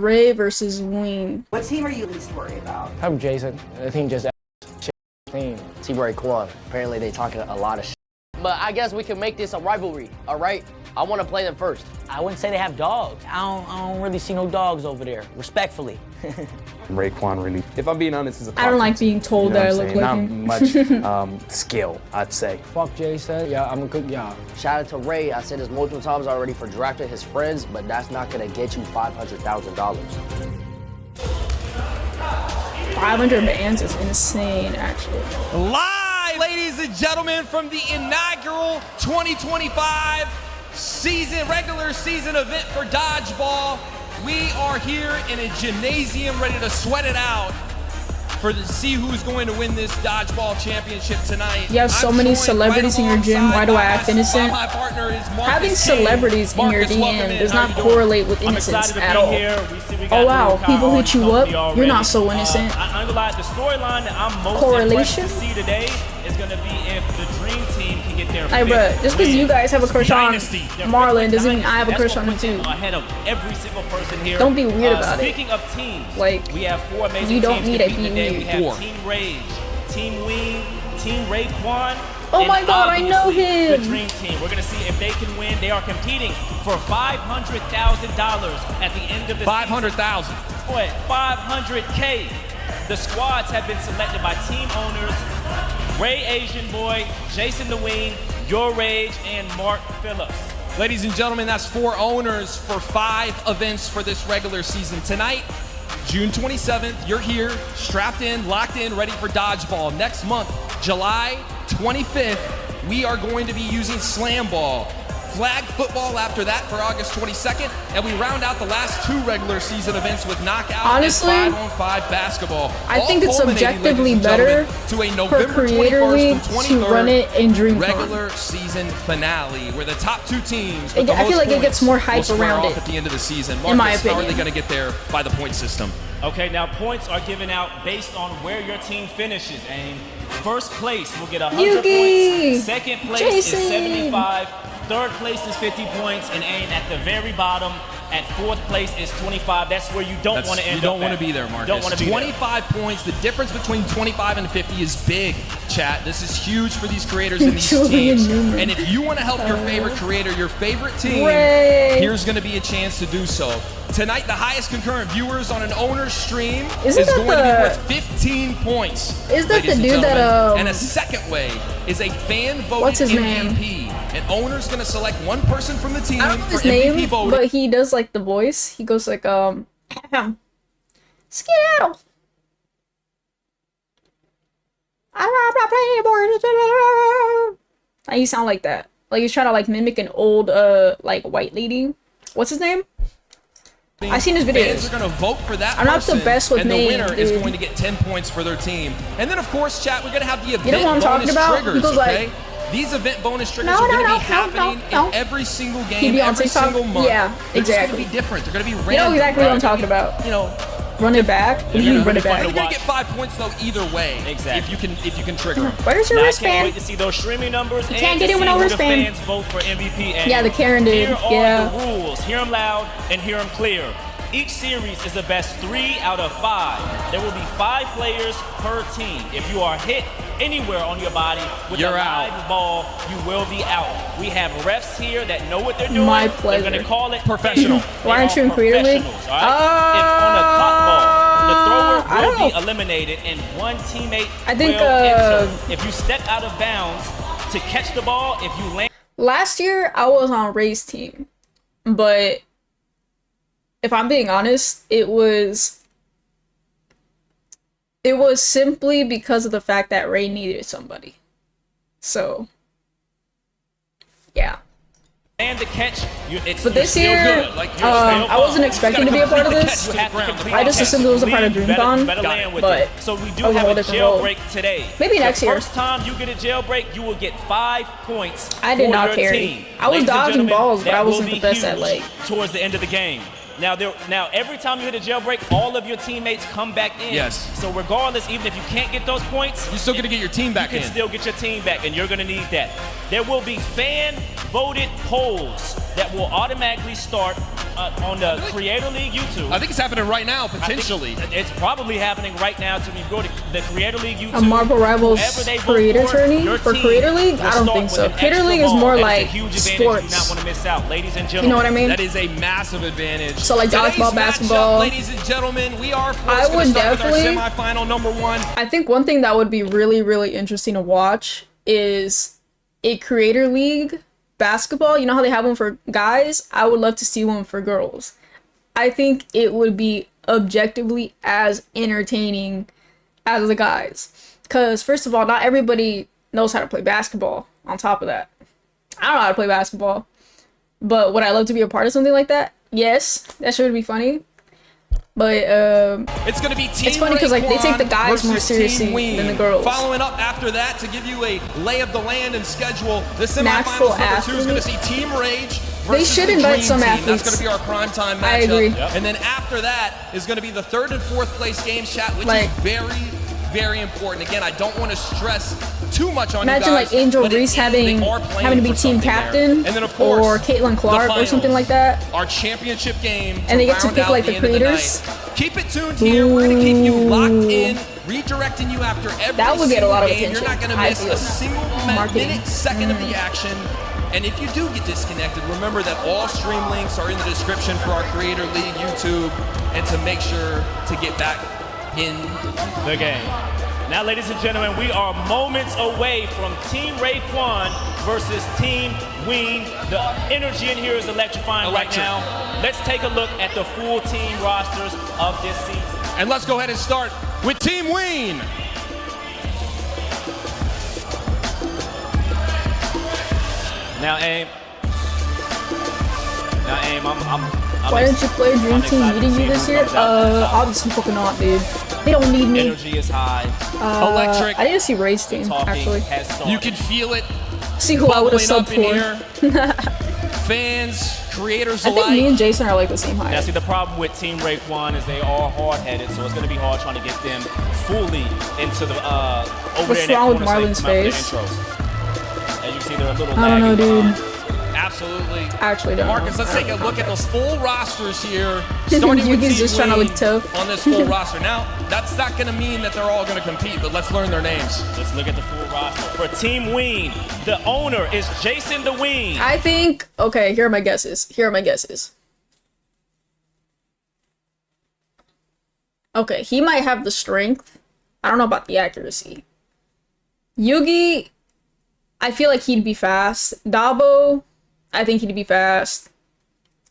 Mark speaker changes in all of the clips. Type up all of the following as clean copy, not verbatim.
Speaker 1: Ray versus Wing.
Speaker 2: What team are you least worried about?
Speaker 3: I'm Jason. The team just team.
Speaker 4: Team Raekwon. Apparently they talking a lot of shit. But I guess we can make this a rivalry, all right? I want to play them first.
Speaker 5: I wouldn't say they have dogs. I don't really see no dogs over there, respectfully.
Speaker 6: Raekwon really, if I'm being honest, is a
Speaker 1: I don't like being told that I look like
Speaker 6: not
Speaker 1: him.
Speaker 6: much skill, I'd say.
Speaker 3: Fuck Jason. Yeah, I'm a good guy.
Speaker 4: Shout out to Ray. I said this multiple times already for drafting his friends, but that's not going to get you $500,000.
Speaker 1: 500 bands is insane, actually.
Speaker 7: Live, ladies and gentlemen, from the inaugural 2025 regular season event for Dodgeball. We are here in a gymnasium ready to sweat it out to see who's going to win this Dodgeball championship tonight.
Speaker 1: You have so many celebrities in your gym. Why do I act innocent? Having celebrities in your DM does not correlate with innocence at all. Oh wow, people hit you up. You're not so innocent.
Speaker 8: The storyline that I'm most
Speaker 1: correlation
Speaker 8: to see today is going to be if the dream team can get their
Speaker 1: like, bruh, just because you guys have a crush on Marlon doesn't mean I have a crush on him too.
Speaker 8: Ahead of every single person here.
Speaker 1: Don't be weird about it.
Speaker 8: Speaking of teams,
Speaker 1: like,
Speaker 8: we have 4 amazing
Speaker 1: you don't
Speaker 8: teams
Speaker 1: need to be
Speaker 8: today.
Speaker 1: weird.
Speaker 8: We have Team Rage, Team Wing, Team Raekwon.
Speaker 1: Oh my god, I know him!
Speaker 8: The dream team. We're gonna see if they can win. They are competing for $500,000 at the end of the
Speaker 7: 500,000.
Speaker 8: Boy, 500K. The squads have been selected by team owners Ray Asian Boy, Jason the Wing, Your Rage, and Mark Phillips.
Speaker 7: Ladies and gentlemen, that's 4 owners for 5 events for this regular season. Tonight, June 27th, you're here, strapped in, locked in, ready for Dodgeball. Next month, July 25th, we are going to be using Slam Ball. Flag football after that for August 22nd, and we round out the last 2 regular season events with knockout
Speaker 1: honestly,
Speaker 7: and 5-on-5 basketball.
Speaker 1: I think it's objectively better
Speaker 7: to a
Speaker 1: for
Speaker 7: November
Speaker 1: Creator
Speaker 7: 21st
Speaker 1: League
Speaker 7: through 23rd
Speaker 1: to run it in DreamCon.
Speaker 7: regular season finale, where the top 2 teams.
Speaker 1: I feel like it gets more hype around it
Speaker 7: at the end of the season.
Speaker 1: in my
Speaker 7: Marcus, how are
Speaker 1: opinion.
Speaker 7: they going to get there by the point system?
Speaker 8: Okay, now points are given out based on where your team finishes. And first place will get 100
Speaker 1: Yugi!
Speaker 8: points. Second place
Speaker 1: Jason!
Speaker 8: is 75. Third place is 50 points, and Ain at the very bottom at 4th place is 25. That's where you don't want to end up.
Speaker 7: You don't want to be there, Marcus.
Speaker 8: Don't want to be
Speaker 7: 25 points. The difference between 25 and 50 is big, chat. This is huge for these creators and these teams. And if you want to help your favorite creator, your favorite team, here's going to be a chance to do so. Tonight, the highest concurrent viewers on an owner's stream is going to be worth 15 points.
Speaker 1: Is that the dude that
Speaker 7: and a second way is a fan-voted
Speaker 1: what's his
Speaker 7: MVP.
Speaker 1: name?
Speaker 7: An owner's going to select one person from the team
Speaker 1: I don't know
Speaker 7: for
Speaker 1: his
Speaker 7: MVP
Speaker 1: name,
Speaker 7: voting.
Speaker 1: but he does like the voice. He goes like skedaddle. Like, you sound like that. Like he's trying to like mimic an old like white lady. What's his name? I've seen his videos.
Speaker 7: Fans are going to vote for that
Speaker 1: I'm not the best with
Speaker 7: and
Speaker 1: names,
Speaker 7: the winner is
Speaker 1: dude.
Speaker 7: going to get 10 points for their team. And then, of course, chat, we're going to have the event
Speaker 1: You know what I'm talking
Speaker 7: bonus
Speaker 1: about?
Speaker 7: triggers,
Speaker 1: He goes
Speaker 7: okay?
Speaker 1: like,
Speaker 7: these event bonus triggers
Speaker 1: No,
Speaker 7: are going to
Speaker 1: no,
Speaker 7: be happening
Speaker 1: no.
Speaker 7: in every single
Speaker 1: He
Speaker 7: game,
Speaker 1: be on
Speaker 7: every
Speaker 1: TikTok?
Speaker 7: single month.
Speaker 1: Yeah,
Speaker 7: They're just
Speaker 1: exactly.
Speaker 7: going to be different. They're going to be random.
Speaker 1: You know exactly what I'm talking
Speaker 7: Right?
Speaker 1: about.
Speaker 7: You know,
Speaker 1: Run it back. What do you mean run it back?
Speaker 7: you're going to get 5 points, though, either way.
Speaker 8: Exactly.
Speaker 7: If you can trigger them.
Speaker 1: Where's your
Speaker 8: Now, I
Speaker 1: wristband?
Speaker 8: can't wait to see those streaming numbers.
Speaker 1: You
Speaker 8: and
Speaker 1: can't get
Speaker 8: to
Speaker 1: in with
Speaker 8: see
Speaker 1: no
Speaker 8: who the
Speaker 1: wristband.
Speaker 8: fans vote for MVP. And
Speaker 1: Yeah, the Karen dude.
Speaker 8: Here are
Speaker 1: Yeah.
Speaker 8: the rules. Hear them loud and hear them clear. Each series is the best 3 out of 5. There will be 5 players per team. If you are hit anywhere on your body with
Speaker 7: You're
Speaker 8: a
Speaker 7: out.
Speaker 8: live ball, you will be out. We have refs here that know what they're doing.
Speaker 1: My
Speaker 8: They're
Speaker 1: pleasure.
Speaker 8: going to call it
Speaker 7: Professional.
Speaker 1: Why aren't you in Creator League?
Speaker 8: Professionals, all right? If on a clock ball, the
Speaker 1: I
Speaker 8: thrower
Speaker 1: don't
Speaker 8: will be
Speaker 1: know.
Speaker 8: eliminated and one teammate
Speaker 1: I think,
Speaker 8: will enter. If you step out of bounds to catch the ball, if you land.
Speaker 1: Last year, I was on Ray's team, but if I'm being honest, it was simply because of the fact that Ray needed somebody. So, yeah.
Speaker 8: And the catch,
Speaker 1: But this year, I wasn't expecting to be a part of this. I just assumed it was a part of DreamCon, but
Speaker 8: so we do
Speaker 1: that was a
Speaker 8: have
Speaker 1: whole
Speaker 8: a
Speaker 1: different role.
Speaker 8: jailbreak today.
Speaker 1: Maybe next
Speaker 8: the
Speaker 1: year.
Speaker 8: First time you get a jailbreak, you will get 5 points.
Speaker 1: I did
Speaker 8: for
Speaker 1: not
Speaker 8: your
Speaker 1: carry.
Speaker 8: team.
Speaker 1: I was
Speaker 8: Ladies and
Speaker 1: dodging
Speaker 8: gentlemen,
Speaker 1: balls, but
Speaker 8: that
Speaker 1: I
Speaker 8: will
Speaker 1: wasn't
Speaker 8: be
Speaker 1: the best at,
Speaker 8: huge
Speaker 1: like-
Speaker 8: towards the end of the game. Now, every time you hit a jailbreak, all of your teammates come back in.
Speaker 7: Yes.
Speaker 8: So regardless, even if you can't get those points,
Speaker 7: You're still going to get your team back
Speaker 8: you can
Speaker 7: in.
Speaker 8: still get your team back, and you're going to need that. There will be fan-voted polls that will automatically start on the Creator League YouTube.
Speaker 7: I think it's happening right now, potentially.
Speaker 8: It's probably happening right now. So you go to the Creator League YouTube.
Speaker 1: A Marvel Rivals
Speaker 8: whoever they vote
Speaker 1: creator
Speaker 8: for,
Speaker 1: tourney
Speaker 8: your
Speaker 1: for
Speaker 8: team
Speaker 1: Creator League?
Speaker 8: will
Speaker 1: I don't
Speaker 8: start
Speaker 1: think
Speaker 8: with
Speaker 1: so.
Speaker 8: an
Speaker 1: Creator
Speaker 8: extra
Speaker 1: League is
Speaker 8: ball.
Speaker 1: more
Speaker 8: That is a
Speaker 1: like
Speaker 8: huge advantage
Speaker 1: sports.
Speaker 8: you do not want to miss out, ladies and gentlemen.
Speaker 1: You know what I mean?
Speaker 7: That is a massive advantage.
Speaker 1: So, like,
Speaker 7: Today's
Speaker 1: dodgeball,
Speaker 7: matchup,
Speaker 1: basketball.
Speaker 7: ladies and gentlemen, we are
Speaker 1: I
Speaker 7: going
Speaker 1: would
Speaker 7: to start
Speaker 1: definitely-
Speaker 7: with our semifinal number 1.
Speaker 1: I think one thing that would be really, really interesting to watch is a Creator League basketball. You know how they have one for guys? I would love to see one for girls. I think it would be objectively as entertaining as the guys. Because, first of all, not everybody knows how to play basketball on top of that. I don't know how to play basketball. But would I love to be a part of something like that? Yes, that should be funny. But
Speaker 7: it's going to be Team
Speaker 1: it's funny because like they take the
Speaker 7: Raekwon
Speaker 1: guys more
Speaker 7: versus
Speaker 1: seriously
Speaker 7: Team Ween.
Speaker 1: than the girls.
Speaker 7: Following up after that to give you a lay of the land and schedule, the
Speaker 1: Natural
Speaker 7: semifinals number 2 is going to
Speaker 1: athlete.
Speaker 7: see Team Rage
Speaker 1: They
Speaker 7: versus
Speaker 1: should
Speaker 7: the
Speaker 1: invite
Speaker 7: Dream
Speaker 1: some
Speaker 7: Team.
Speaker 1: athletes.
Speaker 7: That's going to be our primetime matchup.
Speaker 1: I agree.
Speaker 7: And then after that is going to be the 3rd and 4th place games chat, which
Speaker 1: Like-
Speaker 7: is very, very important. Again, I don't want to stress too much on
Speaker 1: Imagine
Speaker 7: you guys,
Speaker 1: like Angel
Speaker 7: but
Speaker 1: Reese
Speaker 7: they
Speaker 1: having
Speaker 7: are playing
Speaker 1: to be
Speaker 7: for
Speaker 1: team
Speaker 7: something there.
Speaker 1: captain,
Speaker 7: And then, of course,
Speaker 1: or Caitlin Clark
Speaker 7: the
Speaker 1: or something
Speaker 7: finals,
Speaker 1: like that.
Speaker 7: Our championship game,
Speaker 1: And they get to
Speaker 7: round
Speaker 1: pick,
Speaker 7: out
Speaker 1: like, the
Speaker 7: end of
Speaker 1: creators.
Speaker 7: night. Keep it tuned here. We're going to keep you locked in, redirecting you after every
Speaker 1: That would get a lot of
Speaker 7: single game. You're not going to
Speaker 1: attention, I
Speaker 7: miss a
Speaker 1: feel.
Speaker 7: single
Speaker 1: Marketing.
Speaker 7: minute, second of the action. And if you do get disconnected, remember that all stream links are in the description for our Creator League YouTube, and to make sure to get back in
Speaker 8: the game. Now, ladies and gentlemen, we are moments away from Team Raekwon versus Team Ween. The energy in here is electrifying right
Speaker 7: Electric.
Speaker 8: now. Let's take a look at the full team rosters of this season.
Speaker 7: And let's go ahead and start with Team Ween.
Speaker 8: Now, Aim. I'm
Speaker 1: Why didn't you play Dream
Speaker 8: I'm
Speaker 1: Team
Speaker 8: excited to
Speaker 1: meeting
Speaker 8: see
Speaker 1: you
Speaker 8: who
Speaker 1: this year?
Speaker 8: comes out.
Speaker 1: Obviously fucking not, dude. They don't need me.
Speaker 8: Energy is high.
Speaker 7: Electric.
Speaker 1: I need to see Ray's team,
Speaker 8: Talking
Speaker 1: actually.
Speaker 8: has started.
Speaker 7: You can feel it
Speaker 1: See who I would have
Speaker 7: bubbling
Speaker 1: subbed
Speaker 7: up in
Speaker 1: for.
Speaker 7: here. Fans, creators
Speaker 1: I think
Speaker 7: alike.
Speaker 1: me and Jason are like the same
Speaker 8: Now,
Speaker 1: height.
Speaker 8: see, the problem with Team Raekwon is they are hard-headed, so it's going to be hard trying to get them fully into the over
Speaker 1: What's
Speaker 8: there in
Speaker 1: wrong
Speaker 8: that
Speaker 1: with
Speaker 8: corner so
Speaker 1: Marlon's
Speaker 8: they can come out for
Speaker 1: face?
Speaker 8: their intros. As you see, they're a little
Speaker 1: I don't know,
Speaker 8: lagging
Speaker 1: dude.
Speaker 8: behind.
Speaker 7: Absolutely.
Speaker 1: I actually don't
Speaker 7: Marcus,
Speaker 1: know.
Speaker 7: let's take a look at the full rosters here. Starting with
Speaker 1: Yugi's
Speaker 7: Team
Speaker 1: just trying to
Speaker 7: Ween
Speaker 1: look tough.
Speaker 7: on this full roster. Now, that's not going to mean that they're all going to compete, but let's learn their names.
Speaker 8: Let's look at the full roster. For Team Ween, the owner is Jason the Ween.
Speaker 1: I think, okay, here are my guesses. Okay, he might have the strength. I don't know about the accuracy. Yugi, I feel like he'd be fast. Dabo, I think he'd be fast.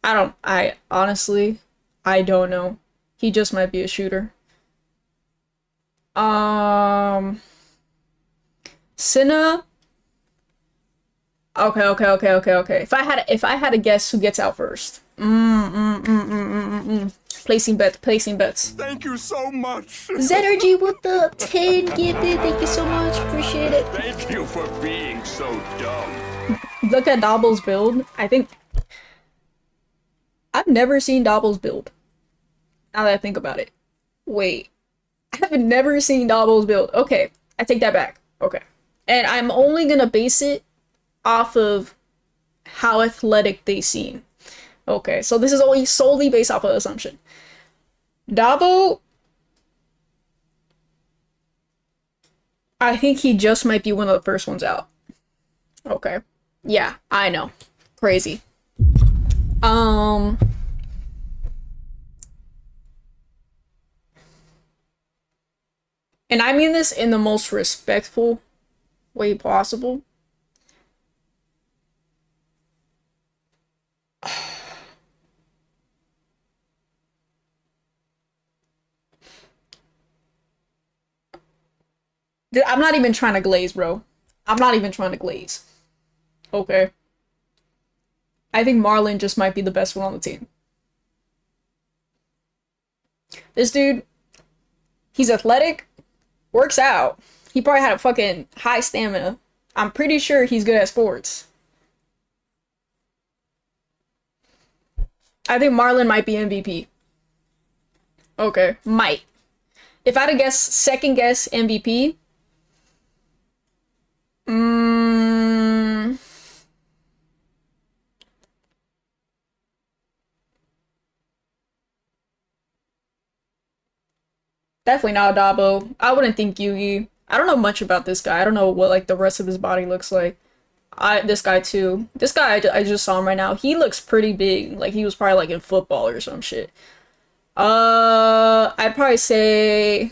Speaker 1: I honestly, I don't know. He just might be a shooter. Cinna. Okay. If I had to guess who gets out first. Placing bets.
Speaker 2: Thank you so much.
Speaker 1: Zenergy with the 10 gifted. Thank you so much. Appreciate it.
Speaker 2: Thank you for being so dumb.
Speaker 1: Look at Dobble's build. I think I've never seen Dobble's build. Now that I think about it. Wait. I've never seen Dobble's build. Okay. I take that back. Okay. And I'm only gonna base it off of how athletic they seem. Okay, so this is only solely based off of assumption. Dabo, I think he just might be one of the first ones out. Okay. Yeah, I know. Crazy. And I mean this in the most respectful way possible. Dude, I'm not even trying to glaze, bro. I'm not even trying to glaze. Okay. I think Marlon just might be the best one on the team. This dude, he's athletic, works out. He probably had a fucking high stamina. I'm pretty sure he's good at sports. I think Marlon might be MVP. Okay, might. If I had to guess, second guess MVP, Definitely not Dabo. I wouldn't think Yugi. I don't know much about this guy. I don't know what like the rest of his body looks like. This guy too. This guy I just saw him right now. He looks pretty big. Like he was probably like in football or some shit. I'd probably say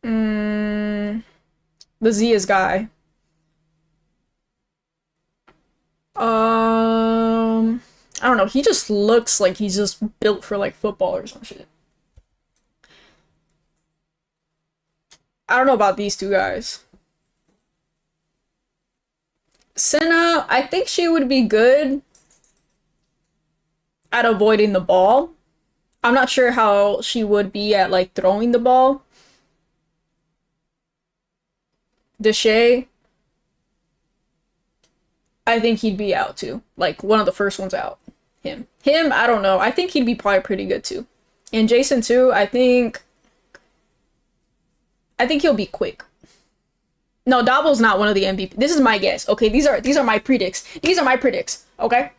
Speaker 1: the Zia's guy. I don't know. He just looks like he's just built for like football or some shit. I don't know about these two guys. Senna, I think she would be good at avoiding the ball. I'm not sure how she would be at like throwing the ball. Deshay, I think he'd be out too. Like one of the first ones out. Him, I don't know. I think he'd be probably pretty good too. And Jason too, I think he'll be quick. No, Dabo's not one of the MVP. This is my guess. Okay, these are my predicts. These are my predicts. Okay.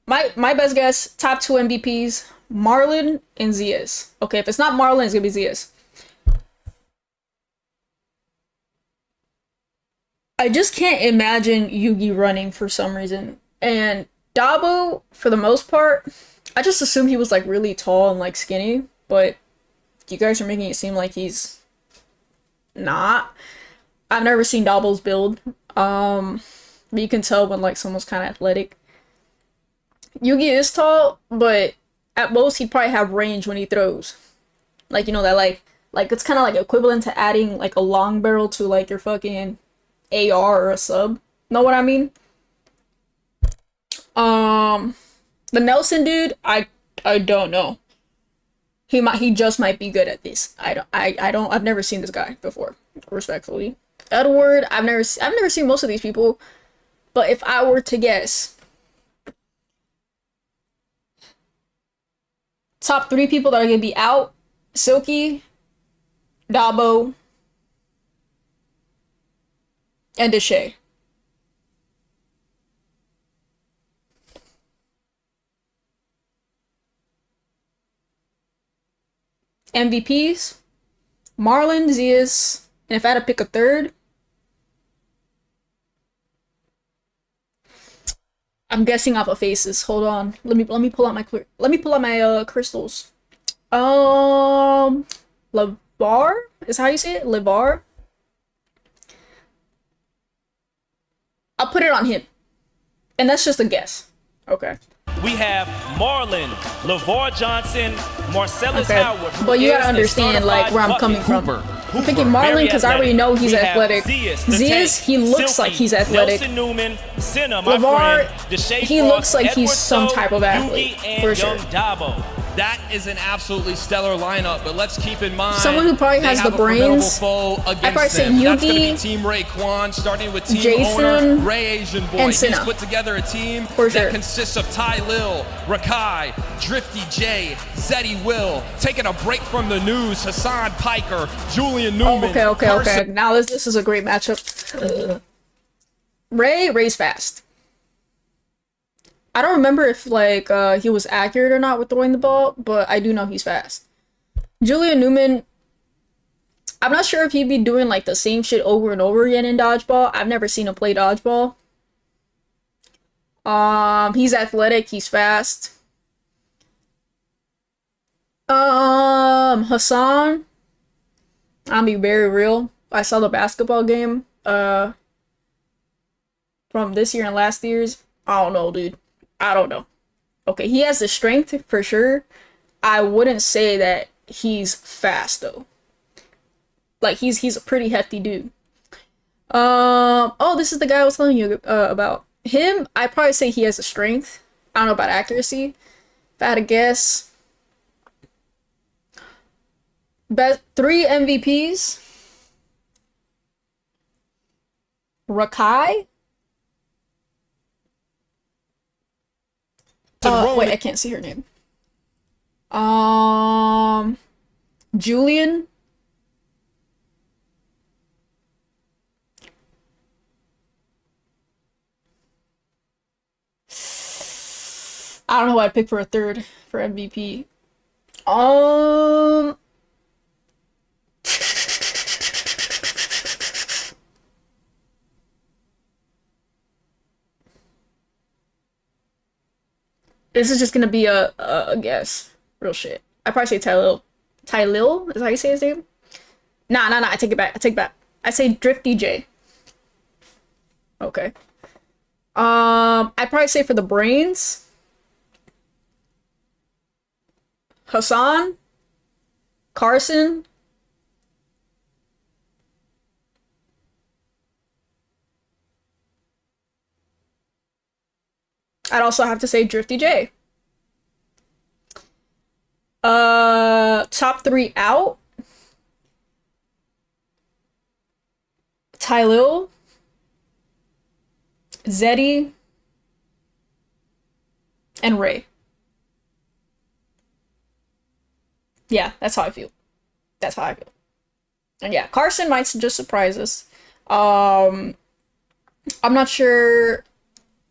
Speaker 1: My best guess, top 2 MVPs, Marlon and Zias. Okay, if it's not Marlon, it's gonna be Zias. I just can't imagine Yugi running for some reason. And Dabo, for the most part, I just assumed he was like really tall and like skinny, but you guys are making it seem like he's not. I've never seen Dabo's build. But you can tell when like someone's kind of athletic. Yugi is tall, but at most he'd probably have range when he throws. Like, you know, that like it's kind of like equivalent to adding like a long barrel to like your fucking AR or a sub. Know what I mean? The Nelson dude, I don't know. He just might be good at this. I've never seen this guy before, respectfully. Edward, I've never seen most of these people, but if I were to guess, top 3 people that are gonna be out: Silky, Dabo, and Deshay. MVPs, Marlon, Zias, and if I had to pick a third, I'm guessing off of faces. Hold on, let me pull out my crystals. LeVar is how you say it. LeVar. I'll put it on him, and that's just a guess. Okay.
Speaker 8: We have Marlon, LeVar Johnson, Marcellus Howard.
Speaker 1: But you gotta understand like where I'm coming from. I'm thinking Marlon because I already know he's athletic. Zias, he looks like he's athletic. LeVar, he looks like he's some type of athlete for sure.
Speaker 7: That is an absolutely stellar lineup, but let's keep in mind
Speaker 1: someone who probably has the brains.
Speaker 7: I'd probably
Speaker 1: say Yugi,
Speaker 7: that's going to be Team Raekwon, starting with Team
Speaker 1: Jason,
Speaker 7: owner Ray Asian Boy.
Speaker 1: and Senna.
Speaker 7: He's put together a team
Speaker 1: for sure.
Speaker 7: that consists of Ty Lil, Rakai, Drifty J, Zeddy Will, taking a break from the news, Hassan Piker, Julian Newman.
Speaker 1: Okay. Now this is a great matchup. Ray's fast. I don't remember if like he was accurate or not with throwing the ball, but I do know he's fast. Julian Newman, I'm not sure if he'd be doing like the same shit over and over again in dodgeball. I've never seen him play dodgeball. He's athletic, he's fast. Hassan, I'll be very real. I saw the basketball game from this year and last year's. I don't know, dude. I don't know. Okay, he has the strength for sure. I wouldn't say that he's fast though. Like he's a pretty hefty dude. Oh, this is the guy I was telling you about. Him, I'd probably say he has a strength. I don't know about accuracy. If I had to guess, best 3 MVPs. Rakai. Wait, I can't see her name. Julian. I don't know who I'd pick for a third for MVP. This is just gonna be a guess. Real shit. I probably say Tylil. Tylil? Is that how you say his name? Nah. I take it back. I say Drift DJ. Okay. I'd probably say for the brains, Hassan, Carson, I'd also have to say Drifty J. Top 3 out. Tylil, Zeddy, and Ray. Yeah, that's how I feel. And yeah, Carson might just surprise us. I'm not sure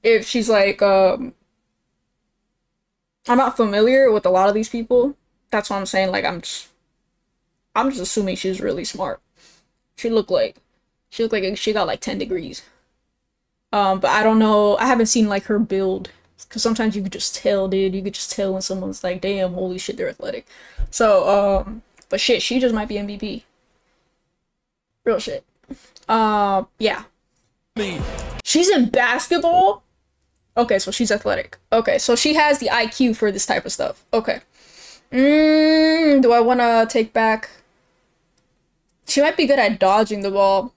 Speaker 1: if she's like, I'm not familiar with a lot of these people. That's what I'm saying. Like, I'm just assuming she's really smart. She looked like she got like 10 degrees. But I don't know. I haven't seen like her build, because sometimes you could just tell, dude. You could just tell when someone's like, damn, holy shit, they're athletic. So, but shit, she just might be MVP. Real shit. Yeah. She's in basketball? Okay, so she's athletic. Okay, so she has the IQ for this type of stuff. Okay. Do I want to take back? She might be good at dodging the ball.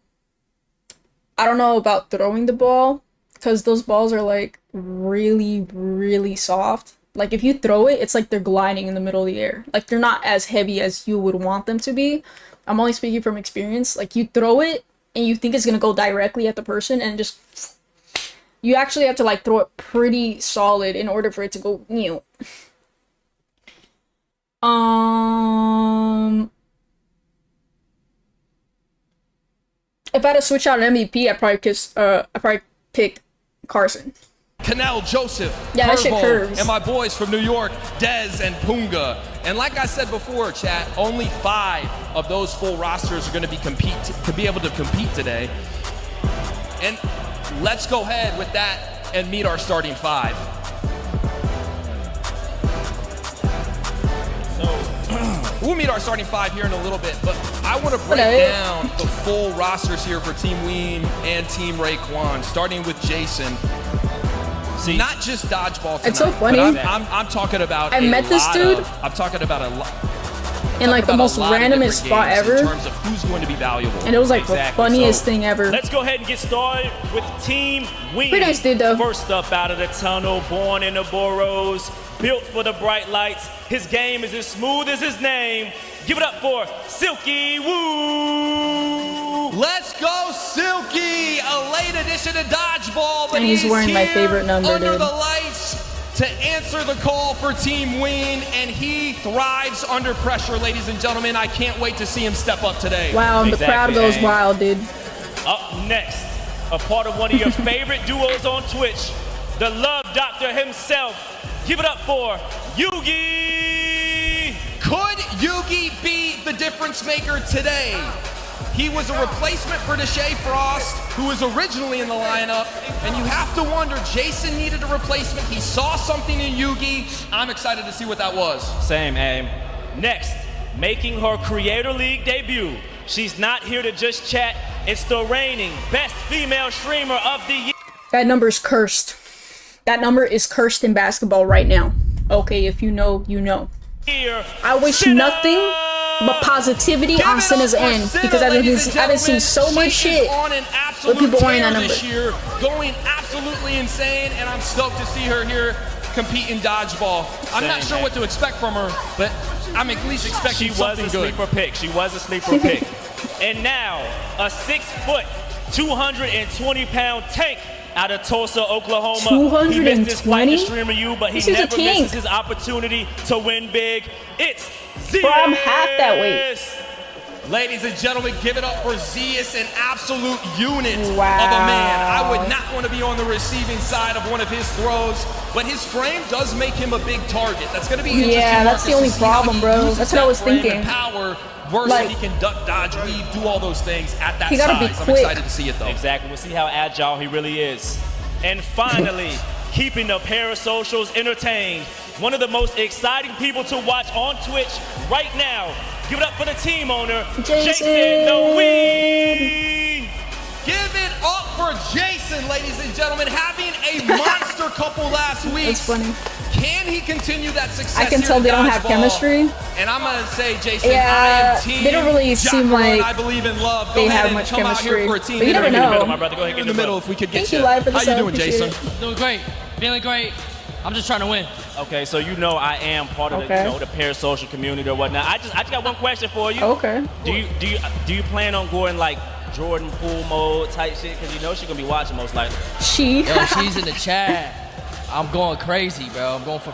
Speaker 1: I don't know about throwing the ball, because those balls are like really, really soft. Like if you throw it, it's like they're gliding in the middle of the air. Like they're not as heavy as you would want them to be. I'm only speaking from experience. Like you throw it and you think it's gonna go directly at the person, and just you actually have to like throw it pretty solid in order for it to go, you know. If I had to switch out an MVP, I'd probably pick Carson.
Speaker 7: Canal, Joseph,
Speaker 1: yeah, that shit curves.
Speaker 7: And my boys from New York, Dez and Punga. And like I said before, chat, only 5 of those full rosters are going to be able to compete today. And let's go ahead with that and meet our starting 5. We'll meet our starting 5 here in a little bit, but I want to break down the full rosters here for Team Ween and Team Raekwon, starting with Jason. See, not just Dodgeball tonight.
Speaker 1: It's so funny.
Speaker 7: I'm talking about
Speaker 1: I met this dude.
Speaker 7: I'm talking about a lot.
Speaker 1: In like the most randomest spot ever.
Speaker 7: In terms of who's going to be valuable.
Speaker 1: And it was like the funniest thing ever.
Speaker 8: Let's go ahead and get started with Team Ween.
Speaker 1: Pretty nice dude though.
Speaker 8: First up out of the tunnel, born in the boroughs, built for the bright lights. His game is as smooth as his name. Give it up for Silky Woo!
Speaker 7: Let's go, Silky! A late addition to Dodgeball, but
Speaker 1: and he's wearing my favorite number,
Speaker 7: under
Speaker 1: dude.
Speaker 7: the lights to answer the call for Team Ween, and he thrives under pressure, ladies and gentlemen. I can't wait to see him step up today.
Speaker 1: Wow, the crowd goes wild, dude.
Speaker 8: Up next, a part of one of your favorite duos on Twitch, the Love Doctor himself. Give it up for Yugi!
Speaker 7: Could Yugi be the difference maker today? He was a replacement for Deshae Frost, who was originally in the lineup, and you have to wonder, Jason needed a replacement. He saw something in Yugi. I'm excited to see what that was.
Speaker 8: Same, aim. Next, making her Creator League debut. She's not here to just chat. It's the reigning best female streamer of the year.
Speaker 1: That number's cursed. That number is cursed in basketball right now. Okay, if you know, you know. I wish nothing but positivity on Cinna's end, because I've been seeing so much shit with people wearing that number.
Speaker 7: This year, going absolutely insane, and I'm stoked to see her here compete in Dodgeball. I'm not sure what to expect from her, but I'm at least expecting something good.
Speaker 8: She was a sleeper pick. And now, a 6-foot, 220-pound tank out of Tulsa, Oklahoma.
Speaker 1: 220?
Speaker 8: He missed his flight to streamer you, but he never
Speaker 1: tank.
Speaker 8: misses his opportunity to win big. It's
Speaker 1: Bro, I'm half that weight.
Speaker 7: Ladies and gentlemen, give it up for Zeus, an absolute unit of a
Speaker 1: Wow.
Speaker 7: man. I would not want to be on the receiving side of one of his throws, but his frame does make him a big target. That's going to be interesting.
Speaker 1: Yeah, that's the
Speaker 7: Marcus,
Speaker 1: only
Speaker 7: to see how
Speaker 1: problem,
Speaker 7: he
Speaker 1: bro.
Speaker 7: uses
Speaker 1: That's what I
Speaker 7: that
Speaker 1: was
Speaker 7: frame and
Speaker 1: thinking.
Speaker 7: Power versus
Speaker 1: Like,
Speaker 7: he can duck, dodge, weave, do all those things at that
Speaker 1: he gotta be
Speaker 7: size. I'm
Speaker 1: quick.
Speaker 7: excited to see it, though.
Speaker 8: Exactly. We'll see how agile he really is. And finally, keeping the parasocials entertained, one of the most exciting people to watch on Twitch right now. Give it up for the team owner, Jason the Wee.
Speaker 7: Give it up for Jason, ladies and gentlemen, having a monster couple last week.
Speaker 1: That's funny.
Speaker 7: Can he continue that success?
Speaker 1: I can
Speaker 7: here
Speaker 1: tell
Speaker 7: in
Speaker 1: they don't have
Speaker 7: Dodgeball?
Speaker 1: chemistry.
Speaker 7: And I'm gonna say, Jason,
Speaker 1: Yeah,
Speaker 7: I am team
Speaker 1: they don't really seem
Speaker 7: Jocko, and
Speaker 1: like
Speaker 7: I believe in love. Go
Speaker 1: they
Speaker 7: ahead
Speaker 1: have
Speaker 7: and
Speaker 1: much
Speaker 7: come out here
Speaker 1: chemistry.
Speaker 7: for a team
Speaker 1: But you never
Speaker 7: interview.
Speaker 1: know.
Speaker 8: Middle, my brother. Go ahead,
Speaker 7: In
Speaker 8: get
Speaker 7: the middle, if we could get
Speaker 1: Thank you, live for the
Speaker 7: How you
Speaker 1: sub,
Speaker 7: doing,
Speaker 1: appreciate
Speaker 7: Jason?
Speaker 1: it.
Speaker 9: Doing great. Feeling great. I'm just trying to win.
Speaker 8: Okay, so you know I am part of
Speaker 1: Okay.
Speaker 8: the parasocial community or whatnot. I just got one question for you.
Speaker 1: Okay.
Speaker 8: Do you plan on going like Jordan Poole mode type shit? Because you know she's gonna be watching most likely.
Speaker 1: She.
Speaker 9: Yo, she's in the chat. I'm going crazy, bro. I'm going for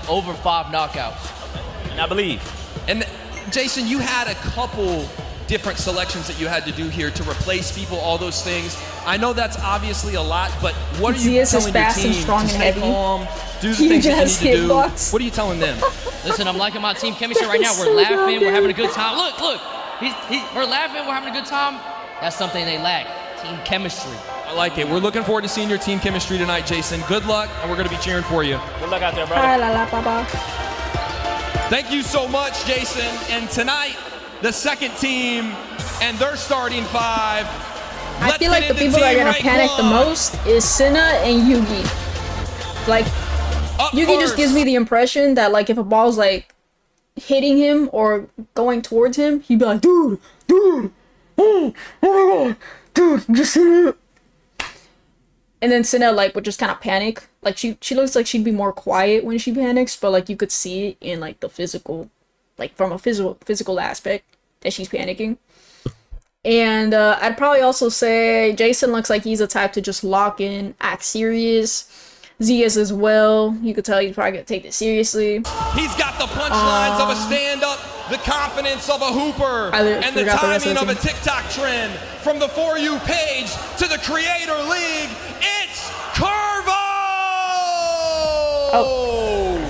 Speaker 9: over five knockouts.
Speaker 8: And I believe.
Speaker 7: And Jason, you had a couple different selections that you had to do here to replace people, all those things. I know that's obviously a lot, but what are you
Speaker 1: Zeus is
Speaker 7: telling your
Speaker 1: fast and
Speaker 7: team
Speaker 1: strong
Speaker 7: to
Speaker 1: and
Speaker 7: stay
Speaker 1: heavy.
Speaker 7: calm, do the
Speaker 1: Huge
Speaker 7: things that you
Speaker 1: ass
Speaker 7: need to do?
Speaker 1: hitbox.
Speaker 7: What are you telling them?
Speaker 9: Listen, I'm liking my team chemistry right now.
Speaker 1: That's
Speaker 9: We're
Speaker 1: so
Speaker 9: laughing. We're having a
Speaker 1: goddamn-
Speaker 9: good time. Look. We're laughing. We're having a good time. That's something they lack. Team chemistry.
Speaker 7: I like it. We're looking forward to seeing your team chemistry tonight, Jason. Good luck, and we're going to be cheering for you.
Speaker 8: Good luck out there, brother.
Speaker 1: Hi, la la, baba.
Speaker 7: Thank you so much, Jason. And tonight, the second team and their starting five.
Speaker 1: I
Speaker 7: Let's
Speaker 1: feel like
Speaker 7: get
Speaker 1: the
Speaker 7: into
Speaker 1: people that are
Speaker 7: Team
Speaker 1: gonna
Speaker 7: Right
Speaker 1: panic the
Speaker 7: Claw.
Speaker 1: most is Senna and Yugi. Like,
Speaker 7: Up
Speaker 1: Yugi just
Speaker 7: first.
Speaker 1: gives me the impression that like if a ball's like hitting him or going towards him, he'd be like, dude, oh my god, dude, just Senna. And then Senna like would just kind of panic. Like she looks like she'd be more quiet when she panics, but like you could see it in like the physical, like from a physical aspect that she's panicking. And I'd probably also say Jason looks like he's the type to just lock in, act serious. Zeus as well. You could tell he's probably gonna take this seriously.
Speaker 7: He's got the punchlines of a stand-up, the confidence of a hooper,
Speaker 1: I
Speaker 7: and the
Speaker 1: forgot the rest
Speaker 7: timing
Speaker 1: of
Speaker 7: of
Speaker 1: the
Speaker 7: a TikTok trend. From the For You page to the Creator League, it's Curvo!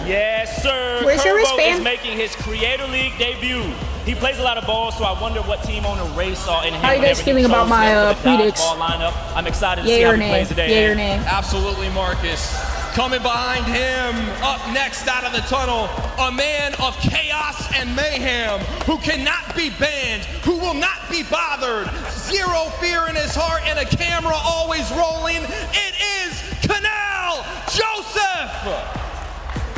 Speaker 8: Yes, sir.
Speaker 1: Where's your
Speaker 8: Curvo
Speaker 1: wristband?
Speaker 8: is making his Creator League debut. He plays a lot of balls, so I wonder what team owner Ray saw in him.
Speaker 1: How you guys
Speaker 8: whenever he
Speaker 1: feeling about
Speaker 8: chose
Speaker 1: my,
Speaker 8: him for the
Speaker 1: predicts?
Speaker 8: Dodgeball lineup. I'm excited to see
Speaker 1: Yay
Speaker 8: how
Speaker 1: or
Speaker 8: he
Speaker 1: nay?
Speaker 8: plays today.
Speaker 1: Yay or nay?
Speaker 7: Absolutely, Marcus. Coming behind him, up next out of the tunnel, a man of chaos and mayhem who cannot be banned, who will not be bothered. Zero fear in his heart and a camera always rolling. It is Canal Joseph!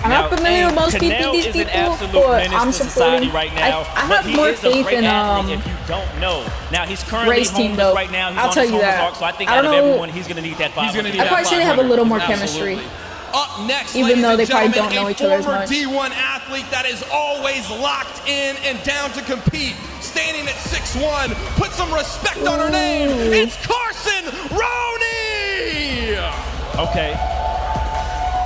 Speaker 1: I'm not familiar with most
Speaker 8: Canal
Speaker 1: these
Speaker 8: is an
Speaker 1: people,
Speaker 8: absolute
Speaker 1: but
Speaker 8: menace
Speaker 1: I'm
Speaker 8: to society
Speaker 1: supporting.
Speaker 8: right now.
Speaker 1: I
Speaker 8: but
Speaker 1: have
Speaker 8: he
Speaker 1: more
Speaker 8: is a
Speaker 1: faith
Speaker 8: great
Speaker 1: in
Speaker 8: athlete if you don't know. Now he's currently
Speaker 1: Ray's team,
Speaker 8: homeless
Speaker 1: though.
Speaker 8: right now. He's
Speaker 1: I'll
Speaker 8: on
Speaker 1: tell
Speaker 8: his
Speaker 1: you
Speaker 8: homeless
Speaker 1: that.
Speaker 8: walk, so I think
Speaker 1: I
Speaker 8: out
Speaker 1: don't
Speaker 8: of
Speaker 1: know-
Speaker 8: everyone, he's gonna need that 500.
Speaker 7: He's going to need
Speaker 1: I'd
Speaker 7: that
Speaker 1: probably say they have a
Speaker 7: 500.
Speaker 1: little more
Speaker 7: Absolutely.
Speaker 1: chemistry.
Speaker 7: Up next,
Speaker 1: Even
Speaker 7: ladies
Speaker 1: though
Speaker 7: and
Speaker 1: they probably
Speaker 7: gentlemen,
Speaker 1: don't know
Speaker 7: a
Speaker 1: each other as
Speaker 7: former
Speaker 1: much.
Speaker 7: D1 athlete that is always locked in and down to compete, standing at 6'1". Put some respect on her name. It's Carson Roney.
Speaker 8: Okay.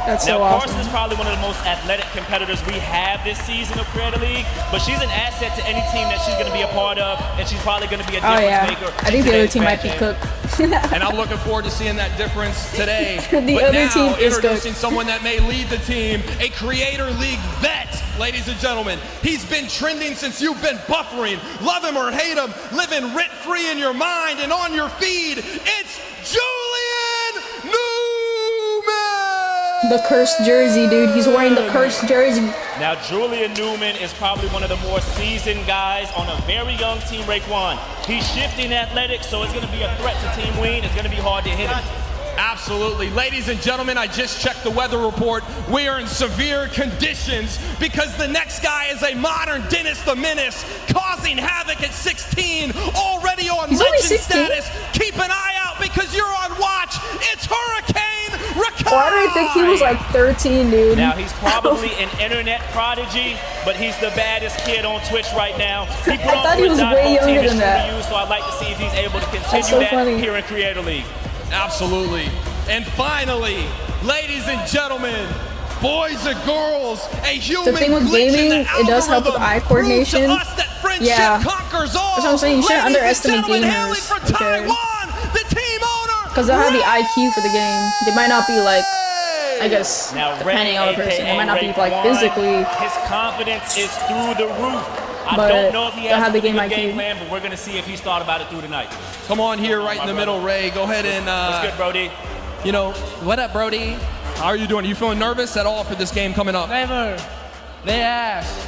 Speaker 1: That's
Speaker 8: Now,
Speaker 1: so awesome.
Speaker 8: Carson is probably one of the most athletic competitors we have this season of Creator League, but she's an asset to any team that she's going to be a part of, and she's probably going to be a
Speaker 1: Oh
Speaker 8: difference
Speaker 1: yeah,
Speaker 8: maker.
Speaker 1: I think the other team might be
Speaker 8: cooked.
Speaker 1: cooked.
Speaker 7: And I'm looking forward to seeing that difference today.
Speaker 1: The
Speaker 7: but
Speaker 1: other
Speaker 7: now,
Speaker 1: team is
Speaker 7: introducing
Speaker 1: good.
Speaker 7: someone that may lead the team, a Creator League vet, ladies and gentlemen. He's been trending since you've been buffering. Love him or hate him, living rent-free in your mind and on your feed. It's Julian Newman!
Speaker 1: The cursed jersey, dude. He's wearing the cursed jersey.
Speaker 8: Now, Julian Newman is probably one of the more seasoned guys on a very young team, Raekwon. He's shifting athletics, so it's going to be a threat to Team Ween. It's going to be hard to hit him.
Speaker 7: Absolutely. Ladies and gentlemen, I just checked the weather report. We are in severe conditions because the next guy is a modern Dennis the Menace, causing havoc at 16, already on
Speaker 1: He's only
Speaker 7: legend
Speaker 1: 16?
Speaker 7: status. Keep an eye out because you're on watch. It's Hurricane Rakai.
Speaker 1: Why do I think he was like 13, dude?
Speaker 8: Now, he's probably an internet prodigy, but he's the baddest kid on Twitch right now. He put on
Speaker 1: thought
Speaker 8: for
Speaker 1: he
Speaker 8: his
Speaker 1: was way
Speaker 8: Dodgeball team
Speaker 1: younger
Speaker 8: in
Speaker 1: than that.
Speaker 8: Shooter U, so I'd like to see if he's able to
Speaker 1: That's
Speaker 8: continue
Speaker 1: so
Speaker 8: that
Speaker 1: funny.
Speaker 8: here in Creator League.
Speaker 7: Absolutely. And finally, ladies and gentlemen, Boys and girls, a human
Speaker 1: The thing with
Speaker 7: glitch in
Speaker 1: gaming,
Speaker 7: the
Speaker 1: it does help with
Speaker 7: algorithm
Speaker 1: eye
Speaker 7: proves
Speaker 1: coordination.
Speaker 7: to us that friendship
Speaker 1: Yeah.
Speaker 7: conquers all.
Speaker 1: That's what I'm saying. You shouldn't
Speaker 7: Ladies and
Speaker 1: underestimate
Speaker 7: gentlemen, hailing
Speaker 1: gamers,
Speaker 7: from
Speaker 1: okay?
Speaker 7: Taiwan, the team owner,
Speaker 1: Because they'll have the IQ for the game. They might not be like, I guess,
Speaker 8: Now,
Speaker 1: depending on the person, they might not be
Speaker 8: Ray
Speaker 1: like
Speaker 8: Kwan,
Speaker 1: physically,
Speaker 8: His confidence is through the roof. I
Speaker 1: But
Speaker 8: don't know if he
Speaker 1: they'll
Speaker 8: has
Speaker 1: have
Speaker 8: a
Speaker 1: the
Speaker 8: really
Speaker 1: game
Speaker 8: good game
Speaker 1: IQ.
Speaker 8: plan, but we're going to see if he's thought about it through tonight.
Speaker 7: Come on here, right in the middle, Ray. Go ahead and,
Speaker 8: What's good, Brody?
Speaker 7: you know, what up, Brody? How are you doing? Are you feeling nervous at all for this game coming up?
Speaker 9: Never. They ass.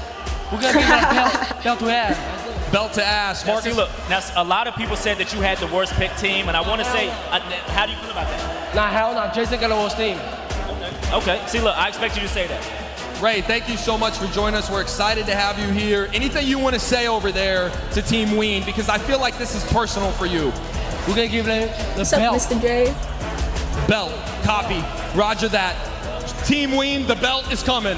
Speaker 9: We're gonna give that belt to ass.
Speaker 7: Belt to ass.
Speaker 8: Now,
Speaker 7: Marcus,
Speaker 8: see, look, now a lot of people said that you had the worst pick team, and I want to say, how do you feel about that?
Speaker 9: Nah, hell no. Jason got the worst team.
Speaker 8: Okay, see, look, I expect you to say that.
Speaker 7: Ray, thank you so much for joining us. We're excited to have you here. Anything you want to say over there to Team Ween? Because I feel like this is personal for you.
Speaker 9: We're gonna give them the
Speaker 1: what's up,
Speaker 9: belt.
Speaker 1: Mr. J?
Speaker 7: Belt, copy, roger that. Team Ween, the belt is coming.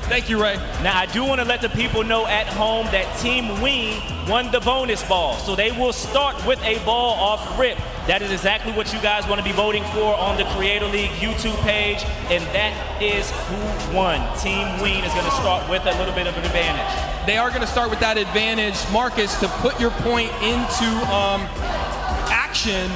Speaker 7: Thank you, Ray.
Speaker 8: Now, I do want to let the people know at home that Team Ween won the bonus ball. So they will start with a ball off rip. That is exactly what you guys want to be voting for on the Creator League YouTube page. And that is who won. Team Ween is going to start with a little bit of an advantage.
Speaker 7: They are going to start with that advantage. Marcus, to put your point into action,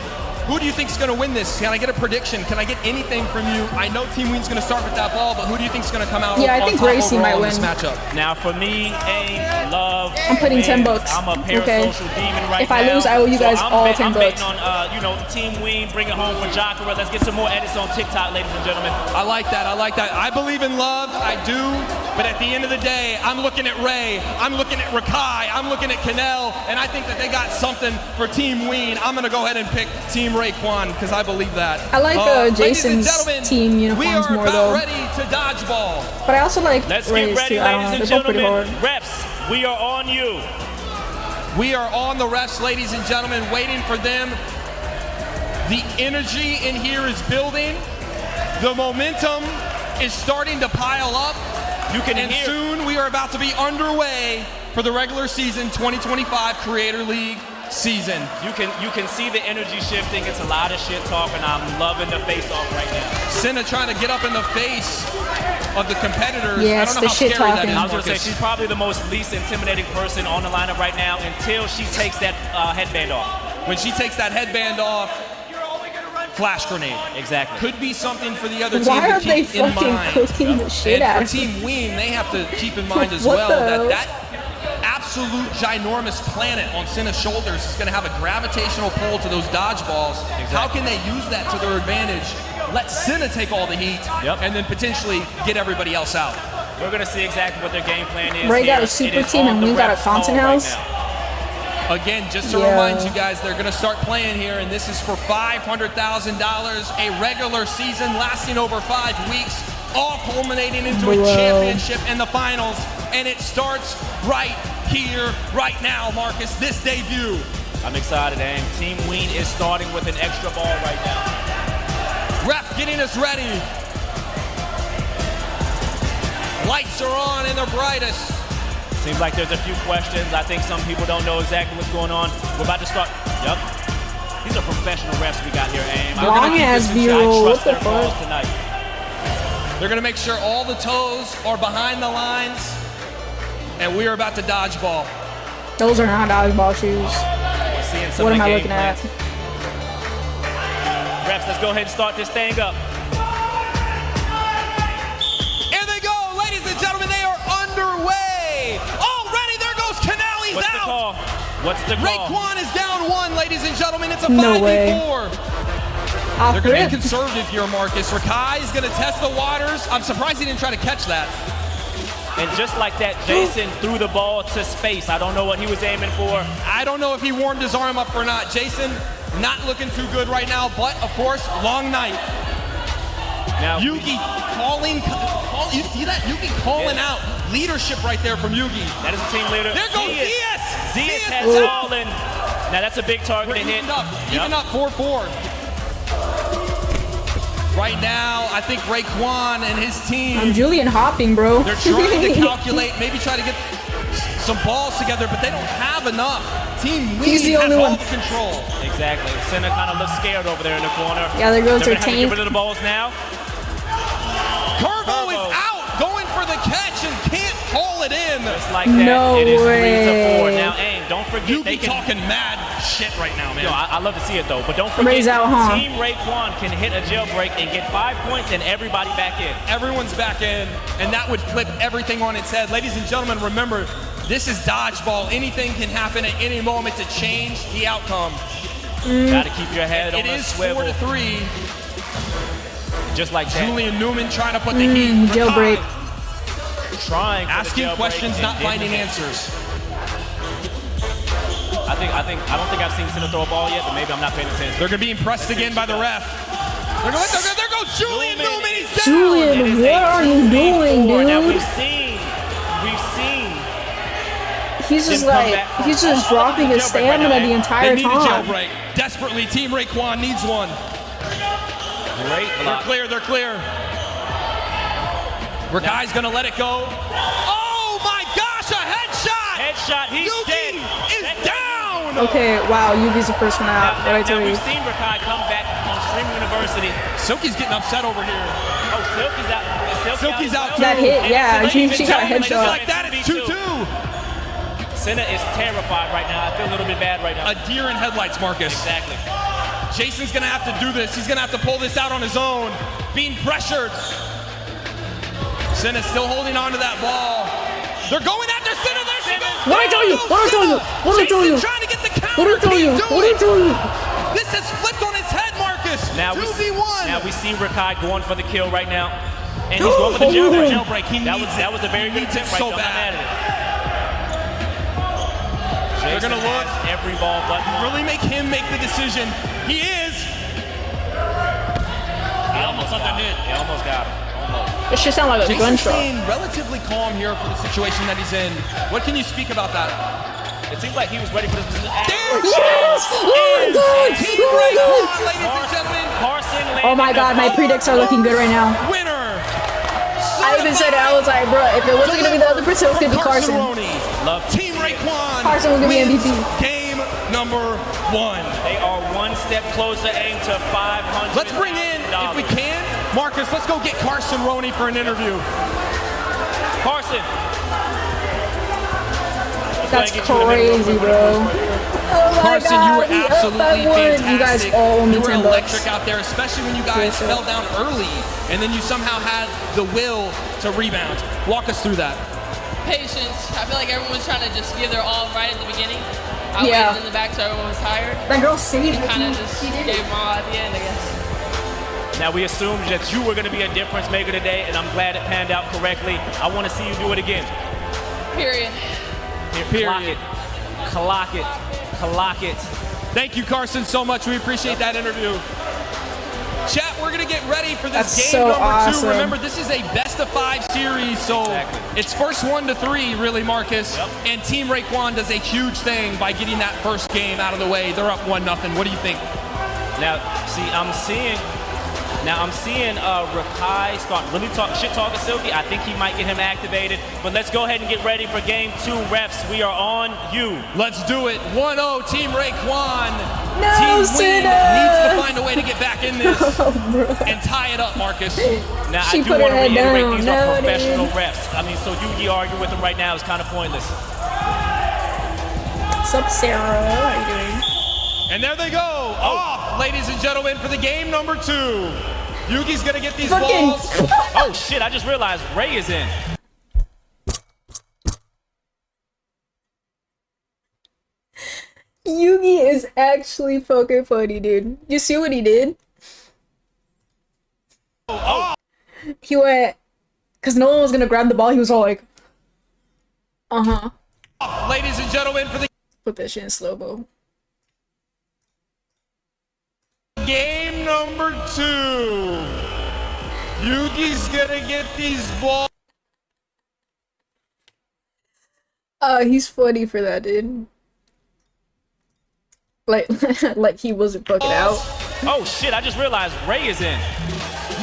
Speaker 7: who do you think is going to win this? Can I get a prediction? Can I get anything from you? I know Team Ween's going to start with that ball, but who do you think is going to come out
Speaker 1: Yeah, I
Speaker 7: on
Speaker 1: think
Speaker 7: top
Speaker 1: Rosi
Speaker 7: overall
Speaker 1: might
Speaker 7: in
Speaker 1: win.
Speaker 7: this matchup?
Speaker 8: Now, for me, aim, love,
Speaker 1: I'm putting
Speaker 8: win.
Speaker 1: $10 bucks.
Speaker 8: I'm a
Speaker 1: Okay.
Speaker 8: parasocial demon right
Speaker 1: If I
Speaker 8: now.
Speaker 1: lose, I owe you guys
Speaker 8: I'm
Speaker 1: all
Speaker 8: bet-
Speaker 1: $10
Speaker 8: I'm
Speaker 1: bucks.
Speaker 8: betting on, Team Ween, bring it home for Jacare. Let's get some more edits on TikTok, ladies and gentlemen.
Speaker 7: I like that. I like that. I believe in love. I do. But at the end of the day, I'm looking at Ray. I'm looking at Rakai. I'm looking at Kanell. And I think that they got something for Team Ween. I'm going to go ahead and pick Team Raekwon because I believe that.
Speaker 1: I like
Speaker 7: ladies and
Speaker 1: Jason's
Speaker 7: gentlemen,
Speaker 1: team
Speaker 7: we
Speaker 1: uniforms
Speaker 7: are
Speaker 1: more
Speaker 7: about
Speaker 1: though.
Speaker 7: ready to dodgeball.
Speaker 1: But I also like
Speaker 8: Let's
Speaker 1: Ray's
Speaker 8: get ready,
Speaker 1: too. I don't
Speaker 8: ladies
Speaker 1: know.
Speaker 8: and
Speaker 1: They're both pretty
Speaker 8: gentlemen.
Speaker 1: hard.
Speaker 8: Refs, we are on you.
Speaker 7: We are on the refs, ladies and gentlemen, waiting for them. The energy in here is building. The momentum is starting to pile up.
Speaker 8: You can
Speaker 7: And
Speaker 8: hear.
Speaker 7: soon we are about to be underway for the regular season 2025 Creator League season.
Speaker 8: You can see the energy shifting. It's a lot of shit talking. I'm loving the face-off right now.
Speaker 7: Senna trying to get up in the face of the competitors.
Speaker 1: Yeah,
Speaker 7: I
Speaker 1: it's
Speaker 7: don't know
Speaker 1: the
Speaker 7: how
Speaker 1: shit
Speaker 7: scary that
Speaker 1: talking.
Speaker 7: is,
Speaker 8: I was gonna say
Speaker 7: Marcus.
Speaker 8: she's probably the most least intimidating person on the lineup right now until she takes that headband off.
Speaker 7: When she takes that headband off, flash grenade.
Speaker 8: Exactly.
Speaker 7: Could be something for the other team
Speaker 1: Why
Speaker 7: to
Speaker 1: are they
Speaker 7: keep in
Speaker 1: fucking
Speaker 7: mind.
Speaker 1: cooking the shit
Speaker 7: And
Speaker 1: out
Speaker 7: for
Speaker 1: of
Speaker 7: Team Ween, they have to keep in mind as
Speaker 1: What
Speaker 7: well
Speaker 1: the
Speaker 7: that
Speaker 1: hell?
Speaker 7: that absolute ginormous planet on Senna's shoulders is going to have a gravitational pull to those dodgeballs. How can they use that to their advantage? Let Senna take all the heat, and then potentially get everybody else out.
Speaker 8: We're gonna see exactly what their game plan is.
Speaker 1: Ray got
Speaker 8: here.
Speaker 1: a super
Speaker 8: It is
Speaker 1: team
Speaker 8: on
Speaker 1: and
Speaker 8: the
Speaker 1: we got a
Speaker 8: refs'
Speaker 1: content
Speaker 8: call right
Speaker 1: house?
Speaker 8: now.
Speaker 7: Again, just to
Speaker 1: Yeah.
Speaker 7: remind you guys, they're going to start playing here, and this is for $500,000, a regular season lasting over 5 weeks, all culminating into a
Speaker 1: Bro.
Speaker 7: championship in the finals. And it starts right here, right now, Marcus, this debut.
Speaker 8: I'm excited, and Team Ween is starting with an extra ball right now.
Speaker 7: Ref getting us ready. Lights are on and they're brightest.
Speaker 8: Seems like there's a few questions. I think some people don't know exactly what's going on. We're about to start. Yep. These are professional refs we got here, AIM. I'm gonna
Speaker 1: Long
Speaker 8: keep
Speaker 1: ass
Speaker 8: this in check. I
Speaker 1: B-roll.
Speaker 8: trust
Speaker 1: What the
Speaker 8: their calls
Speaker 1: fuck?
Speaker 8: tonight.
Speaker 7: They're going to make sure all the toes are behind the lines, and we are about to dodgeball.
Speaker 1: Those are not dodgeball shoes.
Speaker 8: We're seeing some
Speaker 1: What
Speaker 8: of
Speaker 1: am
Speaker 8: the
Speaker 1: I
Speaker 8: game
Speaker 1: looking at?
Speaker 8: plans. Refs, let's go ahead and start this thing up.
Speaker 7: Here they go, ladies and gentlemen, they are underway. Already there goes Kani, he's
Speaker 8: What's the
Speaker 7: out.
Speaker 8: call? What's the call?
Speaker 7: Raekwon is down 1, ladies and gentlemen. It's a
Speaker 1: No
Speaker 7: 5v4.
Speaker 1: way. Off
Speaker 7: They're going to
Speaker 1: rip.
Speaker 7: be conservative here, Marcus. Rakai is going to test the waters. I'm surprised he didn't try to catch that.
Speaker 8: And just like that, Jason threw the ball to space. I don't know what he was aiming for.
Speaker 7: I don't know if he warmed his arm up or not. Jason, not looking too good right now, but of course, long night.
Speaker 8: Now,
Speaker 7: Yugi you see that? Yugi calling out leadership right there from Yugi.
Speaker 8: that is a team leader.
Speaker 7: There goes Zias!
Speaker 8: Zias has
Speaker 1: Ooh.
Speaker 8: fallen. Now that's a big target to hit.
Speaker 7: Even up 4-4. Right now, I think Raekwon and his team,
Speaker 1: I'm Julian hopping, bro.
Speaker 7: they're trying to calculate, maybe try to get some balls together, but they don't have enough. Team
Speaker 1: He's
Speaker 7: Ween
Speaker 1: the
Speaker 7: has
Speaker 1: only
Speaker 7: all
Speaker 1: one.
Speaker 7: the control.
Speaker 8: Exactly. Senna kind of looks scared over there in the corner.
Speaker 1: Yeah, there goes
Speaker 8: They're
Speaker 1: their
Speaker 8: gonna have to get
Speaker 1: tank.
Speaker 8: rid of the balls now.
Speaker 7: Curvo is catch and can't haul it in.
Speaker 8: Just like that,
Speaker 1: No
Speaker 8: it is
Speaker 1: way.
Speaker 8: 3-4. Now, aim, don't forget
Speaker 7: You
Speaker 8: they
Speaker 7: be
Speaker 8: can...
Speaker 7: talking mad shit right now, man.
Speaker 8: Yo, I love to see it though, but don't forget,
Speaker 1: Raise out, huh?
Speaker 8: Team Raekwon can hit a jailbreak and get 5 points and everybody back in.
Speaker 7: Everyone's back in, and that would flip everything on its head. Ladies and gentlemen, remember, this is dodgeball. Anything can happen at any moment to change the outcome.
Speaker 8: Gotta keep your head on
Speaker 7: It
Speaker 8: a
Speaker 7: is
Speaker 8: swivel.
Speaker 7: 4-3.
Speaker 8: Just like that.
Speaker 7: Julian Newman trying to put the heat.
Speaker 1: Jailbreak.
Speaker 8: Trying for the
Speaker 7: Asking
Speaker 8: jailbreak
Speaker 7: questions,
Speaker 8: and
Speaker 7: not
Speaker 8: didn't
Speaker 7: finding
Speaker 8: hit.
Speaker 7: answers.
Speaker 8: I don't think I've seen Sinner throw a ball yet, but maybe I'm not paying attention.
Speaker 7: They're being pressed again by the ref. There goes Julian Newman. He's down.
Speaker 1: Julian, what are you doing,
Speaker 8: Now
Speaker 1: dude?
Speaker 8: we've seen.
Speaker 1: He's just
Speaker 8: Then come
Speaker 1: like,
Speaker 8: back from-
Speaker 1: he's just
Speaker 8: Oh,
Speaker 1: dropping his
Speaker 8: jailbreak right now,
Speaker 1: stamina
Speaker 8: man.
Speaker 1: the
Speaker 7: They
Speaker 1: entire
Speaker 7: need a
Speaker 1: time.
Speaker 7: jailbreak. Desperately, Team Raekwon needs one.
Speaker 8: Great block.
Speaker 7: They're clear. Rakai's gonna let it go. Oh my gosh, a headshot!
Speaker 8: Headshot, he's dead.
Speaker 7: Is down!
Speaker 1: Okay, wow, Yugi's the first one out. What I
Speaker 8: Now
Speaker 1: tell you?
Speaker 8: we've seen Rakai come back on Stream University.
Speaker 7: Silky's getting upset over here.
Speaker 8: Oh, Silky's out. Is
Speaker 7: Silky's out
Speaker 8: as
Speaker 7: too.
Speaker 1: That hit,
Speaker 8: And
Speaker 1: yeah,
Speaker 8: it's
Speaker 1: she
Speaker 8: even
Speaker 1: got a
Speaker 8: jumping
Speaker 7: Just
Speaker 1: headshot.
Speaker 7: like that, it's 2-2.
Speaker 8: Senna is terrified right now. I feel a little bit bad right now.
Speaker 7: A deer in headlights, Marcus.
Speaker 8: Exactly.
Speaker 7: Jason's gonna have to do this. He's gonna have to pull this out on his own. Being pressured. Senna's still holding on to that ball. They're going after Senna. There she goes.
Speaker 1: What I tell you? What I tell you? What I tell you?
Speaker 7: Jason trying to get the counter.
Speaker 1: What I tell you?
Speaker 7: Can't do
Speaker 1: What I
Speaker 7: it.
Speaker 1: tell you?
Speaker 7: This has flipped on his head, Marcus.
Speaker 8: Now
Speaker 7: 2v1.
Speaker 8: Now we see Rakai going for the kill right now. And he's going for the jailbreak.
Speaker 7: Jailbreak. He
Speaker 8: That
Speaker 7: needs
Speaker 8: was a very
Speaker 7: He
Speaker 8: good
Speaker 7: needs it
Speaker 8: attempt right
Speaker 7: so
Speaker 8: there. I'm not
Speaker 7: bad.
Speaker 8: mad at it.
Speaker 7: They're
Speaker 8: Jason
Speaker 7: gonna look.
Speaker 8: has every ball but one.
Speaker 7: Really make him make the decision. He is.
Speaker 8: He almost got him. He almost got him. Almost.
Speaker 1: It should sound like a
Speaker 7: Jason's
Speaker 1: gunshot.
Speaker 7: staying relatively calm here for the situation that he's in. What can you speak about that?
Speaker 8: It seems like he was ready for this position.
Speaker 1: Yes! Oh my god!
Speaker 7: Team
Speaker 1: Oh my
Speaker 7: Raekwon,
Speaker 1: god!
Speaker 7: ladies and gentlemen,
Speaker 8: Carson
Speaker 1: Oh my god, my predicts are looking good right now.
Speaker 7: winner.
Speaker 1: I even said it, I was like, bro, if it wasn't gonna be the other person, it was gonna be Carson.
Speaker 8: Love
Speaker 7: Team Raekwon.
Speaker 1: Carson was gonna be
Speaker 7: wins
Speaker 1: MVP.
Speaker 7: Game number 1.
Speaker 8: They are one step closer, aim to 500.
Speaker 7: Let's bring in, if we can, Marcus, let's go get Carson Roney for an interview.
Speaker 8: Carson.
Speaker 1: That's crazy, bro. Oh my
Speaker 7: Carson,
Speaker 1: god,
Speaker 7: you were
Speaker 1: we up
Speaker 7: absolutely
Speaker 1: by one.
Speaker 7: fantastic.
Speaker 1: You guys all owe me
Speaker 7: You were
Speaker 1: 10
Speaker 7: electric
Speaker 1: bucks.
Speaker 7: out there, especially when you guys
Speaker 1: sir.
Speaker 7: fell down early, and then you somehow had the will to rebound. Walk us through that.
Speaker 10: Patience. I feel like everyone's trying to just give their all right at the beginning. I
Speaker 1: Yeah.
Speaker 10: waited in the back so everyone was tired.
Speaker 1: That girl saved it.
Speaker 10: Kind of just gave them all at the end, I guess.
Speaker 8: Now we assumed that you were going to be a difference maker today, and I'm glad it panned out correctly. I want to see you do it again.
Speaker 10: Period.
Speaker 8: Clock it. Clock it. Clock it.
Speaker 7: Thank you, Carson, so much. We appreciate that interview. Chat, we're going to get ready for this
Speaker 1: That's
Speaker 7: game
Speaker 1: so
Speaker 7: number
Speaker 1: awesome.
Speaker 7: 2. Remember, this is a best-of-5 series, so it's first 1 to 3, really, Marcus.
Speaker 8: Yep.
Speaker 7: And Team Raekwon does a huge thing by getting that first game out of the way. They're up 1-0. What do you think?
Speaker 8: Now, see, I'm seeing Rakai start really shit-talking Silky. I think he might get him activated. But let's go ahead and get ready for game 2. Refs, we are on you.
Speaker 7: Let's do it. 1-0, Team Raekwon.
Speaker 1: No,
Speaker 7: Team Wing
Speaker 1: Sinner.
Speaker 7: needs to find a way to get back in this and tie it up, Marcus.
Speaker 8: Now,
Speaker 1: She
Speaker 8: I do
Speaker 1: put
Speaker 8: want
Speaker 1: her
Speaker 8: to
Speaker 1: head
Speaker 8: reiterate,
Speaker 1: down.
Speaker 8: these
Speaker 1: No,
Speaker 8: are professional
Speaker 1: dude.
Speaker 8: refs. I mean, so Yugi arguing with him right now is kind of pointless.
Speaker 1: What's up, Sarah? How are you doing?
Speaker 7: And there they go. Off, ladies and gentlemen, for the game number 2. Yugi's going to get these
Speaker 1: Fucking-
Speaker 7: balls.
Speaker 8: Oh, shit, I just realized Ray is in.
Speaker 1: Yugi is actually fucking funny, dude. You see what he did? He went, because no one was gonna grab the ball, he was all like, uh-huh.
Speaker 7: Off, ladies and gentlemen, for the
Speaker 1: Put that shit in slow-mo.
Speaker 7: game number 2. Yugi's going to get these balls.
Speaker 1: He's funny for that, dude. Like, like he wasn't fucking out.
Speaker 8: Oh, shit, I just realized Ray is in.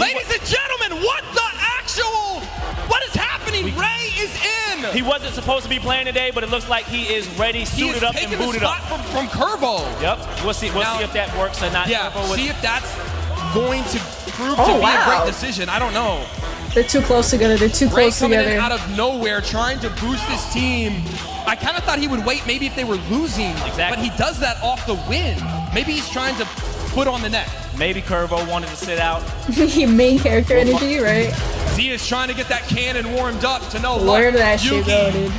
Speaker 7: Ladies and gentlemen, what the actual? What is happening? Ray is in.
Speaker 8: He wasn't supposed to be playing today, but it looks like he is ready,
Speaker 7: He is
Speaker 8: suited up, and
Speaker 7: taking the
Speaker 8: booted
Speaker 7: spot
Speaker 8: up.
Speaker 7: from Curvo.
Speaker 8: Yep, we'll see
Speaker 7: Now-
Speaker 8: if that works or not.
Speaker 7: Yeah,
Speaker 8: Turbo was-
Speaker 7: see if that's going to prove
Speaker 1: Oh,
Speaker 7: to be a
Speaker 1: wow.
Speaker 7: great decision. I don't know.
Speaker 1: They're too close together. They're too
Speaker 7: Ray
Speaker 1: close
Speaker 7: coming in
Speaker 1: together.
Speaker 7: out of nowhere, trying to boost his team. I kind of thought he would wait maybe if they were losing, but he does that off the win. Maybe he's trying to put on the neck.
Speaker 8: Maybe Curvo wanted to sit out.
Speaker 1: Main character energy, right?
Speaker 7: Z is trying to get that cannon warmed up to know
Speaker 1: Where did that
Speaker 7: Yuki
Speaker 1: shit go, dude?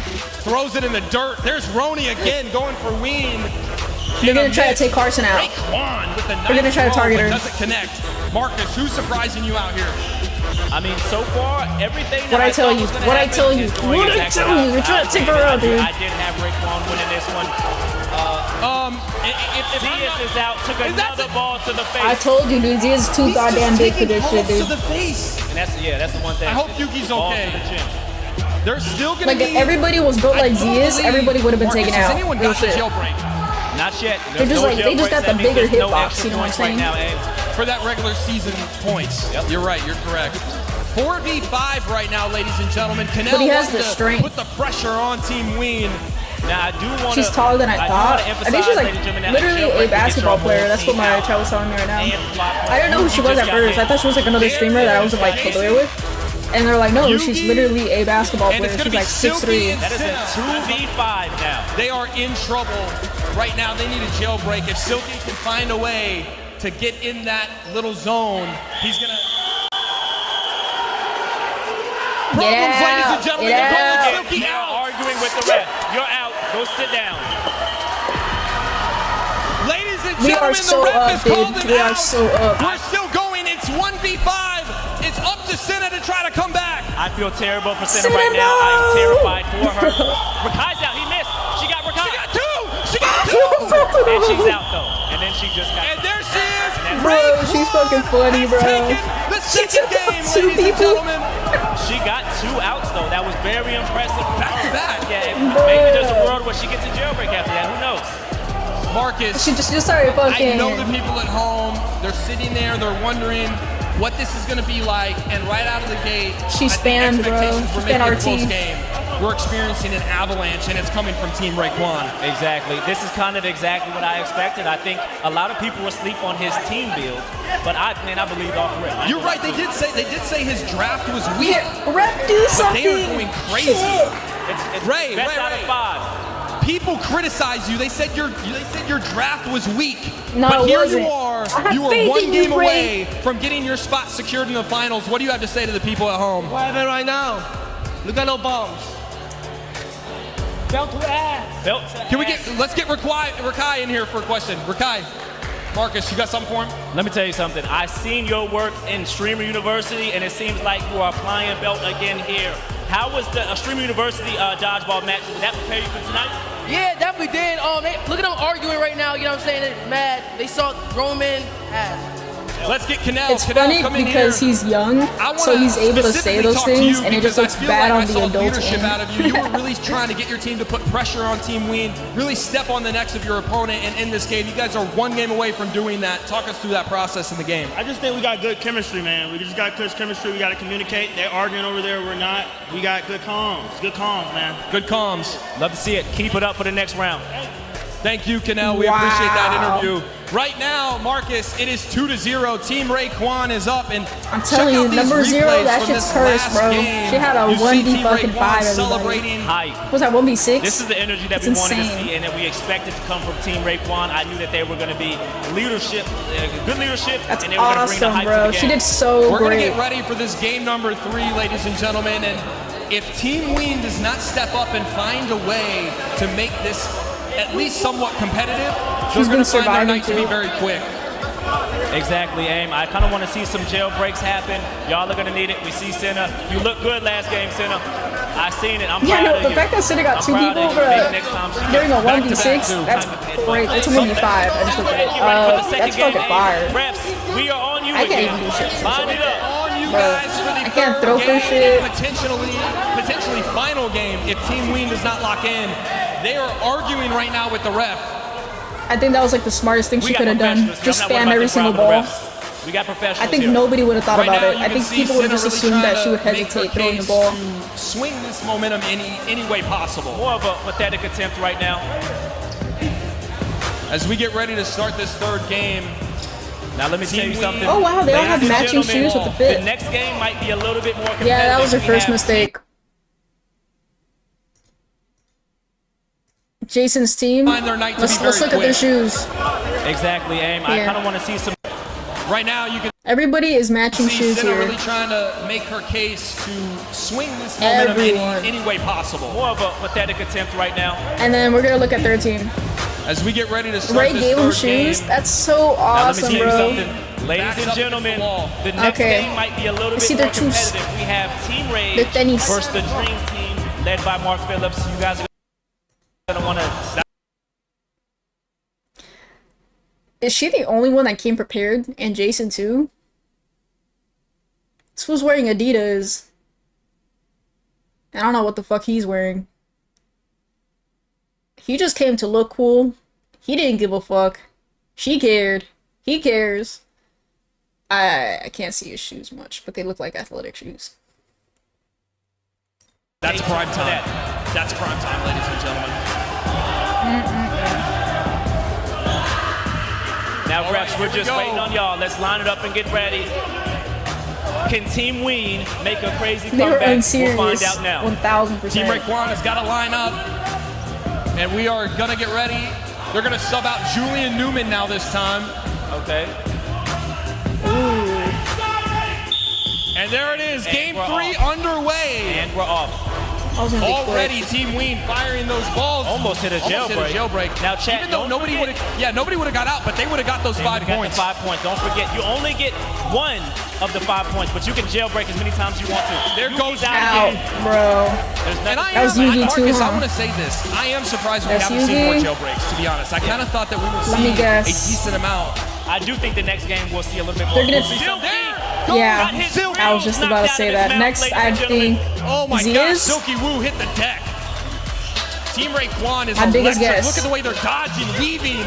Speaker 7: throws it in the dirt. There's Roni again going for Ween.
Speaker 1: They're gonna try to take Carson out.
Speaker 7: Raekwon with the
Speaker 1: They're gonna try to target her.
Speaker 7: Doesn't connect. Marcus, who's surprising you out here?
Speaker 8: I mean, so far, everything
Speaker 1: What I tell you, what I tell you, what I tell you. You're trying to take her out, dude.
Speaker 8: I did have Raekwon winning this one.
Speaker 7: If
Speaker 8: Diaz is out, took another ball to the face.
Speaker 1: I told you, dude. Diaz is too goddamn big for this shit, dude.
Speaker 7: To the face.
Speaker 8: And that's the one thing.
Speaker 7: I hope Yuki's
Speaker 8: Balls
Speaker 7: okay.
Speaker 8: to the chin.
Speaker 7: They're still gonna
Speaker 1: Like,
Speaker 7: be.
Speaker 1: if everybody was built like Diaz, everybody would have been taken
Speaker 7: Has
Speaker 1: out.
Speaker 7: anyone
Speaker 1: Real
Speaker 7: got the
Speaker 1: shit.
Speaker 7: jailbreak?
Speaker 8: Not yet.
Speaker 1: They're just like, they just got the bigger hitbox, you know what I'm saying?
Speaker 7: For that regular season points.
Speaker 8: Yep.
Speaker 7: You're right, you're correct. 4v5 right now, ladies and gentlemen. Canal
Speaker 1: But he has
Speaker 7: wants
Speaker 1: the
Speaker 7: to
Speaker 1: strength.
Speaker 7: put the pressure on Team Ween.
Speaker 8: Now, I do want
Speaker 1: She's taller than I thought. I think she's like literally a basketball player. That's what my chat was telling me right now. I didn't know who she was at first. I thought she was like another streamer that I wasn't like familiar with. And they're like, no, she's literally a basketball player. She's like 6'3".
Speaker 8: That is a 2v5 now.
Speaker 7: They are in trouble right now. They need a jailbreak. If Silky can find a way to get in that little zone, he's gonna. Problems, ladies and gentlemen. They're calling Silky
Speaker 8: Now
Speaker 7: out.
Speaker 8: arguing with the ref. You're out. Go sit down.
Speaker 7: Ladies and
Speaker 1: We are
Speaker 7: gentlemen,
Speaker 1: so
Speaker 7: the ref
Speaker 1: up,
Speaker 7: has called
Speaker 1: dude.
Speaker 7: him
Speaker 1: We are
Speaker 7: out.
Speaker 1: so up.
Speaker 7: We're still going. It's 1v5. It's up to Senna to try to come back.
Speaker 8: I feel terrible for Senna right now. I am terrified for her. Rakai's out. He missed. She got Rakai.
Speaker 7: She got two. She got two.
Speaker 8: And she's out though. And then she just got.
Speaker 7: And there she is.
Speaker 1: Bro, she's fucking funny, bro.
Speaker 7: The second game,
Speaker 1: two
Speaker 7: ladies and
Speaker 1: people.
Speaker 7: gentlemen.
Speaker 8: She got 2 outs though. That was very impressive.
Speaker 7: Back to back.
Speaker 8: Yeah, maybe there's a world where she gets a jailbreak after that. Who knows?
Speaker 7: Marcus,
Speaker 1: She just started fucking.
Speaker 7: I know the people at home, they're sitting there, they're wondering what this is going to be like, and right out of the gate,
Speaker 1: She
Speaker 7: I think
Speaker 1: spanned, bro.
Speaker 7: expectations were
Speaker 1: She spanned
Speaker 7: maybe a
Speaker 1: RT.
Speaker 7: close game. We're experiencing an avalanche, and it's coming from Team Raekwon.
Speaker 8: Exactly. This is kind of exactly what I expected. I think a lot of people were asleep on his team build, but I believed off rip.
Speaker 7: You're right. They did say his draft was weak.
Speaker 1: Yeah, ref, do
Speaker 7: But
Speaker 1: something.
Speaker 7: they are going crazy.
Speaker 1: Shit.
Speaker 8: It's
Speaker 7: Ray,
Speaker 8: best out of 5.
Speaker 7: People criticize you. They said your draft was weak.
Speaker 1: No,
Speaker 7: but
Speaker 1: it
Speaker 7: here
Speaker 1: wasn't.
Speaker 7: you are.
Speaker 1: I have
Speaker 7: You are
Speaker 1: faith
Speaker 7: one
Speaker 1: in you,
Speaker 7: game
Speaker 1: Ray.
Speaker 7: away from getting your spot secured in the finals. What do you have to say to the people at home?
Speaker 3: What happened right now? Look at no bombs. Belt to ass.
Speaker 8: Belt.
Speaker 7: Can we let's get Rakai in here for a question. Rakai, Marcus, you got something for him?
Speaker 8: Let me tell you something. I've seen your work in Streamer University, and it seems like you are applying Belt again here. How was the Streamer University dodgeball match? Did that prepare you for tonight?
Speaker 4: Yeah, definitely did. Look at them arguing right now. You know what I'm saying? They're mad. They saw Roman ass.
Speaker 7: Let's get Canal.
Speaker 1: It's
Speaker 7: Canal,
Speaker 1: funny
Speaker 7: come in
Speaker 1: because
Speaker 7: here.
Speaker 1: he's young, so he's able to say those things, and it just looks bad on the adult
Speaker 7: leadership
Speaker 1: end.
Speaker 7: out of you. You were really trying to get your team to put pressure on Team Ween, really step on the necks of your opponent, and in this game, you guys are one game away from doing that. Talk us through that process in the game.
Speaker 11: I just think we got good chemistry, man. We just got good chemistry. We got to communicate. They're arguing over there. We're not. We got good comms. Good comms, man.
Speaker 7: Good comms.
Speaker 8: Love to see it. Keep it up for the next round.
Speaker 7: Thank you, Canal. We appreciate that interview. Right now, Marcus, it is 2-0. Team Raekwon is up, and
Speaker 1: I'm telling you, number 0, that shit's cursed, bro. She had a 1v fucking 5
Speaker 7: celebrating.
Speaker 8: Hype.
Speaker 1: Was that 1v6?
Speaker 8: This is the energy that we wanted to see and that we expected to come from Team Raekwon. I knew that they were going to be leadership, good leadership,
Speaker 1: That's
Speaker 8: and they were going to bring the
Speaker 1: awesome,
Speaker 8: hype
Speaker 1: bro.
Speaker 8: to the game.
Speaker 1: She did so
Speaker 7: We're going to
Speaker 1: great.
Speaker 7: get ready for this game number 3, ladies and gentlemen, and if Team Ween does not step up and find a way to make this at least somewhat competitive, they're going to find their night to be very quick.
Speaker 8: Exactly, Aim. I kind of want to see some jailbreaks happen. Y'all are going to need it. We see Senna. You look good last game, Senna. I seen it. I'm proud of you.
Speaker 1: The fact that Senna got 2 people, bro, during a 1v6, that's great. That's a 1v5. I just looked at it. That's fucking fire.
Speaker 8: Refs, we are on you
Speaker 1: I can't
Speaker 8: again.
Speaker 1: even do shit.
Speaker 8: Line it up.
Speaker 7: On you
Speaker 1: Bro,
Speaker 7: guys for the
Speaker 1: I can't
Speaker 7: third
Speaker 1: throw for
Speaker 7: game,
Speaker 1: shit.
Speaker 7: potentially final game if Team Ween does not lock in. They are arguing right now with the ref.
Speaker 1: I think that was like the smartest thing she could have done. Just
Speaker 8: I'm not worried
Speaker 1: spam
Speaker 8: about
Speaker 1: every
Speaker 8: the
Speaker 1: single
Speaker 8: crowd
Speaker 1: ball.
Speaker 8: with the refs. We got professionals
Speaker 1: I think
Speaker 8: here.
Speaker 1: nobody would have thought
Speaker 7: Right
Speaker 1: about
Speaker 7: now,
Speaker 1: it.
Speaker 7: you
Speaker 1: I
Speaker 7: can
Speaker 1: think
Speaker 7: see
Speaker 1: people would have
Speaker 7: Senna
Speaker 1: just
Speaker 7: really
Speaker 1: assumed that
Speaker 7: trying
Speaker 1: she would
Speaker 7: to make her
Speaker 1: hesitate throwing the
Speaker 7: case
Speaker 1: ball.
Speaker 7: to swing this momentum any way possible.
Speaker 8: More of a pathetic attempt right now.
Speaker 7: As we get ready to start this third game,
Speaker 8: Now let me tell you something.
Speaker 1: Oh wow, they all have
Speaker 8: Ladies and
Speaker 1: matching
Speaker 8: gentlemen,
Speaker 1: shoes with the fit.
Speaker 8: The next game might be a little bit more competitive.
Speaker 1: Yeah, that was their
Speaker 8: We
Speaker 1: first
Speaker 8: have
Speaker 1: mistake. Jason's team. Let's look at their shoes.
Speaker 8: Exactly, Aim. I
Speaker 1: Yeah.
Speaker 8: kind of want to see some.
Speaker 7: Right now, you can
Speaker 1: Everybody is matching
Speaker 7: see
Speaker 1: shoes
Speaker 7: Senna
Speaker 1: here.
Speaker 7: really trying to make her case to swing this momentum
Speaker 1: Everyone.
Speaker 7: any way possible.
Speaker 8: More of a pathetic attempt right now.
Speaker 1: And then we're gonna look at their team.
Speaker 7: As we get ready to start
Speaker 1: Ray
Speaker 7: this
Speaker 1: gave them
Speaker 7: third
Speaker 1: shoes.
Speaker 7: game,
Speaker 1: That's so
Speaker 8: Now let me
Speaker 1: awesome,
Speaker 8: tell you
Speaker 1: bro.
Speaker 8: something. Ladies
Speaker 7: Backs
Speaker 8: and
Speaker 7: up
Speaker 8: gentlemen,
Speaker 7: against the wall.
Speaker 8: the next
Speaker 1: Okay.
Speaker 8: game might be a little
Speaker 1: I see
Speaker 8: bit
Speaker 1: their
Speaker 8: more
Speaker 1: shoes.
Speaker 8: competitive. We have Team Rage
Speaker 1: The tennis.
Speaker 8: versus the Dream Team led by Mark Phillips. You guys are going to want to...
Speaker 1: Is she the only one that came prepared? And Jason too? This was wearing Adidas. I don't know what the fuck he's wearing. He just came to look cool. He didn't give a fuck. She cared. He cares. I can't see his shoes much, but they look like athletic shoes.
Speaker 7: That's prime time. That's prime time, ladies and gentlemen.
Speaker 8: Now,
Speaker 7: All
Speaker 8: refs,
Speaker 7: right,
Speaker 8: we're
Speaker 7: here we
Speaker 8: just
Speaker 7: go.
Speaker 8: waiting on y'all. Let's line it up and get ready. Can Team Ween make a crazy
Speaker 1: They were
Speaker 8: comeback?
Speaker 1: unserious.
Speaker 8: We'll find out now.
Speaker 1: 1000%.
Speaker 7: Team Raekwon has got to line up, and we are gonna get ready. They're gonna sub out Julian Newman now this time.
Speaker 8: Okay.
Speaker 7: And there it is,
Speaker 8: And
Speaker 7: game
Speaker 8: we're
Speaker 7: 3
Speaker 8: off.
Speaker 7: underway.
Speaker 8: And we're off.
Speaker 1: I was gonna be
Speaker 7: Already,
Speaker 1: quick.
Speaker 7: Team Ween firing those balls.
Speaker 8: Almost hit a jailbreak. Now, chat,
Speaker 7: Even though
Speaker 8: don't
Speaker 7: nobody would
Speaker 8: forget-
Speaker 7: have, nobody would have got out, but they would have got those
Speaker 8: They
Speaker 7: 5
Speaker 8: got
Speaker 7: points.
Speaker 8: The 5 points. Don't forget, you only get one of the 5 points, but you can jailbreak as many times as you want to.
Speaker 7: There goes
Speaker 1: Out, bro.
Speaker 8: There's
Speaker 7: And
Speaker 8: nothing.
Speaker 1: That was Yugi
Speaker 7: Marcus,
Speaker 1: too,
Speaker 7: I
Speaker 1: huh?
Speaker 7: want to say this. I am surprised we
Speaker 1: That's
Speaker 7: haven't seen more
Speaker 1: Yugi?
Speaker 7: jailbreaks, to be honest. I kind of thought that we would
Speaker 1: Let me
Speaker 7: see
Speaker 1: guess.
Speaker 7: a decent amount.
Speaker 8: I do think the next game we'll see a little bit more.
Speaker 1: They're gonna-
Speaker 8: We'll see some
Speaker 1: Yeah,
Speaker 8: Got his
Speaker 1: I was just about to
Speaker 8: knocked
Speaker 1: say
Speaker 8: out of
Speaker 1: that.
Speaker 8: his mouth,
Speaker 1: Next,
Speaker 8: ladies
Speaker 1: I
Speaker 8: and gentlemen.
Speaker 1: think
Speaker 7: Oh my
Speaker 1: He
Speaker 7: gosh,
Speaker 1: is?
Speaker 7: Silky Woo hit the deck. Team Raekwon is
Speaker 1: My biggest
Speaker 7: electric.
Speaker 1: guess.
Speaker 7: Look at the way they're dodging, weaving.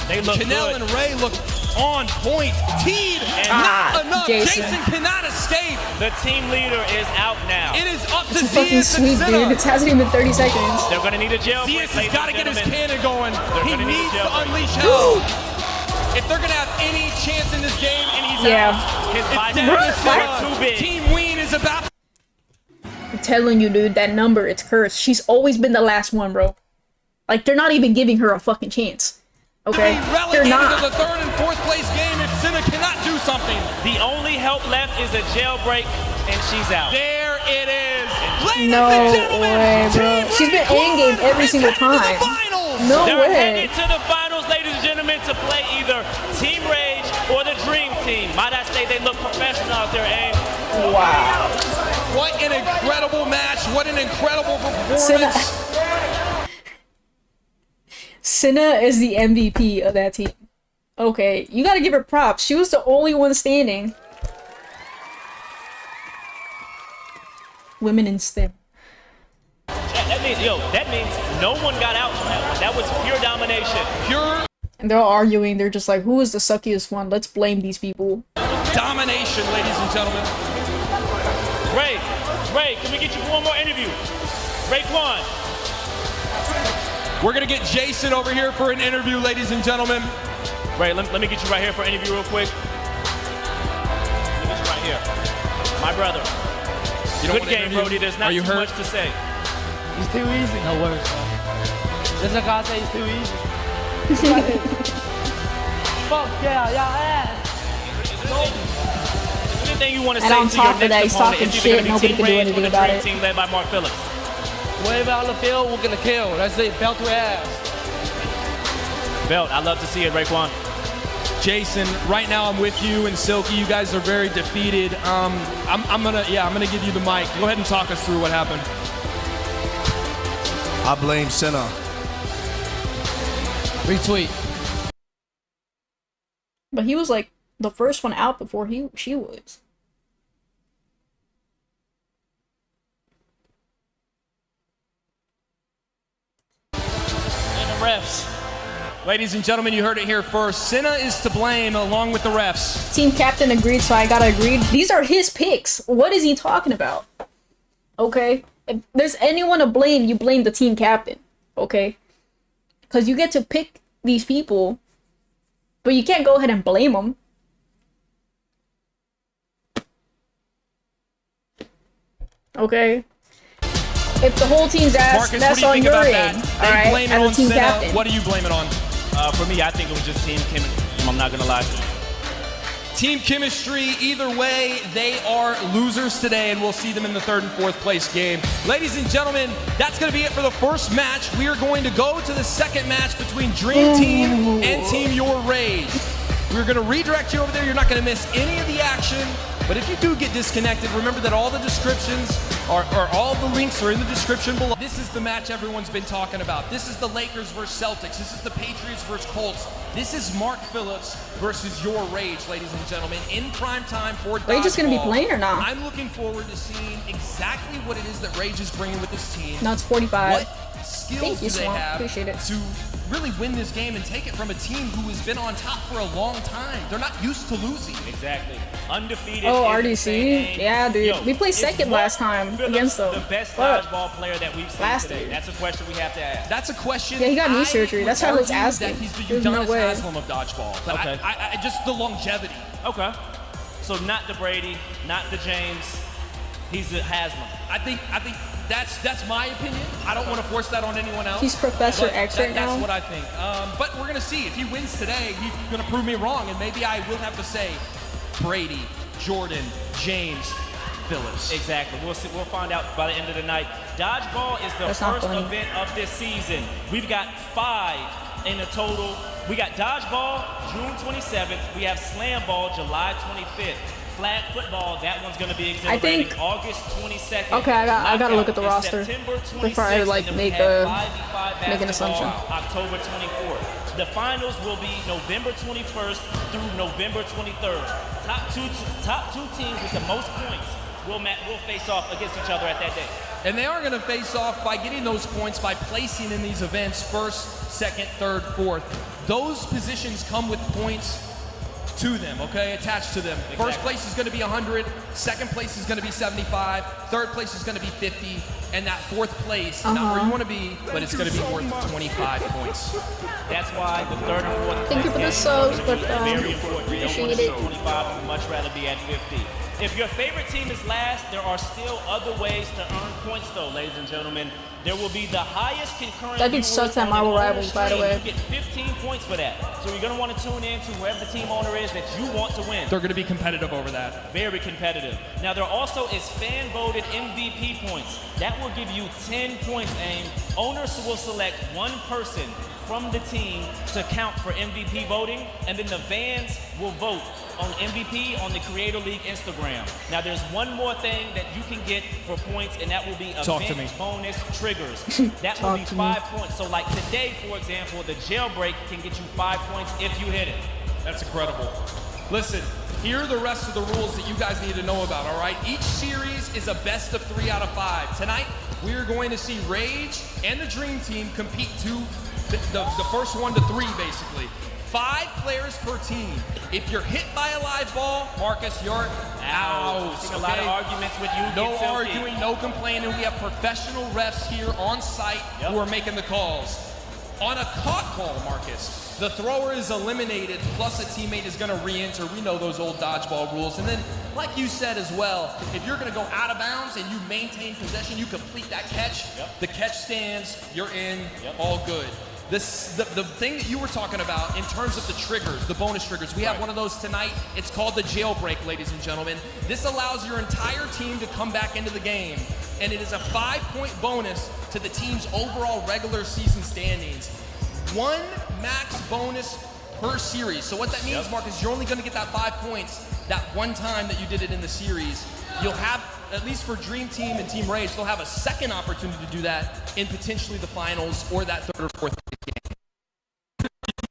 Speaker 8: They look
Speaker 7: Janelle
Speaker 8: good.
Speaker 7: and Ray look on point. Teed,
Speaker 1: Ah,
Speaker 7: not enough.
Speaker 1: Jason.
Speaker 7: Jason cannot escape.
Speaker 8: The team leader is out now.
Speaker 7: It is up to
Speaker 1: it's fucking
Speaker 7: Zias
Speaker 1: sweet,
Speaker 7: and Senna.
Speaker 1: dude. It hasn't even been 30 seconds.
Speaker 8: They're going to need a jailbreak.
Speaker 7: Zias has
Speaker 8: ladies
Speaker 7: got to
Speaker 8: and
Speaker 7: get his
Speaker 8: gentlemen.
Speaker 7: cannon going. He
Speaker 8: gonna need
Speaker 7: needs
Speaker 8: a
Speaker 7: to
Speaker 8: jailbreak.
Speaker 7: unleash hell. If they're going to have any chance in this game, and he's
Speaker 1: Yeah.
Speaker 7: out,
Speaker 8: His
Speaker 7: it's
Speaker 8: biceps
Speaker 7: down to
Speaker 8: are
Speaker 7: Senna.
Speaker 8: too big.
Speaker 7: Team Ween is about
Speaker 1: I'm telling you, dude, that number, it's cursed. She's always been the last one, bro. Like, they're not even giving her a fucking chance. Okay?
Speaker 7: to be
Speaker 1: They're
Speaker 7: relegated
Speaker 1: not.
Speaker 7: to the 3rd and 4th place game if Senna cannot do something.
Speaker 8: The only help left is a jailbreak, and she's out.
Speaker 7: There it is. Ladies
Speaker 1: No
Speaker 7: and gentlemen,
Speaker 1: way, bro.
Speaker 7: Team
Speaker 1: She's been
Speaker 7: Raekwon
Speaker 1: in-game every
Speaker 7: is
Speaker 1: single
Speaker 7: headed to
Speaker 1: time.
Speaker 7: the finals.
Speaker 1: No
Speaker 8: They're
Speaker 1: way.
Speaker 8: headed to the finals, ladies and gentlemen, to play either Team Rage or the Dream Team. Might I say they look professional out there, Aim?
Speaker 1: Wow.
Speaker 7: What an incredible match. What an incredible performance.
Speaker 1: Senna. Senna is the MVP of that team. Okay, you gotta give her props. She was the only one standing. Women in STEM.
Speaker 8: That means no one got out from that one. That was pure domination.
Speaker 7: Pure
Speaker 1: And they're all arguing. They're just like, who is the suckiest one? Let's blame these people.
Speaker 7: domination, ladies and gentlemen.
Speaker 8: Ray, can we get you one more interview? Raekwon.
Speaker 7: We're going to get Jason over here for an interview, ladies and gentlemen.
Speaker 8: Ray, let me get you right here for an interview real quick. Let me get you right here. My brother.
Speaker 7: You don't
Speaker 8: Good
Speaker 7: want to
Speaker 8: game,
Speaker 7: interview?
Speaker 8: Brody. There's not
Speaker 7: Are you
Speaker 8: too
Speaker 7: hurt?
Speaker 8: much to say.
Speaker 3: He's too easy. No worries, bro. Just like I say, he's too easy. Fuck yeah, ass.
Speaker 8: Anything you want to
Speaker 1: And
Speaker 8: say
Speaker 1: on
Speaker 8: to
Speaker 1: top
Speaker 8: your
Speaker 1: of that,
Speaker 8: next
Speaker 1: he's
Speaker 8: opponent?
Speaker 1: talking
Speaker 8: It's either
Speaker 1: shit,
Speaker 8: gonna be
Speaker 1: nobody
Speaker 8: Team
Speaker 1: can do
Speaker 8: Rage or
Speaker 1: anything
Speaker 8: the
Speaker 1: about
Speaker 8: Dream
Speaker 1: it.
Speaker 8: Team led by Mark Phillips.
Speaker 3: Whatever on the field, we're gonna kill. That's it. Belt to ass.
Speaker 8: Belt, I love to see it, Raekwon.
Speaker 7: Jason, right now I'm with you and Silky. You guys are very defeated. I'm gonna give you the mic. Go ahead and talk us through what happened.
Speaker 12: I blame Senna.
Speaker 3: Retweet.
Speaker 1: But he was like the first one out before she was.
Speaker 8: And the refs.
Speaker 7: Ladies and gentlemen, you heard it here first. Senna is to blame along with the refs.
Speaker 1: Team captain agreed, so I gotta agree. These are his picks. What is he talking about? Okay? If there's anyone to blame, you blame the team captain. Okay? Because you get to pick these people, but you can't go ahead and blame them. Okay. If the whole team's ass,
Speaker 7: Marcus,
Speaker 1: that's
Speaker 7: what do you
Speaker 1: on
Speaker 7: think
Speaker 1: your
Speaker 7: about
Speaker 1: end.
Speaker 7: that?
Speaker 1: All
Speaker 7: They
Speaker 1: right,
Speaker 7: blame it
Speaker 1: as
Speaker 7: on
Speaker 1: a team
Speaker 7: Senna.
Speaker 1: captain.
Speaker 7: What do you blame it on?
Speaker 8: For me, I think it was just team chemistry. I'm not gonna lie to you.
Speaker 7: Team chemistry, either way, they are losers today, and we'll see them in the third and fourth place game. Ladies and gentlemen, that's going to be it for the first match. We are going to go to the second match between Dream Team and Team Your Rage. We're going to redirect you over there. You're not going to miss any of the action. But if you do get disconnected, remember that all the descriptions or all the links are in the description below. This is the match everyone's been talking about. This is the Lakers versus Celtics. This is the Patriots versus Colts. This is Mark Phillips versus Your Rage, ladies and gentlemen, in prime time for Dodgeball.
Speaker 1: Rage is going to be playing or not?
Speaker 7: I'm looking forward to seeing exactly what it is that Rage is bringing with this team.
Speaker 1: No, it's 45.
Speaker 7: What skills
Speaker 1: Thank you,
Speaker 7: do they
Speaker 1: Swamp.
Speaker 7: have
Speaker 1: Appreciate it.
Speaker 7: to really win this game and take it from a team who has been on top for a long time? They're not used to losing.
Speaker 8: Exactly. Undefeated.
Speaker 1: Oh,
Speaker 8: is
Speaker 1: RDC?
Speaker 8: insane.
Speaker 1: Yeah, dude.
Speaker 8: Yo,
Speaker 1: We played
Speaker 8: is
Speaker 1: second
Speaker 8: Mark
Speaker 1: last time
Speaker 8: Phillips
Speaker 1: against them.
Speaker 8: the best
Speaker 1: What?
Speaker 8: dodgeball player that we've seen
Speaker 1: Last
Speaker 8: today?
Speaker 1: year.
Speaker 8: That's a question we have to ask.
Speaker 7: That's a question.
Speaker 1: Yeah, he got knee
Speaker 7: I
Speaker 1: surgery. That's
Speaker 7: would
Speaker 1: why I was
Speaker 7: argue
Speaker 1: asking.
Speaker 7: that he's the
Speaker 1: There's no
Speaker 7: Udonis
Speaker 1: way.
Speaker 7: Haslam of dodgeball. But
Speaker 8: Okay.
Speaker 7: I just the longevity.
Speaker 8: Okay. So not the Brady, not the James. He's the Haslam.
Speaker 7: I think that's my opinion. I don't want to force that on anyone else.
Speaker 1: He's Professor
Speaker 7: but
Speaker 1: X right now.
Speaker 7: That's what I think. But we're gonna see if he wins today. He's gonna prove me wrong, and maybe I will have to say Brady, Jordan, James, Phillips.
Speaker 8: Exactly. We'll see. We'll find out by the end of the night. Dodgeball is the
Speaker 1: That's not
Speaker 8: first
Speaker 1: funny.
Speaker 8: event of this season. We've got 5 in the total. We got Dodgeball June 27th. We have Slam Ball July 25th. Flag football, that one's going to be exhilarating.
Speaker 1: think-
Speaker 8: August 22nd.
Speaker 1: Okay, I gotta look at the
Speaker 8: Knockout is
Speaker 1: roster
Speaker 8: September
Speaker 1: before I,
Speaker 8: 26th,
Speaker 1: like,
Speaker 8: and then we
Speaker 1: make
Speaker 8: have
Speaker 1: a-
Speaker 8: 5v5
Speaker 1: make an
Speaker 8: basketball
Speaker 1: assumption.
Speaker 8: October 24th. The finals will be November 21st through November 23rd. Top two teams with the most points will face off against each other at that day.
Speaker 7: And they are going to face off by getting those points by placing in these events first, second, third, fourth. Those positions come with points to them, okay, attached to them.
Speaker 8: Exactly.
Speaker 7: First place is going to be 100, second place is going to be 75, third place is going to be 50, and that fourth place, not where you want to be, but it's going to be worth 25 points.
Speaker 8: That's why the third and fourth
Speaker 1: Thank you for the
Speaker 8: place
Speaker 1: subs,
Speaker 8: game
Speaker 1: but
Speaker 8: is very important. You don't want
Speaker 1: appreciate
Speaker 8: to
Speaker 1: it.
Speaker 8: shoot 25, you'd much rather be at 50. If your favorite team is last, there are still other ways to earn points, though, ladies and gentlemen. There will be the highest concurrent
Speaker 1: That dude
Speaker 8: viewers
Speaker 1: sucks at
Speaker 8: on the
Speaker 1: Marvel
Speaker 8: owner
Speaker 1: Rivals, by the
Speaker 8: stream.
Speaker 1: way.
Speaker 8: You get 15 points for that. So you're going to want to tune in to whoever the team owner is that you want to win.
Speaker 7: They're going to be competitive over that.
Speaker 8: Very competitive. Now, there also is fan-voted MVP points. That will give you 10 points, AIM. Owners will select one person from the team to count for MVP voting, and then the fans will vote on MVP on the Creator League Instagram. Now, there's one more thing that you can get for points, and that will be event bonus triggers. That will be 5 points. So, like today, for example, the jailbreak can get you 5 points if you hit it.
Speaker 7: That's incredible. Listen, here are the rest of the rules that you guys need to know about, all right? Each series is a best of 3 out of 5. Tonight, we are going to see Rage and the Dream Team compete to the first 1 to 3, basically. 5 players per team. If you're hit by a live ball, Marcus, you're out.
Speaker 8: Seeing a lot of arguments with you.
Speaker 7: No
Speaker 8: Get filthy.
Speaker 7: arguing, no complaining. We have professional refs here on site who are making the calls. On a caught ball, Marcus, the thrower is eliminated, plus a teammate is going to re-enter. We know those old dodgeball rules. And then, like you said as well, if you're going to go out of bounds and you maintain possession, you complete that catch, the catch stands, you're in, all good. The thing that you were talking about in terms of the triggers, the bonus triggers, we have one of those tonight. It's called the jailbreak, ladies and gentlemen. This allows your entire team to come back into the game, and it is a 5-point bonus to the team's overall regular season standings. 1 max bonus per series. So what that means, Marcus, you're only going to get that 5 points that one time that you did it in the series. You'll have, at least for Dream Team and Team Rage, they'll have a second opportunity to do that in potentially the finals or that third or fourth game.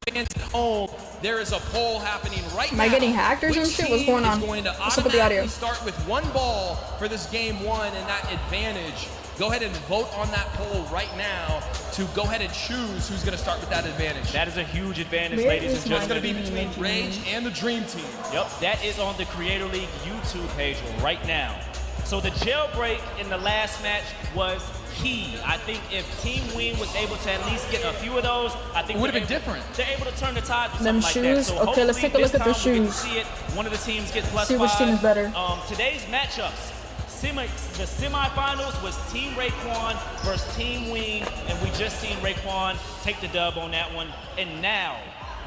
Speaker 7: Fans at home, there is a poll happening right now.
Speaker 1: Am I getting hackers and shit? What's going on?
Speaker 7: Going to
Speaker 1: What's up with the audio?
Speaker 7: start with 1 ball for this game 1 and that advantage. Go ahead and vote on that poll right now to go ahead and choose who's going to start with that advantage.
Speaker 8: That is a huge advantage,
Speaker 1: Where
Speaker 8: ladies
Speaker 1: is
Speaker 8: and
Speaker 7: It's
Speaker 8: gentlemen.
Speaker 7: going to be between Rage and the Dream Team.
Speaker 8: Yep, that is on the Creator League YouTube page right now. So the jailbreak in the last match was key. I think if Team Wing was able to at least get a few of those, I think
Speaker 7: It would have been different.
Speaker 8: They're able to turn the tide with
Speaker 1: Them
Speaker 8: something like that.
Speaker 1: shoes?
Speaker 8: So
Speaker 1: Okay, let's take a look at the
Speaker 8: hopefully this time we get to
Speaker 1: shoes.
Speaker 8: see it. One of the teams gets +5.
Speaker 1: See which team is better.
Speaker 8: Today's matchups. The semifinals was Team Raekwon versus Team Wing, and we just seen Raekwon take the dub on that one. And now,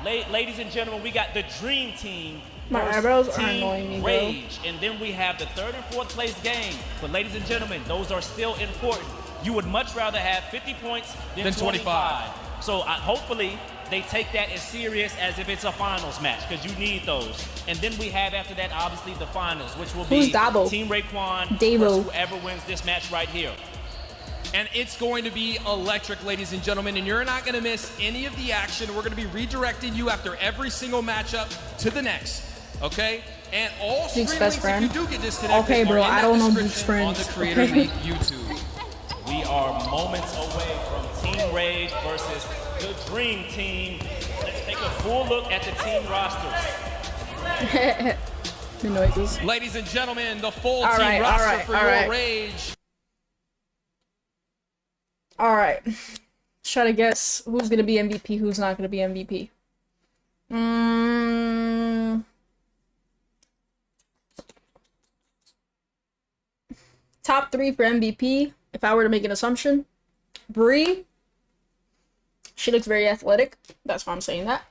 Speaker 8: ladies and gentlemen, we got the Dream Team
Speaker 1: My eyebrows
Speaker 8: versus
Speaker 1: are annoying me,
Speaker 8: Team
Speaker 1: bro.
Speaker 8: Rage. And then we have the 3rd and 4th place game. But ladies and gentlemen, those are still important. You would much rather have 50 points than 25. So hopefully they take that as serious as if it's a finals match, because you need those. And then we have after that, obviously, the finals, which will be Team Raekwon versus whoever wins this match right here.
Speaker 7: And it's going to be electric, ladies and gentlemen, and you're not going to miss any of the action. We're going to be redirecting you after every single matchup to the next, okay? And all stream links, if you do get disconnected,
Speaker 1: okay, bro, I don't know
Speaker 7: Duke's
Speaker 1: Duke's friends.
Speaker 7: on the Creator League YouTube.
Speaker 8: We are moments away from Team Rage versus the Dream Team. Let's take a full look at the team rosters.
Speaker 1: The noises.
Speaker 7: Ladies and gentlemen, the full team roster for your Rage.
Speaker 1: All right. Try to guess who's gonna be MVP, who's not gonna be MVP. Top 3 for MVP. If I were to make an assumption, Bree. She looks very athletic. That's why I'm saying that.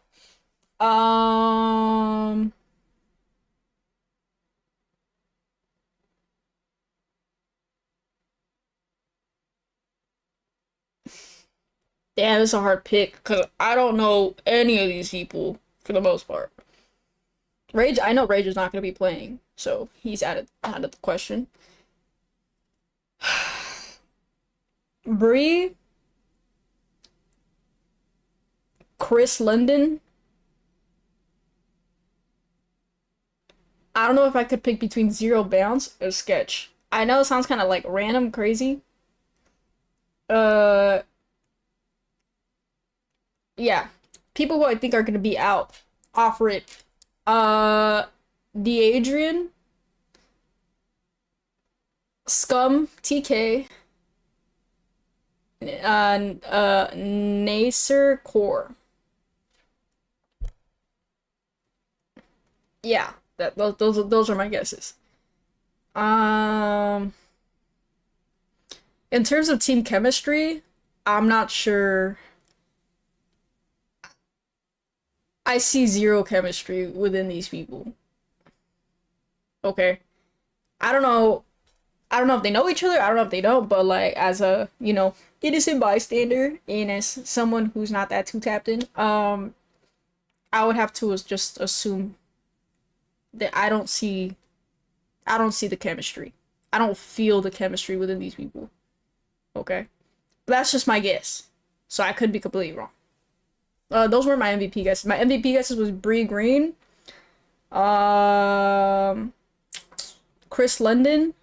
Speaker 1: Yeah, this is a hard pick because I don't know any of these people for the most part. Rage, I know Rage is not going to be playing, so he's out of the question. Bree, Chris London. I don't know if I could pick between Zero Bounce or Sketch. I know it sounds kind of like random, crazy. Yeah, people who I think are gonna be out off rip. Adrian, Scum, TK, Nacer Core. Yeah, those are my guesses. In terms of team chemistry, I'm not sure. I see zero chemistry within these people. Okay. I don't know if they know each other, I don't know if they don't, but like as a, innocent bystander and as someone who's not that too tapped in, I would have to just assume that I don't see the chemistry. I don't feel the chemistry within these people. Okay? But that's just my guess. So I could be completely wrong. Those were my MVP guesses. My MVP guesses was Bree Green, Chris London,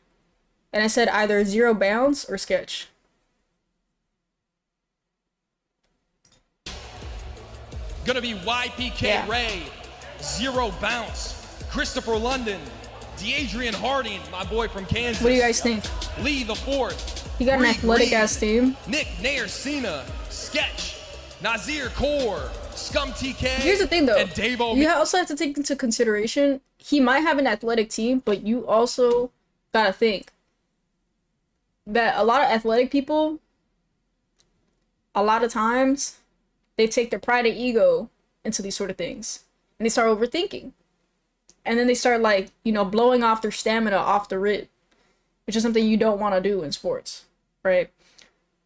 Speaker 1: and I said either Zero Bounce or Sketch.
Speaker 7: Gonna be YPK Ray, Zero Bounce, Christopher London, D'Adrian Harding, my boy from Kansas.
Speaker 1: What do you guys think?
Speaker 7: Lee the Fourth.
Speaker 1: You got an athletic ass team.
Speaker 7: Nick Naircina, Sketch, Nazir Core, Scum TK.
Speaker 1: Here's the thing though.
Speaker 7: And Dave
Speaker 1: you also have to take into consideration he might have an athletic team, but you also gotta think that a lot of athletic people, a lot of times, they take their pride and ego into these sort of things. And they start overthinking. And then they start blowing off their stamina off the rip. Which is something you don't want to do in sports. Right?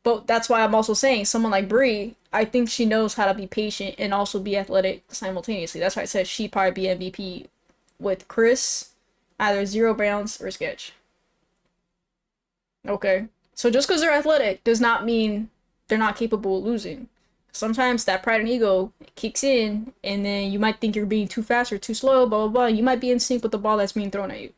Speaker 1: But that's why I'm also saying someone like Bree, I think she knows how to be patient and also be athletic simultaneously. That's why I said she'd probably be MVP with Chris, either Zero Bounce or Sketch. Okay. So just because they're athletic does not mean they're not capable of losing. Sometimes that pride and ego kicks in, and then you might think you're being too fast or too slow, blah, blah, blah. You might be in sync with the ball that's being thrown at you.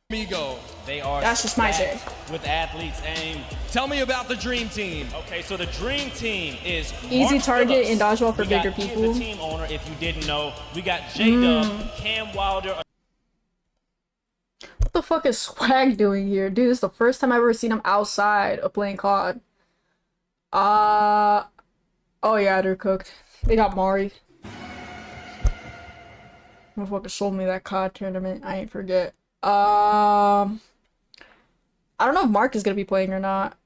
Speaker 7: Amigo.
Speaker 1: That's just my say.
Speaker 8: With athletes aim.
Speaker 7: Tell me about the Dream Team.
Speaker 8: Okay, so the Dream Team is
Speaker 1: easy
Speaker 8: Mark
Speaker 1: target
Speaker 8: Phillips.
Speaker 1: in dodgeball for bigger
Speaker 8: He's
Speaker 1: people.
Speaker 8: the team owner, if you didn't know. We got J-Dub, Cam Wilder.
Speaker 1: What the fuck is Swag doing here? Dude, this is the first time I've ever seen him outside of playing COD. Oh yeah, they're cooked. They got Mari. Motherfucker sold me that COD tournament. I ain't forget. I don't know if Mark is gonna be playing or not.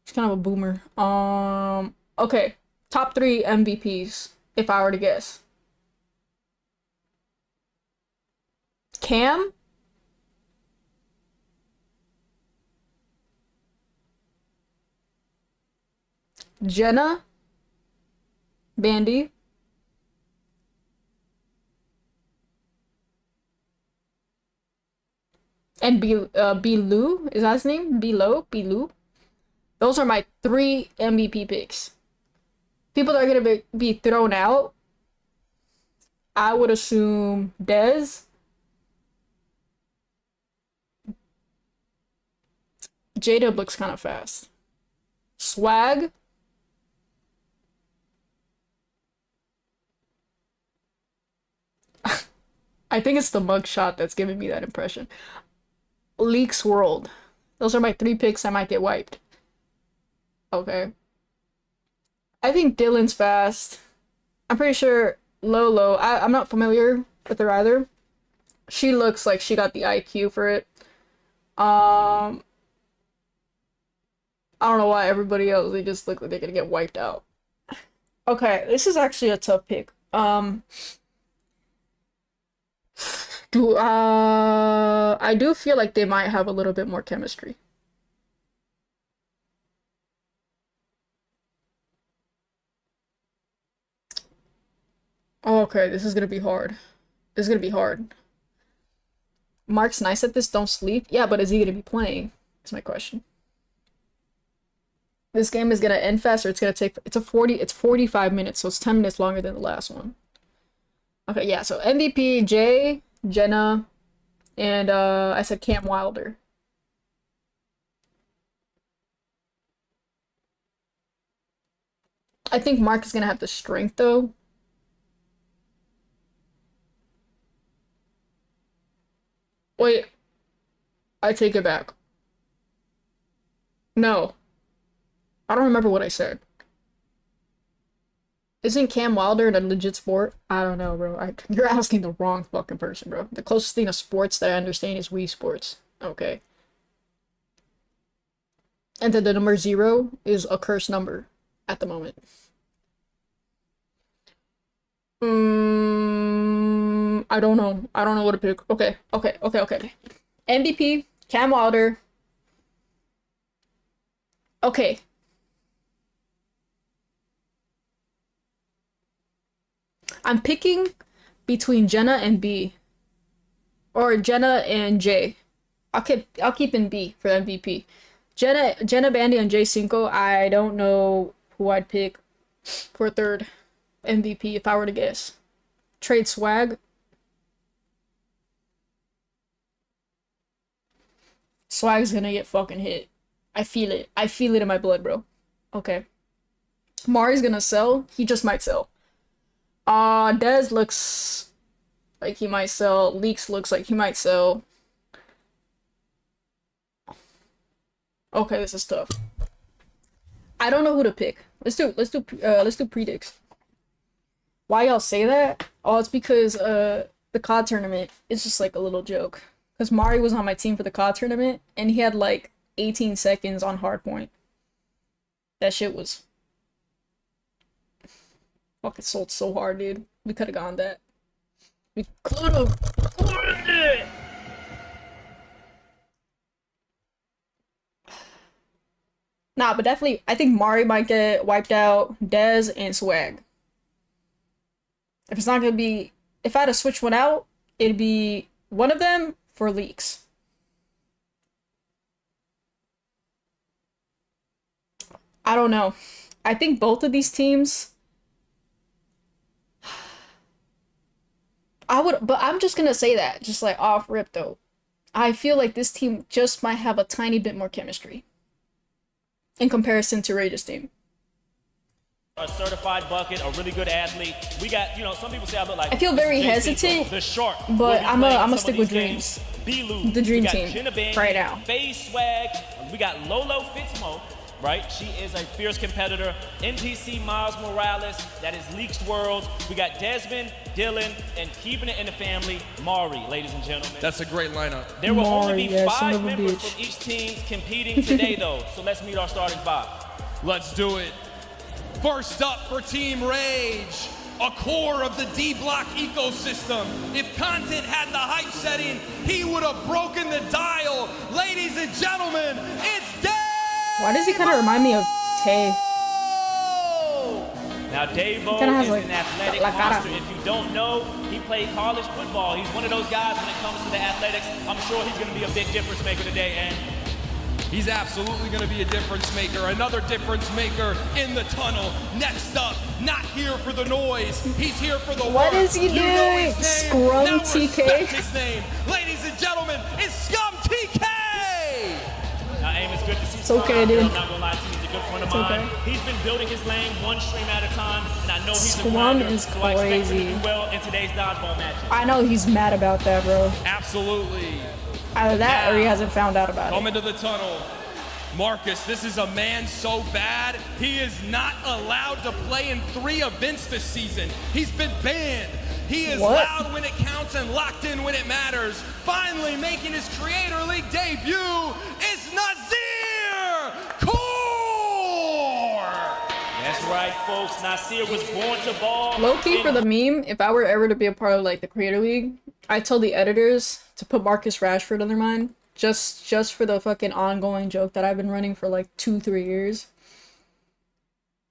Speaker 1: He's kind of a boomer. Okay. Top 3 MVPs, if I were to guess. Cam? Jenna? Bandy? And Lou? Is that his name? Lou? Those are my 3 MVP picks. People that are gonna be thrown out, I would assume Dez, J-Dub looks kind of fast. Swag, I think it's the mugshot that's giving me that impression. Leaks World. Those are my 3 picks. I might get wiped. Okay. I think Dylan's fast. I'm pretty sure Lolo. I'm not familiar with her either. She looks like she got the IQ for it. I don't know why everybody else, they just look like they're gonna get wiped out. Okay, this is actually a tough pick. I do feel like they might have a little bit more chemistry. Okay, this is gonna be hard. This is gonna be hard. Mark's nice at this, don't sleep. Yeah, but is he gonna be playing? That's my question. This game is gonna end fast, or it's gonna take, it's 45 minutes, so it's 10 minutes longer than the last one. Okay, yeah, so MVP, Jay, Jenna, and I said Cam Wilder. I think Mark is gonna have the strength though. Wait, I take it back. No. I don't remember what I said. Isn't Cam Wilder a legit sport? I don't know, bro. You're asking the wrong fucking person, bro. The closest thing to sports that I understand is Wii Sports. Okay. And then the number 0 is a cursed number at the moment. I don't know. I don't know what to pick. Okay. MVP, Cam Wilder. Okay. I'm picking between Jenna and B. Or Jenna and J. I'll keep in B for MVP. Jenna Bandy and J Cinco, I don't know who I'd pick for 3rd MVP if I were to guess. Trade Swag. Swag's gonna get fucking hit. I feel it. I feel it in my blood, bro. Okay. Mari's gonna sell. He just might sell. Dez looks like he might sell. Leaks looks like he might sell. Okay, this is tough. I don't know who to pick. Let's do predicts. Why y'all say that? Oh, it's because the COD tournament is just like a little joke. Because Mari was on my team for the COD tournament, and he had like 18 seconds on hardpoint. That shit was fucking sold so hard, dude. We could have gone that. We could have. Nah, but definitely, I think Mari might get wiped out. Dez and Swag. If it's not gonna be, if I had to switch one out, it'd be one of them for leaks. I don't know. I think both of these teams, but I'm just gonna say that, just like off rip though. I feel like this team just might have a tiny bit more chemistry in comparison to Rage's team.
Speaker 8: A certified bucket, a really good athlete. We got, some people say I look like.
Speaker 1: I feel very hesitant, but I'm gonna stick with Dreams. The Dream Team right now.
Speaker 8: FaZe Swag. We got Lolo Fitzmo. right? She is a fierce competitor. NPC Miles Morales, that is Leaks World. We got Desmond, Dylan, and keeping it in the family, Mari, ladies and gentlemen.
Speaker 7: That's a great lineup.
Speaker 8: There will only
Speaker 1: Mari,
Speaker 8: be
Speaker 1: yeah,
Speaker 8: 5 members from each team competing today, though. So let's meet our starting 5.
Speaker 7: Let's do it. First up for Team Rage, a core of the D-Block ecosystem. If content had the hype setting, he would have broken the dial. Ladies and gentlemen, it's Dave!
Speaker 1: Why does he kind of remind me of Tay?
Speaker 8: Now, Davo
Speaker 1: has
Speaker 8: is
Speaker 1: like
Speaker 8: an athletic
Speaker 1: la cara.
Speaker 8: monster. If you don't know, he played college football. He's one of those guys when it comes to the athletics. I'm sure he's going to be a big difference maker today, and
Speaker 7: he's absolutely going to be a difference maker. Another difference maker in the tunnel. Next up, not here for the noise. He's here for the
Speaker 1: What
Speaker 7: work.
Speaker 1: is he
Speaker 7: You know
Speaker 1: doing?
Speaker 7: his name.
Speaker 1: Scrum
Speaker 7: Now
Speaker 1: TK?
Speaker 7: respect his name. Ladies and gentlemen, it's Scum TK!
Speaker 8: now, Aim, it's good to see
Speaker 1: It's okay,
Speaker 8: Scrum.
Speaker 1: dude.
Speaker 8: I'm not going to lie to you. He's a good friend of
Speaker 1: It's
Speaker 8: mine.
Speaker 1: okay.
Speaker 8: He's been building his lane one stream at a time, and I know he's a
Speaker 1: Scrum
Speaker 8: grinder,
Speaker 1: is
Speaker 8: so I expect him
Speaker 1: crazy.
Speaker 8: to do well in today's dodgeball matches.
Speaker 1: I know he's mad about that, bro.
Speaker 7: Absolutely.
Speaker 1: Either that or he hasn't found out about
Speaker 7: Come
Speaker 1: it.
Speaker 7: into the tunnel. Marcus, this is a man so bad, he is not allowed to play in 3 events this season. He's been banned. He is
Speaker 1: What?
Speaker 7: loud when it counts and locked in when it matters. Finally making his Creator League debut is Nazir Core!
Speaker 8: That's right, folks. Nasir was born to ball.
Speaker 1: Low key for
Speaker 8: in
Speaker 1: the meme, if I were ever to be a part of like the Creator League, I told the editors to put Marcus Rashford on their mind. Just for the fucking ongoing joke that I've been running for like 2-3 years.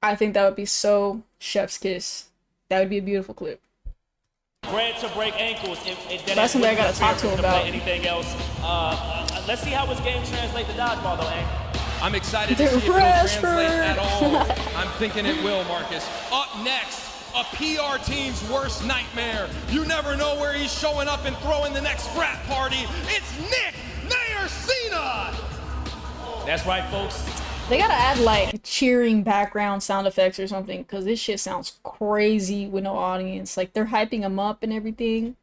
Speaker 1: I think that would be so chef's kiss. That would be a beautiful clip.
Speaker 8: Bred to break ankles.
Speaker 1: That's something I gotta talk to him about.
Speaker 8: Anything else? Let's see how his game translates to dodgeball, though, Aim.
Speaker 7: I'm excited to see if it'll translate at all. I'm thinking it will, Marcus. Up next, a PR team's worst nightmare. You never know where he's showing up and throwing the next frat party. It's Nick Nair-Cena!
Speaker 8: That's right, folks.
Speaker 1: They gotta add like cheering background sound effects or something, because this shit sounds crazy with no audience. Like they're hyping him up and everything.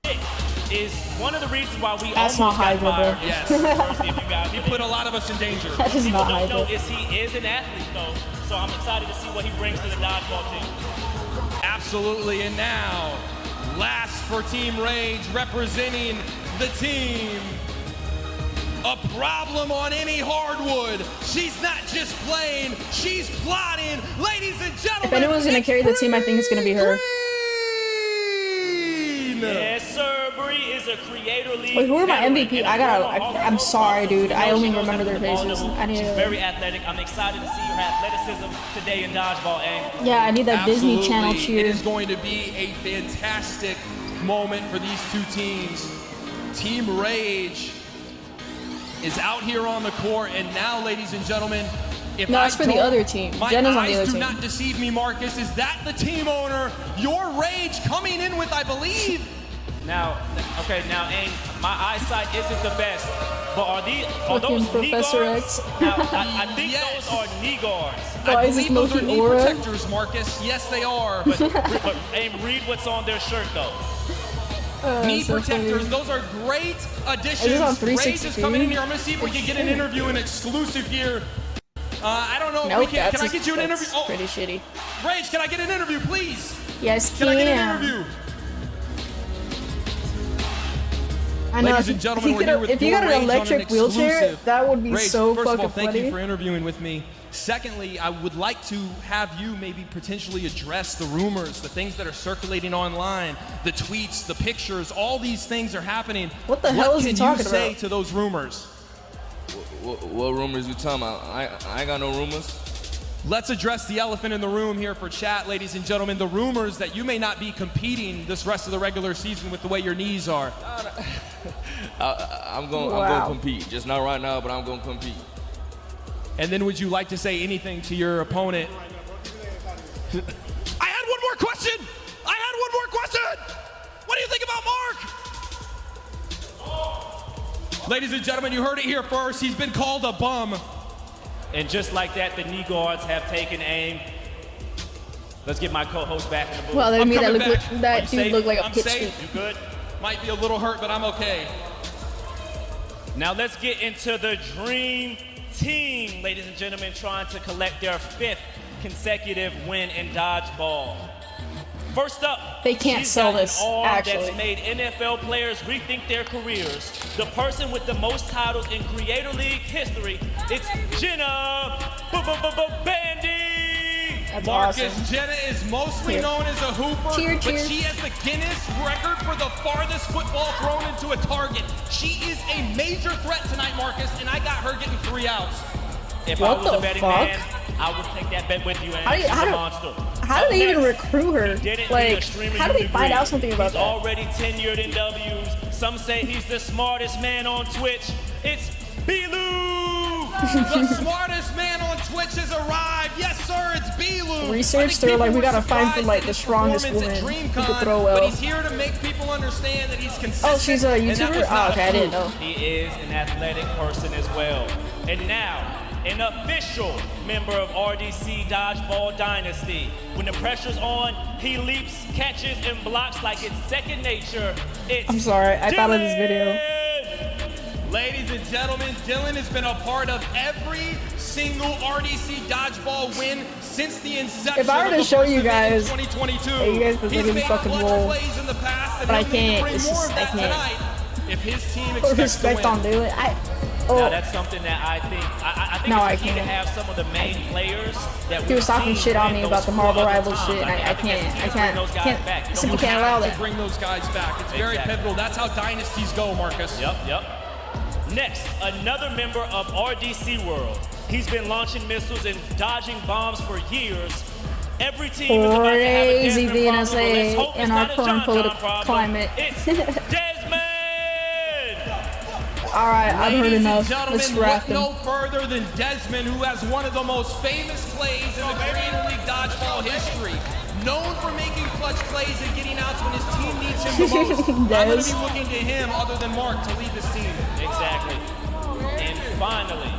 Speaker 8: Is one of the reasons why we
Speaker 1: That's
Speaker 8: almost
Speaker 1: not
Speaker 8: got
Speaker 1: Hydra,
Speaker 8: fired.
Speaker 1: bro.
Speaker 7: Yes.
Speaker 8: First, if you guys
Speaker 7: He put a lot of us in danger.
Speaker 1: That is
Speaker 8: people
Speaker 1: not
Speaker 8: don't know
Speaker 1: Hydra.
Speaker 8: is he is an athlete, though. So I'm excited to see what he brings to the dodgeball team.
Speaker 7: Absolutely, and now, last for Team Rage, representing the team. A problem on any hardwood. She's not just playing, she's plotting. Ladies and gentlemen,
Speaker 1: If anyone's gonna carry the team, I think it's gonna be her.
Speaker 8: Yes, sir. Bree is a Creator League.
Speaker 1: Wait, who are my
Speaker 8: veteran
Speaker 1: MVP?
Speaker 8: and a
Speaker 1: I'm sorry, dude. I
Speaker 8: You know
Speaker 1: only
Speaker 8: she knows
Speaker 1: remember
Speaker 8: how to
Speaker 1: their
Speaker 8: ball
Speaker 1: faces.
Speaker 8: double.
Speaker 1: I need
Speaker 8: She's
Speaker 1: to.
Speaker 8: very athletic. I'm excited to see her athleticism today in dodgeball, Aim.
Speaker 1: Yeah, I need that Disney
Speaker 7: Absolutely.
Speaker 1: Channel
Speaker 7: It
Speaker 1: cheer.
Speaker 7: is going to be a fantastic moment for these two teams. Team Rage is out here on the court, and now, ladies and gentlemen, if
Speaker 1: No,
Speaker 7: I
Speaker 1: it's for the
Speaker 7: don't-
Speaker 1: other team.
Speaker 7: My
Speaker 1: Jenna's on the
Speaker 7: eyes
Speaker 1: other
Speaker 7: do
Speaker 1: team.
Speaker 7: not deceive me, Marcus. Is that the team owner? Your Rage coming in with, I believe.
Speaker 8: Now, okay, now, Aim, my eyesight isn't the best, but are those
Speaker 1: Fucking
Speaker 8: knee
Speaker 1: Professor
Speaker 8: guards?
Speaker 1: X.
Speaker 8: Now, I think
Speaker 7: Yes.
Speaker 8: those are knee guards.
Speaker 1: Why
Speaker 7: I
Speaker 1: is this
Speaker 7: believe those are
Speaker 1: Loki
Speaker 7: knee
Speaker 1: aura?
Speaker 7: protectors, Marcus. Yes, they are.
Speaker 8: But Aim, read what's on their shirt, though.
Speaker 7: Knee
Speaker 1: so
Speaker 7: protectors,
Speaker 1: funny.
Speaker 7: those are great
Speaker 1: Is
Speaker 7: additions.
Speaker 1: this on
Speaker 7: Rage
Speaker 1: 360?
Speaker 7: is coming in here. I'm gonna see if we can get an interview, an exclusive here. I don't know if we
Speaker 1: Nope,
Speaker 7: can. Can I
Speaker 1: that's
Speaker 7: get you an interview? Oh,
Speaker 1: pretty shitty.
Speaker 7: Rage, can I get an interview, please?
Speaker 1: Yes,
Speaker 7: Can I get an interview?
Speaker 1: I know.
Speaker 7: Ladies and gentlemen, we're here with
Speaker 1: if you
Speaker 7: your
Speaker 1: got
Speaker 7: Rage
Speaker 1: an
Speaker 7: on
Speaker 1: electric wheelchair,
Speaker 7: exclusive.
Speaker 1: that would be
Speaker 7: Rage,
Speaker 1: so
Speaker 7: first of
Speaker 1: fucking
Speaker 7: all, thank
Speaker 1: funny.
Speaker 7: you for interviewing with me. Secondly, I would like to have you maybe potentially address the rumors, the things that are circulating online, the tweets, the pictures, all these things are happening.
Speaker 1: What the hell is he talking
Speaker 7: What can you say
Speaker 1: about?
Speaker 7: to those rumors?
Speaker 12: What rumors you talking about? I ain't got no rumors.
Speaker 7: Let's address the elephant in the room here for chat, ladies and gentlemen. The rumors that you may not be competing this rest of the regular season with the way your knees are.
Speaker 12: I'm gonna compete. Just not right now, but I'm gonna compete.
Speaker 7: And then would you like to say anything to your opponent? I had one more question! What do you think about Mark? Ladies and gentlemen, you heard it here first. He's been called a bum.
Speaker 8: And just like that, the knee guards have taken Aim. Let's get my co-host back in the booth.
Speaker 1: Well, they
Speaker 7: I'm
Speaker 1: made that
Speaker 7: coming
Speaker 1: look
Speaker 7: back.
Speaker 1: like, that
Speaker 8: You
Speaker 1: dude
Speaker 8: safe?
Speaker 1: look like a
Speaker 7: I'm
Speaker 1: pitch
Speaker 7: safe.
Speaker 1: streak.
Speaker 8: You good?
Speaker 7: Might be a little hurt, but I'm okay.
Speaker 8: Now let's get into the dream team team, ladies and gentlemen, trying to collect their 5th consecutive win in Dodgeball. First up,
Speaker 1: they can't sell this, actually.
Speaker 8: That's made NFL players rethink their careers. The person with the most titles in Creator League history, it's Jenna Bandy.
Speaker 1: That's
Speaker 7: Marcus,
Speaker 1: awesome.
Speaker 7: Jenna is mostly known as a hooper, but she has the Guinness record for the farthest football thrown into a target. She is a major threat tonight, Marcus, and I got her getting 3 outs.
Speaker 8: If I was a betting man, I would take that bet with you, and she's a monster.
Speaker 1: How do they even recruit her? Like, how do they find out something about that?
Speaker 8: He's already tenured in W's. Some say he's the smartest man on Twitch. It's B-Lou!
Speaker 7: The smartest man on Twitch has arrived. Yes, sir, it's B-Lou.
Speaker 1: Research, they're like, we gotta find for like the strongest woman who could throw well.
Speaker 7: But he's here to make people understand that he's consistent.
Speaker 1: Oh, she's a YouTuber? Oh, okay, I didn't know.
Speaker 8: He is an athletic person as well. And now, an official member of RDC Dodgeball Dynasty. When the pressure's on, he leaps, catches, and blocks like it's second nature.
Speaker 1: I'm sorry, I thought of this video.
Speaker 7: Ladies and gentlemen, Dylan has been a part of every single RDC Dodgeball win since the inception.
Speaker 1: If I were to show you guys,
Speaker 7: 2022,
Speaker 1: you guys would think it'd be fucking roll. But I can't. It's just, I can't.
Speaker 7: If his team
Speaker 1: Put respect on Dylan.
Speaker 8: Now that's something that I think it's key to have some of the main players that
Speaker 1: he was talking shit on me about the Marvel Rivals shit, and I can't, simply can't allow that.
Speaker 7: Bring those guys back. It's very pivotal. That's how dynasties go, Marcus.
Speaker 8: Yep. Next, another member of RDC World. He's been launching missiles and dodging bombs for years. Every team is about to have a Desmond
Speaker 1: DNSA in our current political climate.
Speaker 8: It's Desmond!
Speaker 1: Alright, I've heard enough. Let's draft him.
Speaker 7: No further than Desmond, who has one of the most famous plays in the Creator League Dodgeball history. Known for making clutch plays and getting outs when his team needs him the most. I'm going to be looking to him other than Mark to lead this team.
Speaker 8: Exactly. And finally,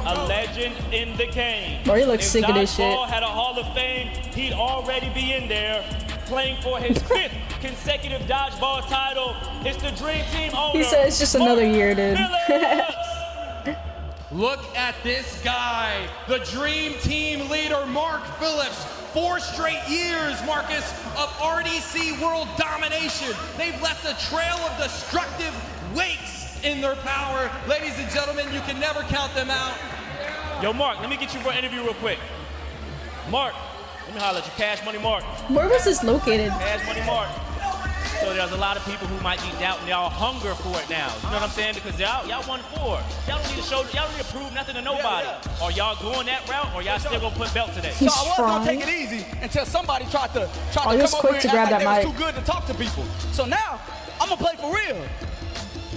Speaker 8: a legend in the game.
Speaker 1: Bro, he looks sick of this shit.
Speaker 8: If Dodgeball had a Hall of Fame, he'd already be in there playing for his 5th consecutive Dodgeball title. It's the Dream Team owner.
Speaker 1: He said it's just another year, dude.
Speaker 7: Look at this guy, the Dream Team leader, Mark Phillips. 4 straight years, Marcus, of RDC World domination. They've left a trail of destructive wakes in their power. Ladies and gentlemen, you can never count them out.
Speaker 8: Yo, Mark, let me get you for an interview real quick. Mark, let me holler at you. Cash Money Mark.
Speaker 1: Where was this located?
Speaker 8: Cash Money Mark. So there's a lot of people who might be doubting y'all hunger for it now. You know what I'm saying? Because y'all won 4. Y'all don't need to show, y'all don't need to prove nothing to nobody. Are y'all going that route, or y'all still gonna put belt today?
Speaker 1: He's
Speaker 13: so I was gonna take it easy until somebody tried to come over here and act like they was too good to talk to people. So now I'm gonna play for real.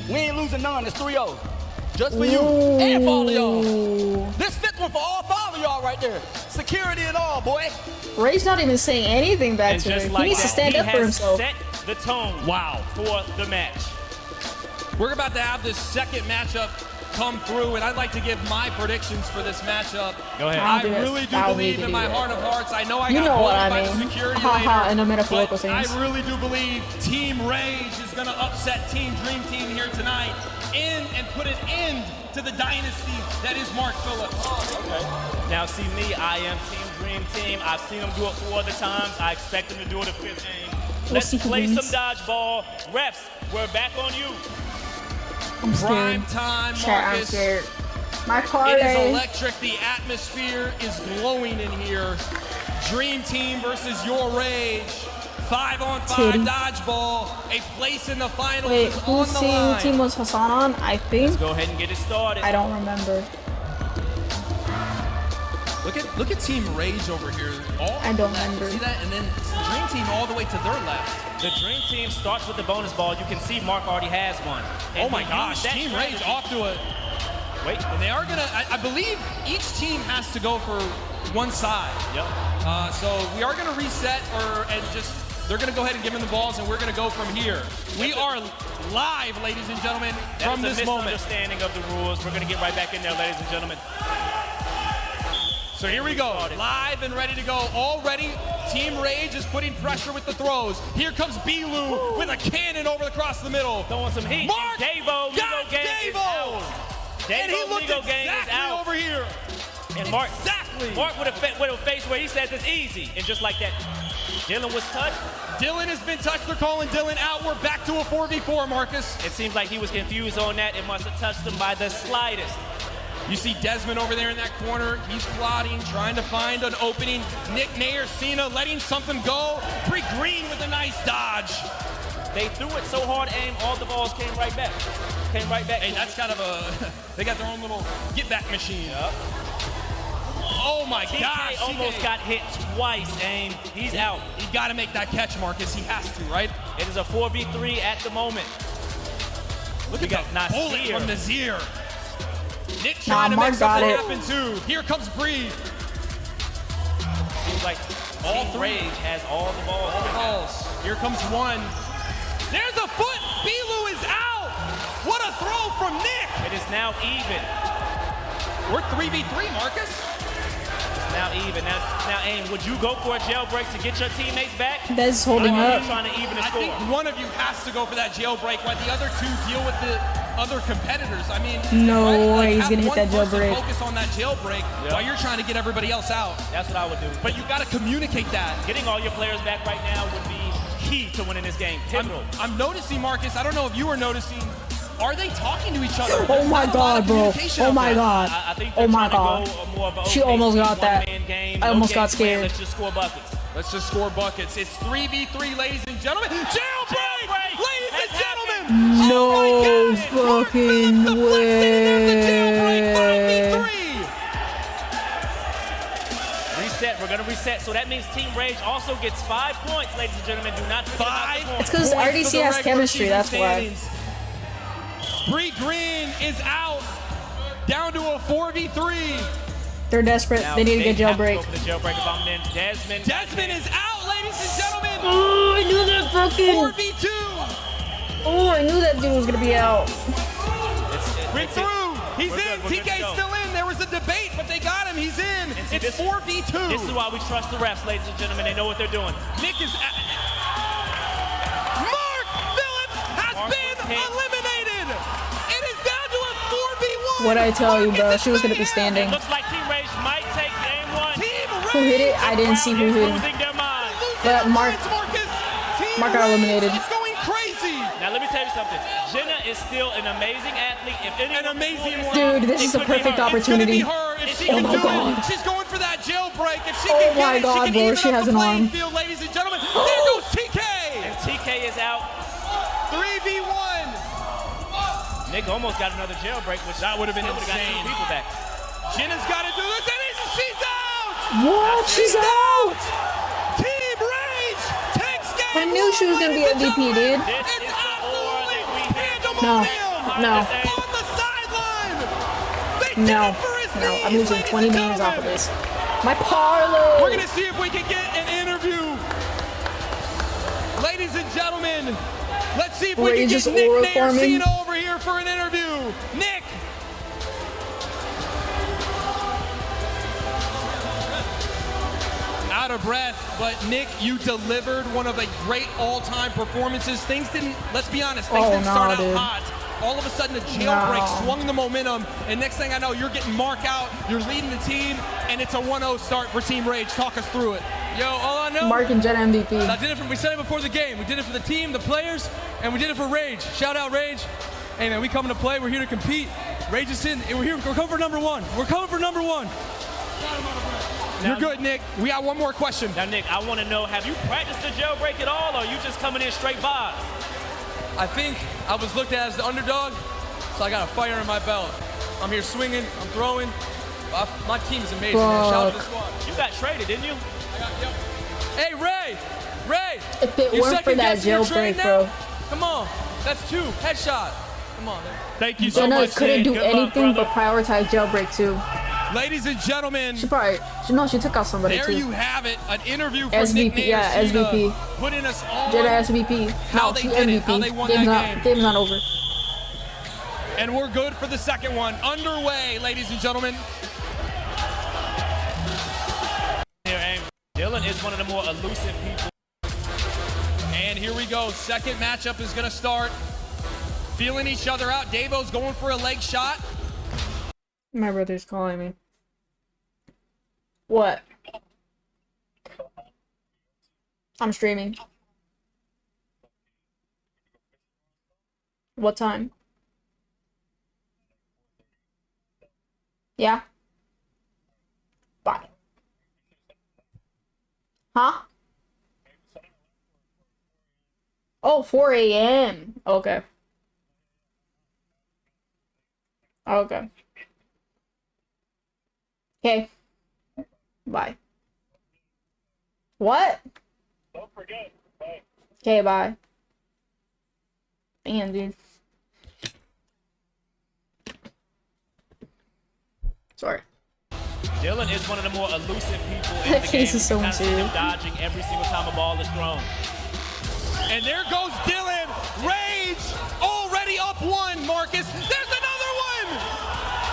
Speaker 13: We ain't losing none. It's 3-0. Just for you and for all of y'all. This 5th one for all 5 of y'all right there. Security and all, boy.
Speaker 1: Ray's not even saying anything back to him. He needs to stand up for himself.
Speaker 8: Set the tone for the match.
Speaker 7: We're about to have this second matchup come through, and I'd like to give my predictions for this matchup.
Speaker 8: Go ahead.
Speaker 7: I really do believe in my heart of hearts. I know I got bullied by the security later,
Speaker 1: in a metaphorical
Speaker 7: but
Speaker 1: sense.
Speaker 7: I really do believe Team Rage is going to upset Team Dream Team here tonight and put an end to the dynasty that is Mark Phillips.
Speaker 8: Okay. Now, see me, I am Team Dream Team. I've seen them do it 4 other times. I expect them to do it a 5th game. Let's play some dodgeball. Refs, we're back on you.
Speaker 1: I'm scared.
Speaker 7: Prime time, Marcus.
Speaker 1: I'm scared. My car
Speaker 7: It is electric. The atmosphere is glowing in here. Dream Team versus Your Rage. 5-on-5 dodgeball. A place in the finals is on the line.
Speaker 1: Whose team was Hassan on? I think.
Speaker 8: Let's go ahead and get it started.
Speaker 1: I don't remember.
Speaker 7: Look at Team Rage over here.
Speaker 1: I don't remember.
Speaker 7: See that? And then Dream Team all the way to their left.
Speaker 8: The Dream Team starts with the bonus ball. You can see Mark already has one.
Speaker 7: And oh my gosh, Team Rage off to a... Wait, and they are gonna, I believe each team has to go for one side.
Speaker 8: Yep.
Speaker 7: So we are gonna reset they're gonna go ahead and give them the balls and we're gonna go from here. We are live, ladies and gentlemen, from this moment.
Speaker 8: That's a misunderstanding of the rules. We're gonna get right back in there, ladies and gentlemen.
Speaker 7: So here we go, live and ready to go. Already, Team Rage is putting pressure with the throws. Here comes B-Lou with a cannon over across the middle.
Speaker 8: Throwing some heat.
Speaker 7: Mark
Speaker 8: Davo,
Speaker 7: got Davo! And he looked exactly over here.
Speaker 8: And Mark with a face where he says it's easy. And just like that, Dylan was touched.
Speaker 7: Dylan has been touched. They're calling Dylan out. We're back to a 4v4, Marcus.
Speaker 8: It seems like he was confused on that. It must have touched him by the slightest.
Speaker 7: You see Desmond over there in that corner. He's plotting, trying to find an opening. Nick Nayer-Cena letting something go. Bree Green with a nice dodge.
Speaker 8: They threw it so hard, aim, all the balls came right back.
Speaker 7: Hey, that's kind of a, they got their own little get-back machine.
Speaker 8: Yep.
Speaker 7: Oh my
Speaker 8: TK
Speaker 7: gosh.
Speaker 8: almost got hit twice, aim. He's out.
Speaker 7: You got to make that catch, Marcus. He has to, right?
Speaker 8: It is a 4v3 at the moment.
Speaker 7: Look at that bullet from Nazir. Nick trying to
Speaker 1: Mark
Speaker 7: make something
Speaker 1: got
Speaker 7: happen too. Here comes Bree.
Speaker 8: Seems like
Speaker 7: all
Speaker 8: Team Rage has all the balls.
Speaker 7: Here comes one. There's a foot. Bilu is out. What a throw from Nick.
Speaker 8: It is now even.
Speaker 7: We're 3v3, Marcus.
Speaker 8: It's now even. Now, aim. Would you go for a jailbreak to get your teammates back?
Speaker 1: That's holding up.
Speaker 8: Trying to even the
Speaker 7: I
Speaker 8: score.
Speaker 7: think one of you has to go for that jailbreak while the other two deal with the other competitors. I mean,
Speaker 1: no way he's
Speaker 7: have
Speaker 1: gonna hit that
Speaker 7: one person
Speaker 1: jailbreak.
Speaker 7: Focus on that jailbreak while you're trying to get everybody else out.
Speaker 8: That's what I would do.
Speaker 7: But you got to communicate that.
Speaker 8: Getting all your players back right now would be key to winning this game. Pivotal.
Speaker 7: I'm noticing, Marcus. I don't know if you are noticing. Are they talking to each other?
Speaker 1: Oh my god, bro. Oh my god.
Speaker 8: I think
Speaker 1: Oh my god.
Speaker 8: She
Speaker 1: almost got that. I almost got scared.
Speaker 8: Let's just score buckets.
Speaker 7: Let's just score buckets. It's 3v3, ladies and gentlemen. Jailbreak! Ladies and gentlemen!
Speaker 1: No fucking way.
Speaker 8: Reset. We're going to reset. So that means Team Rage also gets 5 points, ladies and gentlemen. Do not forget about the points.
Speaker 1: It's because RDC has chemistry, that's why.
Speaker 7: Bree Green is out. Down to a 4v3.
Speaker 1: They're desperate.
Speaker 8: Now,
Speaker 1: they need to get jailbreak.
Speaker 7: Desmond is out, ladies and gentlemen.
Speaker 1: Oh, I knew that fucking
Speaker 7: 4v2.
Speaker 1: Oh, I knew that dude was gonna be out.
Speaker 7: Rick through. He's in. TK's still in. There was a debate, but they got him. He's in. It's 4v2.
Speaker 8: This is why we trust the refs, ladies and gentlemen. They know what they're doing.
Speaker 7: Nick is Mark Phillips has been eliminated. It is down to a 4v1.
Speaker 1: What'd I tell you, bro? She was gonna be standing.
Speaker 8: It looks like Team Rage might take game one.
Speaker 1: Who hit it? I didn't see who hit him. But Mark got eliminated.
Speaker 7: It's going crazy.
Speaker 8: Now let me tell you something. Jenna is still an amazing athlete. If
Speaker 7: An amazing one.
Speaker 1: Dude, this is a perfect opportunity.
Speaker 7: It's gonna be her. If she
Speaker 1: Oh
Speaker 7: can
Speaker 1: my
Speaker 7: do
Speaker 1: god.
Speaker 7: it, she's going for that jailbreak. If she
Speaker 1: Oh
Speaker 7: can
Speaker 1: my
Speaker 7: get it,
Speaker 1: god,
Speaker 7: she can
Speaker 1: bro.
Speaker 7: even
Speaker 1: She
Speaker 7: up
Speaker 1: has
Speaker 7: the
Speaker 1: an
Speaker 7: playing
Speaker 1: arm.
Speaker 7: field, ladies and gentlemen. There goes TK.
Speaker 8: And TK is out.
Speaker 7: 3v1.
Speaker 8: Nick almost got another jailbreak, which
Speaker 7: that would have been
Speaker 8: insane. Got 2 people back.
Speaker 7: Jenna's got to do this, and she's out.
Speaker 1: What? She's out.
Speaker 7: Team Rage takes game.
Speaker 1: I knew she was gonna be MVP, dude.
Speaker 8: This is the war that we hit.
Speaker 1: No. No.
Speaker 7: On the sideline.
Speaker 1: No. No. I'm losing 20 millions off of this. My parlay.
Speaker 7: We're gonna see if we can get an interview. Ladies and gentlemen, let's see if we can get Nick Nayer-Cena over here for an interview. Nick. Out of breath, but Nick, you delivered one of the great all-time performances. Things didn't, let's be honest, things didn't start out hot. All of a sudden, a jailbreak swung the momentum, and next thing I know, you're getting Mark out, you're leading the team, and it's a 1-0 start for Team Rage. Talk us through it.
Speaker 3: Yo, all I know.
Speaker 1: Mark and Jenna MVP.
Speaker 3: I did it we said it before the game. We did it for the team, the players, and we did it for Rage. Shout out Rage. Hey man, we coming to play. We're here to compete. Rage is in. We're here. We're coming for number one. We're coming for number one.
Speaker 7: You're good, Nick. We got one more question.
Speaker 8: Now, Nick, I want to know, have you practiced the jailbreak at all, or are you just coming in straight vibes?
Speaker 3: I think I was looked at as the underdog, so I got a fire in my belt. I'm here swinging. I'm throwing. My team is amazing, man. Shout out to the squad.
Speaker 8: You got traded, didn't you?
Speaker 3: Hey, Ray! Ray!
Speaker 1: If it weren't for that jailbreak, bro.
Speaker 3: Come on. That's 2. Headshot. Come on.
Speaker 7: Thank you so
Speaker 1: Jenna
Speaker 7: much.
Speaker 1: couldn't do
Speaker 8: Good luck,
Speaker 1: anything
Speaker 8: brother.
Speaker 1: but prioritize jailbreak too.
Speaker 7: Ladies and gentlemen,
Speaker 1: She took out somebody
Speaker 7: there
Speaker 1: too.
Speaker 7: you have it. An interview from
Speaker 1: SVP,
Speaker 7: Nick
Speaker 1: yeah,
Speaker 7: Nayer-Cena,
Speaker 1: SVP.
Speaker 7: putting us on
Speaker 1: Jenna SVP.
Speaker 7: how
Speaker 1: No,
Speaker 7: they
Speaker 1: she
Speaker 7: did it,
Speaker 1: MVP.
Speaker 7: how they won that game.
Speaker 1: Game's not over.
Speaker 7: And we're good for the second one. Underway, ladies and gentlemen.
Speaker 8: Dylan is one of the more elusive people.
Speaker 7: And here we go. Second matchup is going to start. Feeling each other out. Davo's going for a leg shot.
Speaker 1: My brother's calling me. What? I'm streaming. What time? Yeah. Bye. Huh? Oh, 4 a.m. Okay. Okay. Okay. Bye. What? Don't forget. Bye. Okay, bye. Damn, dude. Sorry.
Speaker 8: Dylan is one of the more elusive people in the game.
Speaker 1: Is so
Speaker 8: You see him
Speaker 1: insane.
Speaker 8: dodging every single time a ball is thrown.
Speaker 3: And there goes Dylan. Rage already up 1, Marcus. There's another one.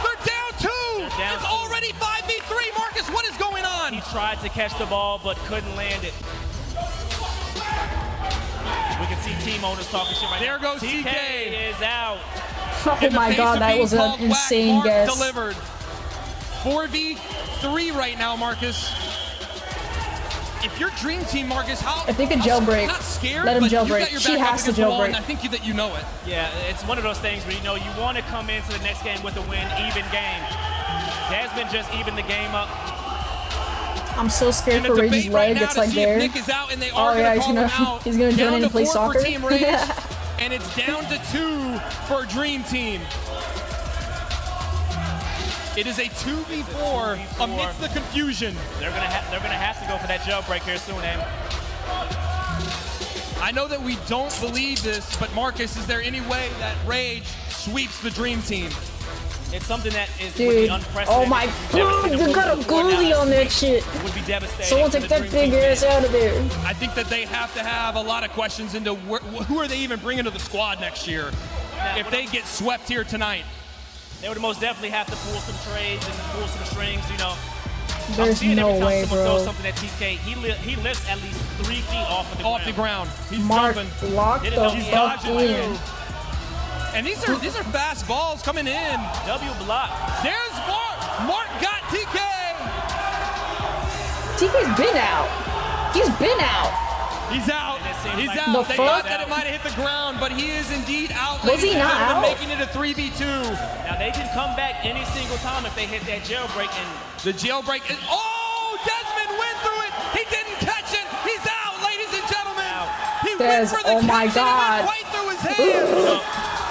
Speaker 3: They're down 2. It's already 5v3. Marcus, what is going on?
Speaker 8: He tried to catch the ball but couldn't land it. We can see team owners talking shit right
Speaker 3: there
Speaker 8: now.
Speaker 3: There goes TK.
Speaker 8: is out.
Speaker 1: Oh my god, that was an insane guess.
Speaker 3: Delivered. 4v3 right now, Marcus. If you're Dream Team, Marcus, how?
Speaker 1: If they could jailbreak,
Speaker 3: not scared,
Speaker 1: let him
Speaker 3: but you
Speaker 1: jailbreak.
Speaker 3: got your
Speaker 1: She
Speaker 3: back
Speaker 1: has
Speaker 3: up
Speaker 1: to
Speaker 3: against the wall,
Speaker 1: jailbreak.
Speaker 3: and I think that you know it.
Speaker 8: Yeah, it's one of those things where you want to come into the next game with a win, even game. Desmond just evened the game up.
Speaker 1: I'm so scared for Rage's leg. It's like there.
Speaker 3: Nick is out and they
Speaker 1: Oh
Speaker 3: are
Speaker 1: yeah, he's gonna join in and play soccer.
Speaker 3: For Team Rage, and it's down to 2 for Dream Team. It is a 2v4 amidst the confusion.
Speaker 8: They're gonna have to go for that jailbreak here soon, Em.
Speaker 3: I know that we don't believe this, but Marcus, is there any way that Rage sweeps the Dream Team?
Speaker 8: It's something that is
Speaker 1: Dude,
Speaker 8: would be unprecedented.
Speaker 1: oh my god, you got a goalie on that shit.
Speaker 8: Would be devastating.
Speaker 1: Someone take that big ass out of there.
Speaker 3: I think that they have to have a lot of questions into who are they even bringing to the squad next year if they get swept here tonight.
Speaker 8: They would most definitely have to pull some trades and pull some strings,
Speaker 1: There's
Speaker 8: I'm seeing
Speaker 1: no
Speaker 8: every time
Speaker 1: way,
Speaker 8: someone
Speaker 1: bro.
Speaker 8: throws something at TK, he lifts at least 3 feet off the ground.
Speaker 3: He's
Speaker 1: Mark
Speaker 3: jumping.
Speaker 1: locked the fuck in.
Speaker 3: And these are fast balls coming in.
Speaker 8: W block.
Speaker 3: There's Mark. Mark got TK.
Speaker 1: TK's been out. He's been out.
Speaker 3: He's out. He's
Speaker 8: like
Speaker 3: out. They
Speaker 1: fuck?
Speaker 3: thought that it might have hit the ground, but he is indeed out.
Speaker 1: Was he not out?
Speaker 3: Making it a 3v2.
Speaker 8: Now they can come back any single time if they hit that jailbreak. And
Speaker 3: the jailbreak is. Oh, Desmond went through it. He didn't catch it. He's out, ladies and gentlemen. He went for the
Speaker 1: oh my
Speaker 3: catch
Speaker 1: god.
Speaker 3: And it went right through his hands.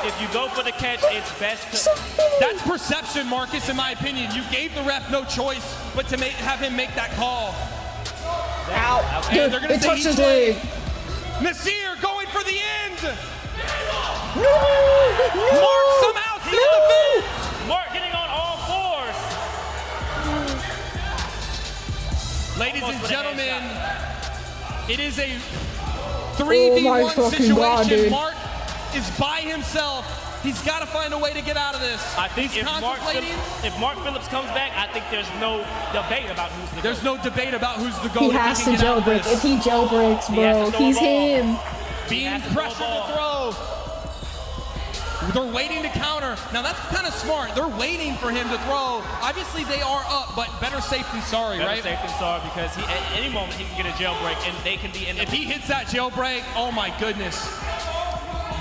Speaker 8: If you go for the catch, it's best to...
Speaker 3: That's perception, Marcus, in my opinion. You gave the ref no choice but to have him make that call.
Speaker 1: Out.
Speaker 3: Okay,
Speaker 1: Dude,
Speaker 3: they're gonna
Speaker 1: it
Speaker 3: say
Speaker 1: touched his
Speaker 3: each way.
Speaker 1: leg.
Speaker 3: Nasir going for the end.
Speaker 1: No!
Speaker 3: Mark somehow sealed the finish.
Speaker 8: Mark getting on all fours.
Speaker 3: Ladies and gentlemen, it is a
Speaker 1: Oh my
Speaker 3: 3v1
Speaker 1: fucking
Speaker 3: situation.
Speaker 1: god, dude.
Speaker 3: Mark is by himself. He's got to find a way to get out of this.
Speaker 8: I think
Speaker 3: He's
Speaker 8: if Mark Phillips comes back, I think there's no debate about who's the
Speaker 3: There's
Speaker 8: GOAT.
Speaker 3: no debate about who's the GOAT.
Speaker 1: He has to jailbreak. If he jailbreaks, bro, he's him.
Speaker 3: Being pressured to throw. They're waiting to counter. Now that's kind of smart. They're waiting for him to throw. Obviously they are up, but better safe than sorry,
Speaker 8: Better
Speaker 3: right?
Speaker 8: safe than sorry because at any moment he can get a jailbreak and they can be in the...
Speaker 3: If he hits that jailbreak, oh my goodness.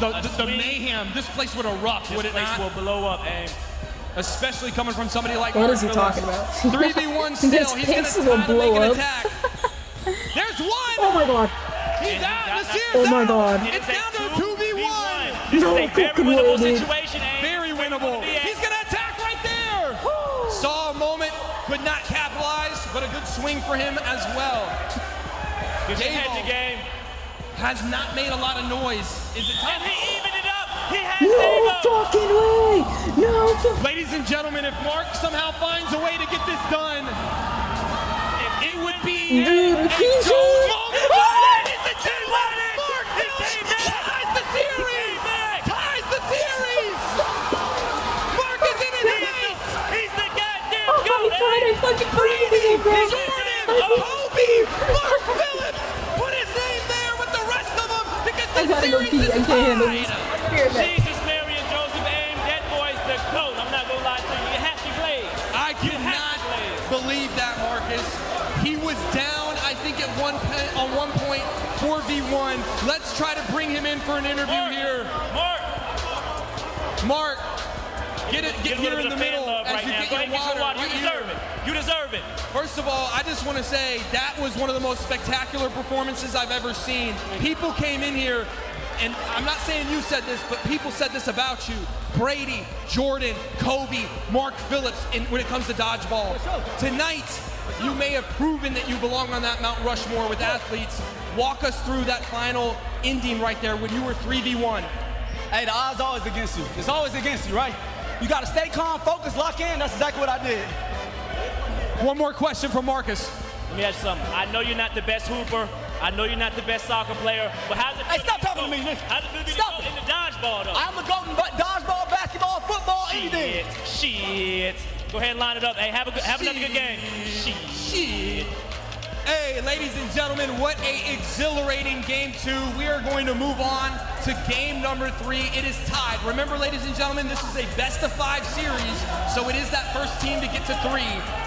Speaker 3: The mayhem, this place would erupt, would it not?
Speaker 8: This place will blow up, and
Speaker 3: especially coming from somebody like
Speaker 1: What
Speaker 3: Mark
Speaker 1: is he
Speaker 3: Phillips.
Speaker 1: talking about?
Speaker 3: 3v1 still.
Speaker 1: This
Speaker 3: He's
Speaker 1: place
Speaker 3: going to
Speaker 1: will
Speaker 3: try to
Speaker 1: blow
Speaker 3: make an
Speaker 1: up.
Speaker 3: attack. There's one.
Speaker 1: Oh my god.
Speaker 3: He's out. Nasir's
Speaker 1: Oh my
Speaker 3: out.
Speaker 1: god.
Speaker 3: It's down to a 2v1.
Speaker 8: this
Speaker 1: No
Speaker 8: is a very
Speaker 1: fucking
Speaker 8: winnable
Speaker 1: way, dude.
Speaker 8: situation, and
Speaker 3: Very winnable. He's going to attack right there. Saw a moment, could not capitalize, but a good swing for him as well.
Speaker 8: Head to game.
Speaker 3: Has not made a lot of noise. Is it time?
Speaker 8: And he evened it up. He has
Speaker 1: No fucking way. No.
Speaker 3: Ladies and gentlemen, if Mark somehow finds a way to get this done, it would be
Speaker 1: Dude,
Speaker 3: a
Speaker 1: he's
Speaker 3: gold
Speaker 1: in.
Speaker 3: moment. Ladies and gentlemen, Mark Phillips ties the series. Ties the series. Mark is in his face.
Speaker 8: He's the goddamn
Speaker 1: Oh my god, I fucking believe it, bro.
Speaker 3: Jordan, Kobe, Mark Phillips. Put his name there with the rest of them because
Speaker 1: I
Speaker 3: the
Speaker 1: gotta go
Speaker 3: series
Speaker 1: pee.
Speaker 3: is
Speaker 1: I can't handle this.
Speaker 3: tied.
Speaker 1: Hear that.
Speaker 8: Jesus, Mary, and Joseph, and that boy's the GOAT. I'm not gonna lie to you. You have to play.
Speaker 3: I cannot
Speaker 7: believe that, Marcus. He was down, I think, at one point, 4v1. Let's try to bring him in for an interview here. Mark, get here in the middle as you get your water.
Speaker 8: You deserve it. You deserve it.
Speaker 7: First of all, I just want to say that was one of the most spectacular performances I've ever seen. People came in here, and I'm not saying you said this, but people said this about you. Brady, Jordan, Kobe, Mark Phillips, when it comes to dodgeball. Tonight, you may have proven that you belong on that Mount Rushmore with athletes. Walk us through that final ending right there when you were 3v1.
Speaker 13: Hey, the odds always against you. It's always against you, right? You got to stay calm, focus, lock in. That's exactly what I did.
Speaker 7: One more question from Marcus.
Speaker 8: Let me ask you something. I know you're not the best hooper. I know you're not the best soccer player. But how's it feel?
Speaker 13: Hey, stop talking to me, nigga.
Speaker 8: How's it feel to
Speaker 13: Stop
Speaker 8: go in the dodgeball, though?
Speaker 13: I'm the golden dodgeball, basketball, football, anything.
Speaker 8: Shit. Go ahead and line it up. Hey, have another good game. Shit.
Speaker 7: Hey, ladies and gentlemen, what a exhilarating game 2. We are going to move on to game number 3. It is tied. Remember, ladies and gentlemen, this is a best-of-5 series, so it is that first team to get to 3.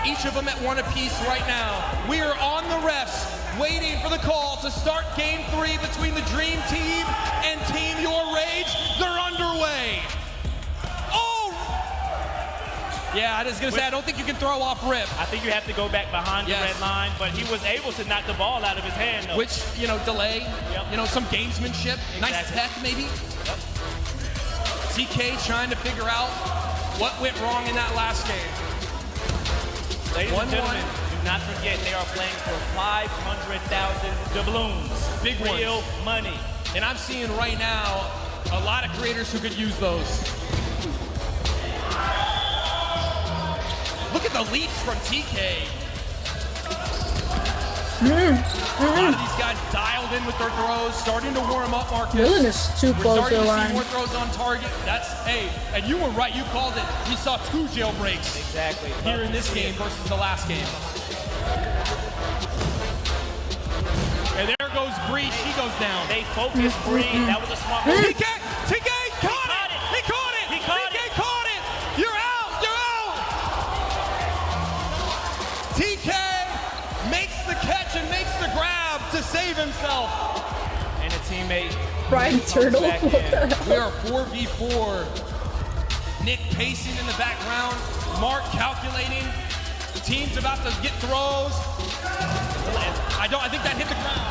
Speaker 7: Each of them at 1 apiece right now. We are on the refs, waiting for the call to start game 3 between the Dream Team and Team Your Rage. They're underway. Yeah, I was going to say, I don't think you can throw off rip.
Speaker 8: I think you have to go back behind the red line, but he was able to knock the ball out of his hand, though.
Speaker 7: Which, delay, some gamesmanship, nice tech maybe.
Speaker 8: Yep.
Speaker 7: TK trying to figure out what went wrong in that last game.
Speaker 8: Ladies and gentlemen, do not forget they are playing for 500,000 doubloons.
Speaker 7: Big ones.
Speaker 8: Real money.
Speaker 7: And I'm seeing right now a lot of creators who could use those. Look at the leaps from TK. A lot of these guys dialed in with their throws, starting to warm up, Marcus.
Speaker 1: Dylan is too close to the
Speaker 7: We're starting to
Speaker 1: line.
Speaker 7: see more throws on target. And you were right, you called it. We saw 2 jailbreaks here in this game versus the last game. And there goes Bree, she goes down.
Speaker 8: They focused Bree, that was a smart move.
Speaker 7: TK caught it! He caught it! TK caught it! You're out! TK makes the catch and makes the grab to save himself.
Speaker 8: And a teammate.
Speaker 1: Brian Turtle.
Speaker 7: We are 4v4. Nick pacing in the background. Mark calculating. The team's about to get throws. I think that hit the ground.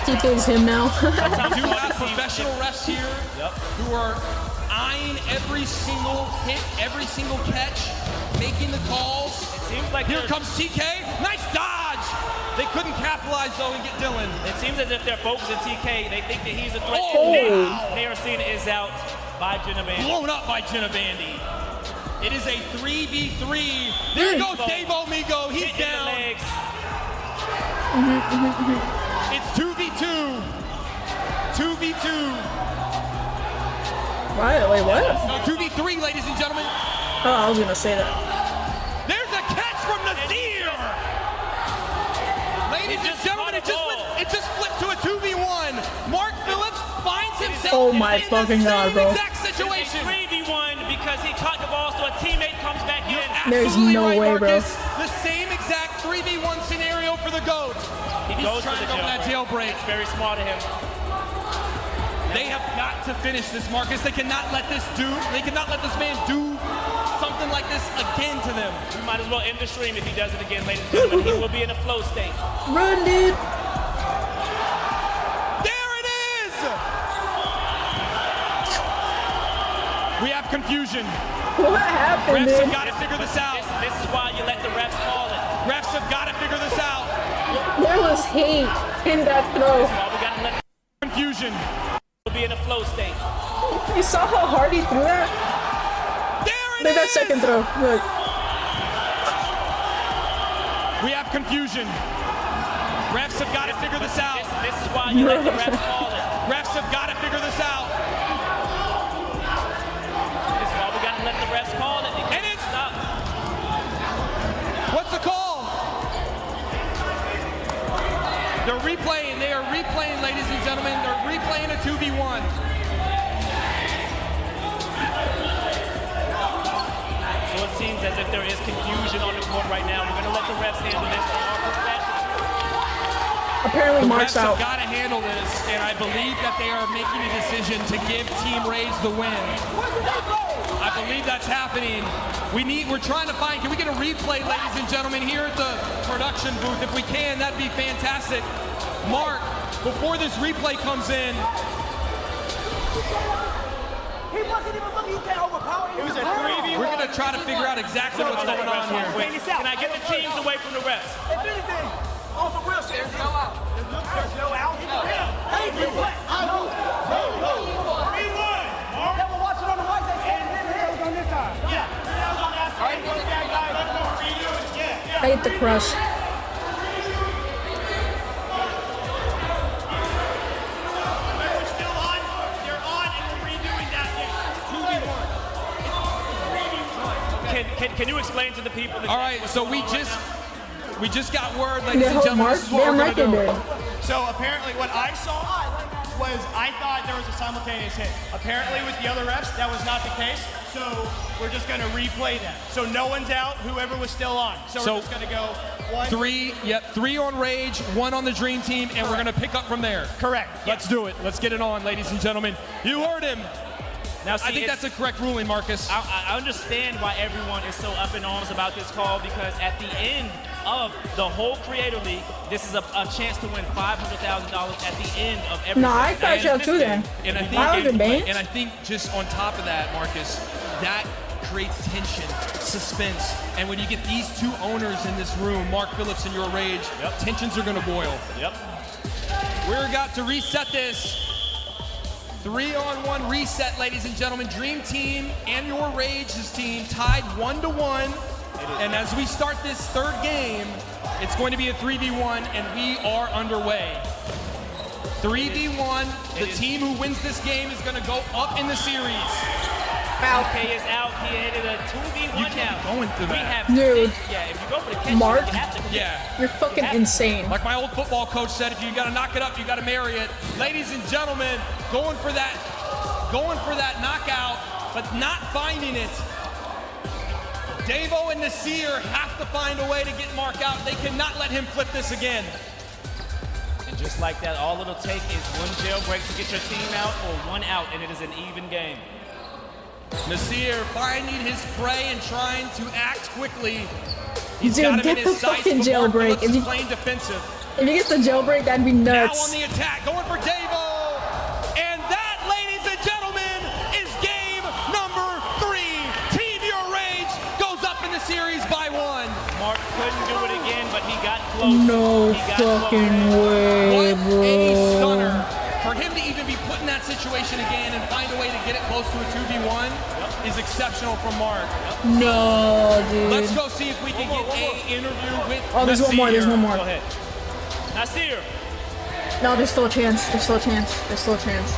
Speaker 1: TK's him now.
Speaker 7: We do have professional refs here who are eyeing every single hit, every single catch, making the calls.
Speaker 8: Seems like
Speaker 7: here comes TK. Nice dodge. They couldn't capitalize though and get Dylan.
Speaker 8: It seems as if they're focusing TK. They think that he's a threat. Harrison is out by Jenna Bandy.
Speaker 7: Blown up by Jenna Bandy. It is a 3v3. There goes Dave Omigo. He's down. It's 2v2. 2v2.
Speaker 1: Wait, what?
Speaker 7: No, 2v3, ladies and gentlemen.
Speaker 1: Oh, I was gonna say that.
Speaker 7: There's a catch from Nazir. Ladies and gentlemen, it just flipped to a 2v1. Mark Phillips finds himself in the same exact situation.
Speaker 8: 3v1 because he caught the ball, so a teammate comes back in.
Speaker 1: There's no
Speaker 7: right,
Speaker 1: way, bro.
Speaker 7: Marcus. The same exact 3v1 scenario for the GOAT.
Speaker 8: He goes
Speaker 7: trying
Speaker 8: for
Speaker 7: to go for that jailbreak.
Speaker 8: It's very smart of him.
Speaker 7: They have got to finish this, Marcus. They cannot let this man do something like this again to them.
Speaker 8: We might as well end the stream if he does it again, ladies and gentlemen. He will be in a flow state.
Speaker 1: Run, dude.
Speaker 7: There it is! We have confusion.
Speaker 1: What happened,
Speaker 7: Refs have
Speaker 1: dude?
Speaker 7: got to figure this out.
Speaker 8: This is why you let the refs call it.
Speaker 7: Refs have got to figure this out.
Speaker 1: There was hate in that throw.
Speaker 8: This is why we got to let
Speaker 7: Confusion.
Speaker 8: He'll be in a flow state.
Speaker 1: You saw how hard he threw that? Look at that second throw. Look.
Speaker 7: We have confusion. Refs have got to figure this out.
Speaker 8: This is why you let the refs call it.
Speaker 7: Refs have got to figure this out.
Speaker 8: This is why we got to let the refs call it.
Speaker 7: And it's
Speaker 8: stop.
Speaker 7: What's the call? They're replaying. They are replaying, ladies and gentlemen. They're replaying a 2v1.
Speaker 8: So it seems as if there is confusion on the court right now. We're going to let the handle this from our perspective.
Speaker 1: Apparently, Mark's
Speaker 7: Refs have
Speaker 1: out.
Speaker 7: got to handle this, and I believe that they are making a decision to give Team Rage the win. I believe that's happening. We're trying to find, can we get a replay, ladies and gentlemen, here at the production booth? If we can, that'd be fantastic. Mark, before this replay comes in,
Speaker 13: He wasn't even looking. You can't overpower him. It was a 3v1.
Speaker 7: we're going to try to figure out exactly what's going on here.
Speaker 8: Can I get the teams away from the refs?
Speaker 13: If anything, on some real shit, there's no out. There's no out. Hey, you what? No. We won. They were watching on the right. They said it was on this side. Yeah. That was on that side.
Speaker 1: I hate the crush.
Speaker 8: Can you explain to the people?
Speaker 7: All right, so we just got word, ladies and gentlemen,
Speaker 1: Mark,
Speaker 7: this is what we're going to do.
Speaker 14: So apparently what I saw was I thought there was a simultaneous hit. Apparently with the other refs, that was not the case. So we're just going to replay that. So no one's out, whoever was still on. So we're just going to go one.
Speaker 7: Three on Rage, one on the Dream Team, and we're going to pick up from there.
Speaker 14: Correct.
Speaker 7: Let's do it. Let's get it on, ladies and gentlemen. You heard him.
Speaker 8: Now, see,
Speaker 7: I think that's a correct ruling, Marcus.
Speaker 8: I understand why everyone is so up in arms about this call, because at the end of the whole Creator League, this is a chance to win $500,000 at the end of every.
Speaker 1: No, I thought you too then.
Speaker 7: And I think just on top of that, Marcus, that creates tension, suspense, and when you get these two owners in this room, Mark Phillips and your Rage, tensions are going to boil.
Speaker 8: Yep.
Speaker 7: We're got to reset this. 3-on-1 reset, ladies and gentlemen. Dream Team and your Rage's team tied 1-1. And as we start this third game, it's going to be a 3v1, and we are underway. 3v1. The team who wins this game is going to go up in the series.
Speaker 8: Okay, is out. He hit a 2v1 now.
Speaker 7: Going through that.
Speaker 1: Dude.
Speaker 8: Yeah, if you go for the catch,
Speaker 1: Mark,
Speaker 8: you have to.
Speaker 7: Yeah.
Speaker 1: You're fucking insane.
Speaker 7: Like my old football coach said, if you got to knock it up, you got to marry it. Ladies and gentlemen, going for that knockout, but not finding it. Davo and Nasir have to find a way to get Mark out. They cannot let him flip this again.
Speaker 8: And just like that, all it'll take is one jailbreak to get your team out, or one out, and it is an even game.
Speaker 7: Nasir finding his prey and trying to act quickly.
Speaker 1: Dude, get the fucking jailbreak. If you
Speaker 7: playing defensive.
Speaker 1: If you get the jailbreak, that'd be nuts.
Speaker 7: Now on the attack, going for Davo. And that, ladies and gentlemen, is game number 3. Team Your Rage goes up in the series by 1.
Speaker 8: Mark couldn't do it again, but he got close.
Speaker 1: No fucking way, bro.
Speaker 7: What a stunner. For him to even be put in that situation again and find a way to get it close to a 2v1 is exceptional from Mark.
Speaker 1: No, dude.
Speaker 7: Let's go see if we can get an interview with
Speaker 1: Oh, there's one more. There's one more.
Speaker 8: Go ahead. Nasir.
Speaker 1: No, there's still a chance. There's still a chance. There's still a chance.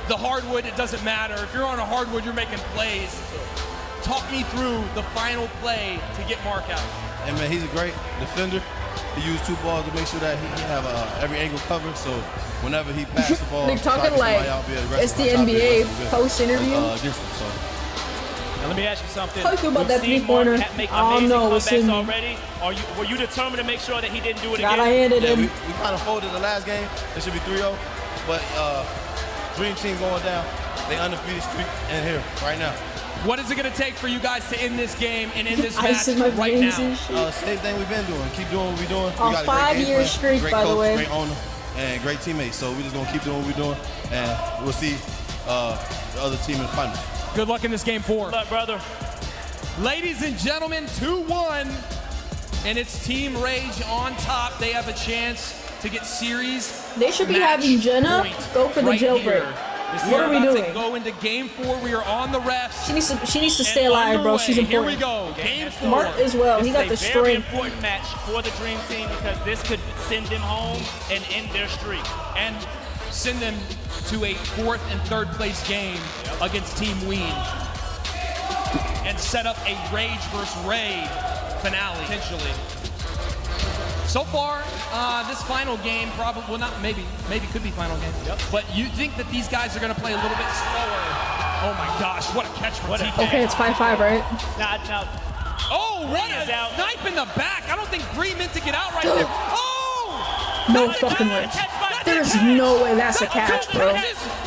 Speaker 7: The hardwood, it doesn't matter. If you're on a hardwood, you're making plays. Talk me through the final play to get Mark out.
Speaker 15: Hey man, he's a great defender. He used 2 balls to make sure that he have every angle covered. So whenever he passed the ball,
Speaker 1: They're talking like it's the NBA post interview.
Speaker 8: Now let me ask you something.
Speaker 1: How do you feel about that 3-pointer? Oh no, it's in.
Speaker 8: Already? Were you determined to make sure that he didn't do it
Speaker 1: God,
Speaker 8: again?
Speaker 1: I handed him.
Speaker 15: We kind of folded the last game. It should be 3-0, but Dream Team going down. They undefeated streak in here right now.
Speaker 7: What is it going to take for you guys to end this game and end this
Speaker 1: Ice
Speaker 7: match
Speaker 1: in my
Speaker 7: right
Speaker 1: veins
Speaker 7: now?
Speaker 1: and shit.
Speaker 15: Same thing we've been doing. Keep doing what we're doing. We got a
Speaker 1: 5-year streak,
Speaker 15: great
Speaker 1: by the
Speaker 15: coach,
Speaker 1: way.
Speaker 15: great owner, and great teammates. So we're just going to keep doing what we're doing, and we'll see the other team in the final.
Speaker 7: Good luck in this game 4.
Speaker 8: Good luck, brother.
Speaker 7: Ladies and gentlemen, 2-1, and it's Team Rage on top. They have a chance to get series.
Speaker 1: They should be having Jenna go for the jailbreak. What are we doing?
Speaker 7: To go into game 4. We are on the refs.
Speaker 1: She needs to stay alive, bro. She's important.
Speaker 7: Here we go. Game 4.
Speaker 1: Mark as well. He got the
Speaker 8: This is a very
Speaker 1: strength.
Speaker 8: important match for the Dream Team, because this could send them home and end their streak.
Speaker 7: And send them to a 4th and 3rd place game against Team Ween. And set up a Rage versus Raid finale, potentially. So far, this final game probably, well, not maybe could be final game. But you think that these guys are going to play a little bit slower? Oh my gosh, what a catch from TK.
Speaker 1: Okay, it's 5-5, right?
Speaker 8: Now,
Speaker 7: Oh, what a snipe in the back. I don't think Bree meant to get out right there. Oh!
Speaker 1: No fucking way. There's no way that's a catch, bro.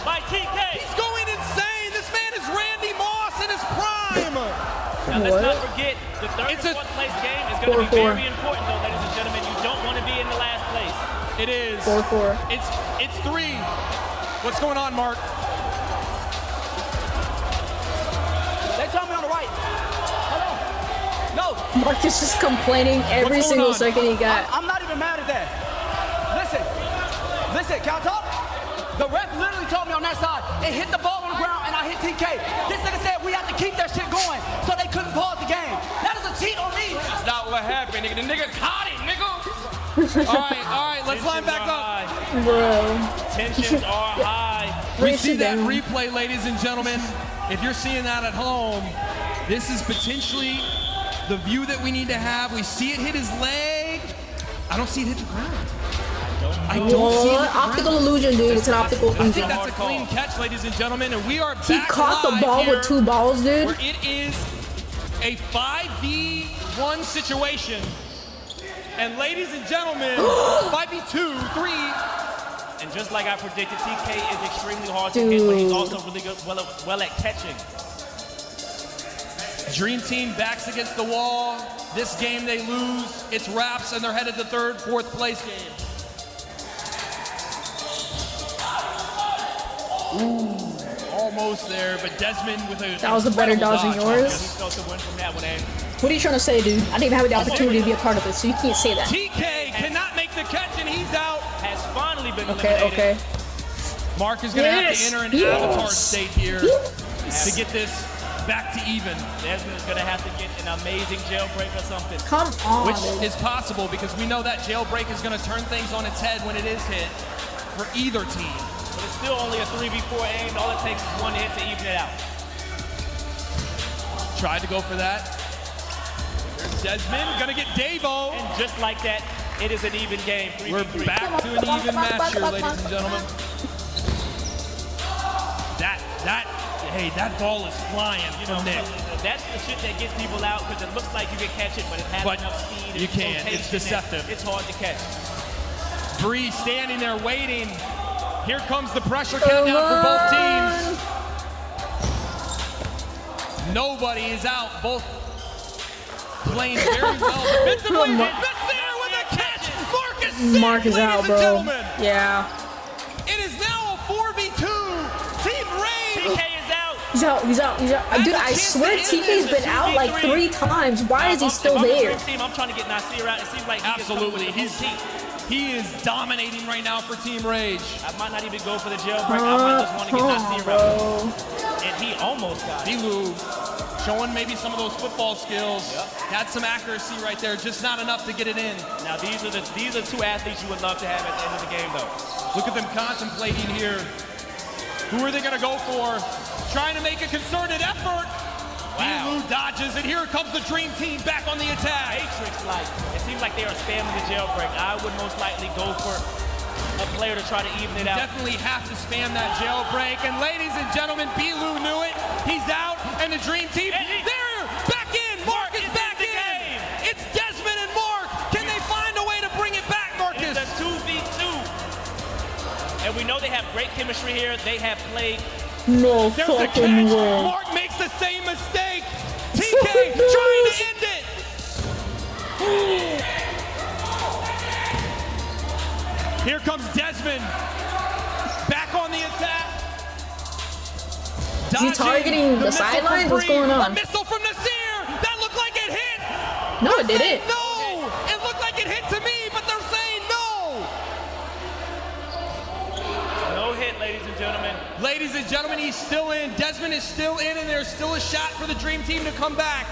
Speaker 8: By TK.
Speaker 7: He's going insane. This man is Randy Moss in his prime.
Speaker 8: Now let's not forget, the third and fourth place game is going to be very important, though, ladies and gentlemen. You don't want to be in the last place.
Speaker 7: It is.
Speaker 1: 4-4.
Speaker 7: It's 3. What's going on, Mark?
Speaker 13: They told me on the right. Hold on. No.
Speaker 1: Marcus is complaining every single second he got.
Speaker 13: I'm not even mad at that. Listen, can I talk? The ref literally told me on that side, it hit the ball on the ground and I hit TK. This nigga said we have to keep that shit going, so they couldn't pause the game. That is a cheat on me.
Speaker 7: That's not what happened, nigga. The nigga caught it, nigga. all right, let's line back up.
Speaker 1: Bro.
Speaker 8: Tensions are high.
Speaker 7: We see that replay, ladies and gentlemen. If you're seeing that at home, this is potentially the view that we need to have. We see it hit his leg. I don't see it hit the ground. I don't see it.
Speaker 1: Optical illusion, dude. It's an optical illusion.
Speaker 7: I think that's a clean catch, ladies and gentlemen, and we are back.
Speaker 1: He caught the ball with 2 balls, dude.
Speaker 7: Where it is a 5v1 situation. And ladies and gentlemen, 5v2, 3.
Speaker 8: And just like I predicted, TK is extremely hard to hit, but he's also really good, well at catching.
Speaker 7: Dream Team backs against the wall. This game they lose. It's wraps, and they're headed to 3rd, 4th place game. Ooh, almost there, but Desmond with a...
Speaker 1: That was a better dodge than yours. What are you trying to say, dude? I didn't even have the opportunity to be a part of it, so you can't say that.
Speaker 7: TK cannot make the catch, and he's out.
Speaker 8: Has finally been eliminated.
Speaker 1: Okay.
Speaker 7: Mark is going to have to enter an avatar state here to get this back to even.
Speaker 8: Desmond is going to have to get an amazing jailbreak or something.
Speaker 1: Come on.
Speaker 7: Which is possible because we know that jailbreak is going to turn things on its head when it is hit for either team.
Speaker 8: But it's still only a 3v4 aim. All it takes is 1 hit to even it out.
Speaker 7: Tried to go for that. There's Desmond, gonna get Davo.
Speaker 8: And just like that, it is an even game. 3v3.
Speaker 7: We're back to an even match here, ladies and gentlemen. That ball is flying from Nick.
Speaker 8: That's the shit that gets people out because it looks like you can catch it, but it has enough speed.
Speaker 7: You can't. It's deceptive.
Speaker 8: It's hard to catch.
Speaker 7: Bree standing there waiting. Here comes the pressure countdown for both teams. Nobody is out. Both playing very well defensively. That's there with a catch.
Speaker 1: Mark is out, bro. Yeah.
Speaker 7: It is now a 4v2. Team Rage.
Speaker 8: TK is out.
Speaker 1: He's out. Dude, I swear TK's been out like 3 times. Why is he still there?
Speaker 8: I'm trying to get Nasir out. It seems like
Speaker 7: absolutely. He is dominating right now for Team Rage.
Speaker 8: I might not even go for the jailbreak. I might just want to get Nasir out. And he almost got it.
Speaker 7: Bilu showing maybe some of those football skills. Had some accuracy right there, just not enough to get it in.
Speaker 8: Now these are 2 athletes you would love to have at the end of the game, though.
Speaker 7: Look at them contemplating here. Who are they going to go for? Trying to make a concerted effort. Bilu dodges, and here comes the Dream Team back on the attack.
Speaker 8: Matrix-like. It seems like they are spamming the jailbreak. I would most likely go for a player to try to even it out.
Speaker 7: Definitely have to spam that jailbreak. And ladies and gentlemen, Bilu knew it. He's out, and the Dream Team, they're back in. Mark is back in. It's Desmond and Mark. Can they find a way to bring it back, Marcus?
Speaker 8: It's a 2v2. And we know they have great chemistry here. They have played.
Speaker 1: No fucking way.
Speaker 7: Mark makes the same mistake. TK trying to end it. Here comes Desmond. Back on the attack.
Speaker 1: Is he targeting the sidelines? What's going on?
Speaker 7: A missile from Nasir. That looked like it hit.
Speaker 1: No, it didn't.
Speaker 7: No. It looked like it hit to me, but they're saying no.
Speaker 8: No hit, ladies and gentlemen.
Speaker 7: Ladies and gentlemen, he's still in. Desmond is still in, and there's still a shot for the Dream Team to come back.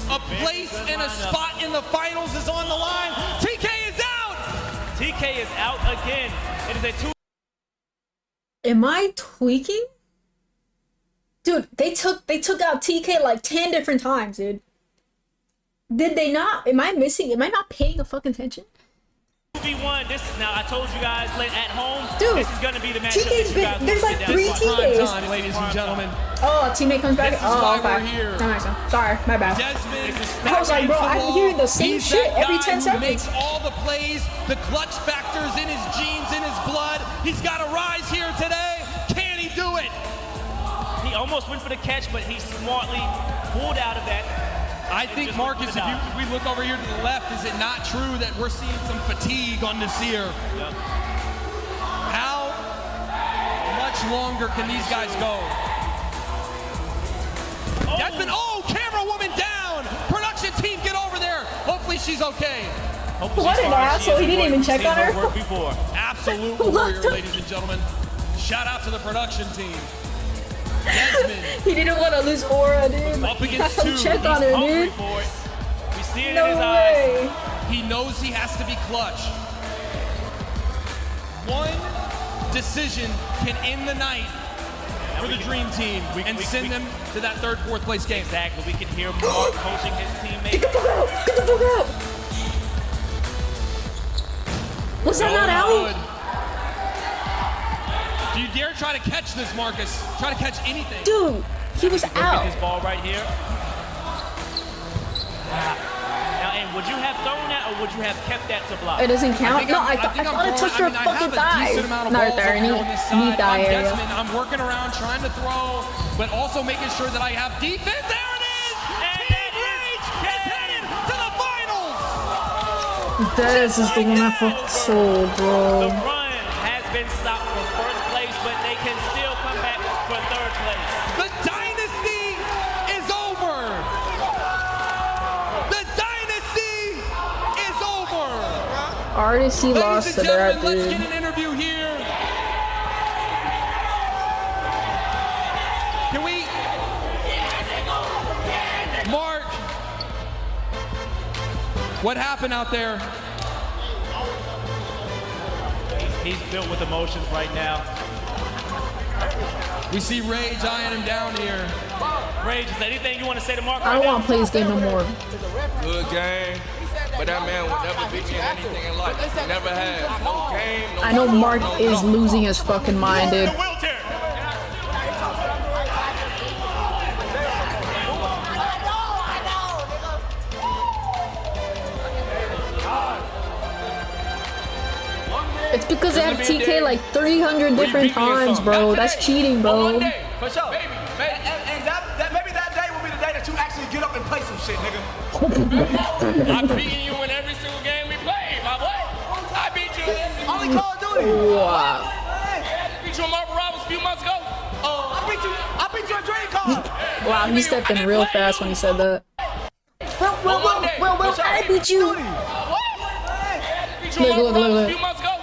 Speaker 7: A place and a spot in the finals is on the line. TK is out.
Speaker 8: TK is out again. It is a 2.
Speaker 1: Am I tweaking? Dude, they took out TK like 10 different times, dude. Did they not? Am I missing? Am I not paying a fucking attention?
Speaker 8: 1v1. Now, I told you guys at home,
Speaker 1: dude,
Speaker 8: this is going to be the matchup that you guys
Speaker 1: there's like 3 teammates.
Speaker 7: Time, ladies and gentlemen.
Speaker 1: Oh, a teammate comes back.
Speaker 7: This is
Speaker 1: oh,
Speaker 7: why
Speaker 1: okay.
Speaker 7: we're here.
Speaker 1: That makes sense. Sorry, my bad.
Speaker 7: Desmond,
Speaker 1: I was like, bro, I'm hearing the same
Speaker 7: he's
Speaker 1: shit
Speaker 7: that
Speaker 1: every
Speaker 7: guy
Speaker 1: 10
Speaker 7: who
Speaker 1: seconds.
Speaker 7: makes all the plays, the clutch factors in his genes, in his blood. He's got to rise here today. Can he do it?
Speaker 8: He almost went for the catch, but he smartly pulled out of that.
Speaker 7: I think, Marcus, if we look over here to the left, is it not true that we're seeing some fatigue on Nasir?
Speaker 8: Yep.
Speaker 7: How much longer can these guys go? Desmond, camera woman down! Production team, get over there! Hopefully she's okay.
Speaker 1: What an asshole, he didn't even check on her.
Speaker 7: Absolute warrior, ladies and gentlemen. Shout out to the production team. Desmond.
Speaker 1: He didn't want to lose aura, dude.
Speaker 7: Up against 2.
Speaker 1: Check on her, dude.
Speaker 8: We see it
Speaker 1: No
Speaker 8: in his
Speaker 1: way.
Speaker 8: eyes.
Speaker 7: He knows he has to be clutch. One decision can end the night for the dream team and send them to that 3rd, 4th place game.
Speaker 8: Exactly. We can hear Mark coaching his teammates.
Speaker 1: Get the fuck out! Get the fuck out! Was that not out?
Speaker 7: Do you dare try to catch this, Marcus? Try to catch anything.
Speaker 1: Dude, he was
Speaker 8: Look
Speaker 1: out.
Speaker 8: at this ball right here. Now, and would you have thrown that or would you have kept that to block?
Speaker 1: It doesn't count? No, I thought it touched her fucking thigh. Not her thigh, knee thigh area.
Speaker 7: Desmond, I'm working around trying to throw, but also making sure that I have defense. There it is! Team Rage is headed to the finals!
Speaker 1: Dez is the one I fucking sold, bro.
Speaker 8: The run has been stopped for 1st place, but they can still come back for 3rd place.
Speaker 7: The dynasty is over! The dynasty is over!
Speaker 1: RDC lost to that,
Speaker 7: let's
Speaker 1: dude.
Speaker 7: get an interview here. Can we? Mark, what happened out there?
Speaker 8: He's filled with emotions right now.
Speaker 7: We see Rage eyeing him down here.
Speaker 8: Rage, is there anything you want to say to Mark
Speaker 1: I don't want to play this game no more.
Speaker 12: Good game. But that man would never beat you in anything in life. Never has. No game, no
Speaker 1: I know Mark is losing his fucking mind, dude. It's because they have TK like 300 different times, bro. That's cheating, bro.
Speaker 13: For sure. And that maybe that day will be the day that you actually get up and play some shit, nigga.
Speaker 12: I'm beating you in every single game we play, my boy. I beat you in every
Speaker 13: Only Call of Duty.
Speaker 1: Wow.
Speaker 12: I beat you in Marvel Rivals a few months ago.
Speaker 13: I beat you a Dream Card.
Speaker 1: Wow, he stepped in real fast when he said that. Well, I beat you.
Speaker 12: I beat you in Marvel Rivals a few months ago.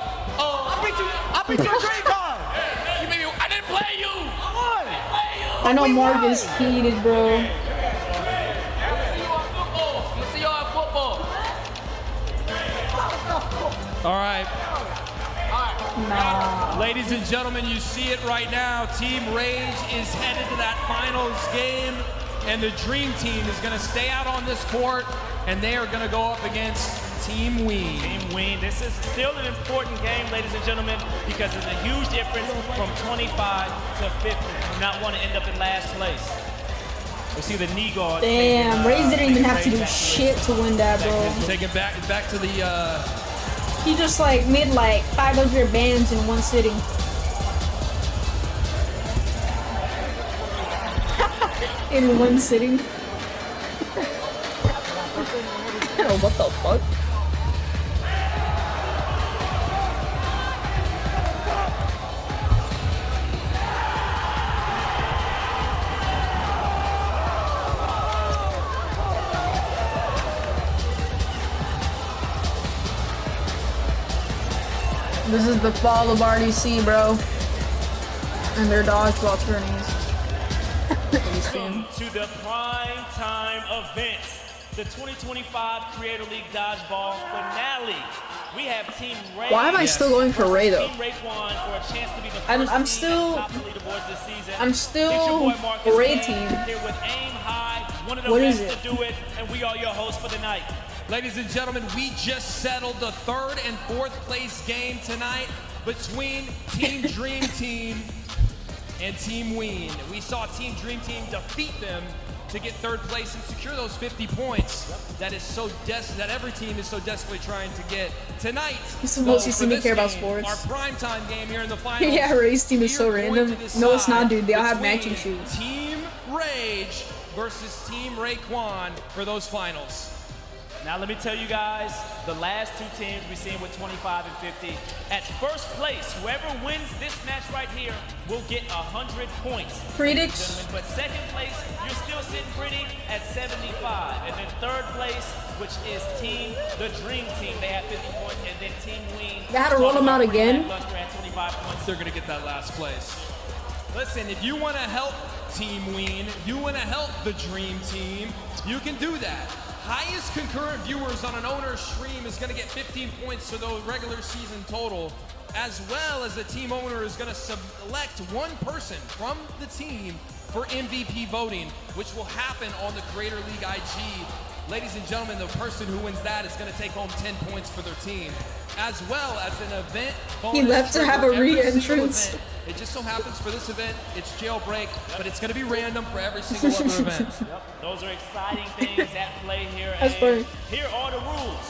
Speaker 13: I beat you a Dream Card.
Speaker 12: I didn't play you.
Speaker 1: I know Mark is heated, bro.
Speaker 12: I'm gonna see y'all at football.
Speaker 7: All right.
Speaker 1: Nah.
Speaker 7: Ladies and gentlemen, you see it right now. Team Rage is headed to that finals game, and the Dream Team is going to stay out on this court, and they are going to go up against Team Ween.
Speaker 8: Team Ween. This is still an important game, ladies and gentlemen, because there's a huge difference from 25 to 50. You do not want to end up in last place. We see the knee guard.
Speaker 1: Damn, Rage didn't even have to do shit to win that, bro.
Speaker 7: Take it back to the.
Speaker 1: He just like made like 500 bands in one sitting. In one sitting. What the fuck? This is the fall of RDC, bro. And their dodgeball tourneys.
Speaker 8: Welcome to the prime time event, the 2025 Creator League Dodgeball Finale. We have Team Ray.
Speaker 1: Why am I still going for Ray though?
Speaker 8: Team Raekwon for a chance to be the
Speaker 1: I'm
Speaker 8: first
Speaker 1: still-
Speaker 8: team at top of the leaderboards this season.
Speaker 1: I'm
Speaker 8: It's your
Speaker 1: still
Speaker 8: boy Marcus
Speaker 1: Ray
Speaker 8: King
Speaker 1: team.
Speaker 8: here with Aim High, one of the
Speaker 1: What
Speaker 8: best
Speaker 1: is
Speaker 8: to do it, and we are your hosts for the night.
Speaker 7: Ladies and gentlemen, we just settled the 3rd and 4th place game tonight between Team Dream Team and Team Ween. We saw Team Dream Team defeat them to get 3rd place and secure those 50 points that every team is so desperately trying to get. Tonight,
Speaker 1: this is the most you see me care about sports.
Speaker 7: Our primetime game here in the finals.
Speaker 1: Yeah, Ray's team is so random. No, it's not, dude. They all have matching shoes.
Speaker 7: Team Rage versus Team Raekwon for those finals.
Speaker 8: Now let me tell you guys, the last 2 teams we've seen with 25 and 50. At first place, whoever wins this match right here will get 100 points.
Speaker 1: Predicts.
Speaker 8: But second place, you're still sitting pretty at 75. And then 3rd place, which is the Dream Team, they have 50 points. And then Team Ween.
Speaker 1: They had to roll them out again.
Speaker 7: They're gonna get that last place. Listen, if you wanna help Team Ween, you wanna help the Dream Team, you can do that. Highest concurrent viewers on an owner stream is going to get 15 points to the regular season total, as well as the team owner is going to select one person from the team for MVP voting, which will happen on the Creator League IG. Ladies and gentlemen, the person who wins that is going to take home 10 points for their team, as well as an event bonus.
Speaker 1: He left to have a re-entrance.
Speaker 7: It just so happens for this event, it's jailbreak, but it's going to be random for every single other event.
Speaker 8: Yep, those are exciting things at play here.
Speaker 1: That's funny.
Speaker 8: Here are the rules.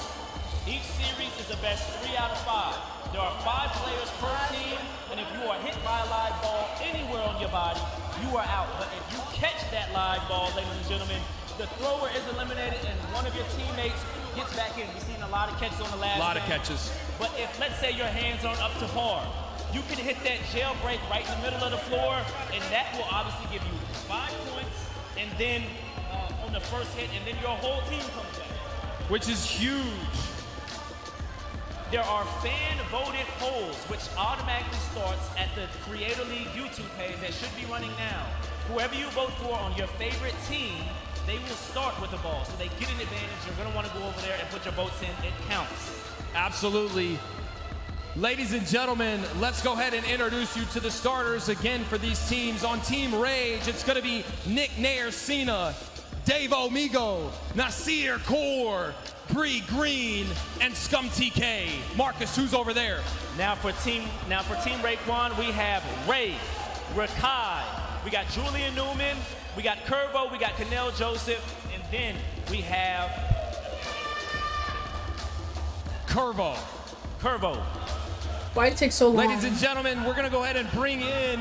Speaker 8: Each series is the best 3 out of 5. There are 5 players per team, and if you are hit by a live ball anywhere on your body, you are out. But if you catch that live ball, ladies and gentlemen, the thrower is eliminated and one of your teammates gets back in. We've seen a lot of catches on the last game.
Speaker 7: A lot of catches.
Speaker 8: But if, let's say, your hands aren't up to par, you can hit that jailbreak right in the middle of the floor, and that will obviously give you 5 points, and then on the first hit, and then your whole team comes back.
Speaker 7: Which is huge.
Speaker 8: There are fan-voted polls, which automatically starts at the Creator League YouTube page that should be running now. Whoever you vote for on your favorite team, they will start with the ball, so they get an advantage. You're going to want to go over there and put your votes in. It counts.
Speaker 7: Absolutely. Ladies and gentlemen, let's go ahead and introduce you to the starters again for these teams. On Team Rage, it's going to be Nick Nair Cena, Dave Omigo, Nasir Kaur, Bree Green, and Scum TK. Marcus, who's over there?
Speaker 8: Now for Team Raekwon, we have Ray, Rakai, we got Julian Newman, we got Curvo, we got Canel Joseph, and then we have
Speaker 7: Curvo.
Speaker 1: Why did it take so long?
Speaker 7: Ladies and gentlemen, we're going to go ahead and bring in.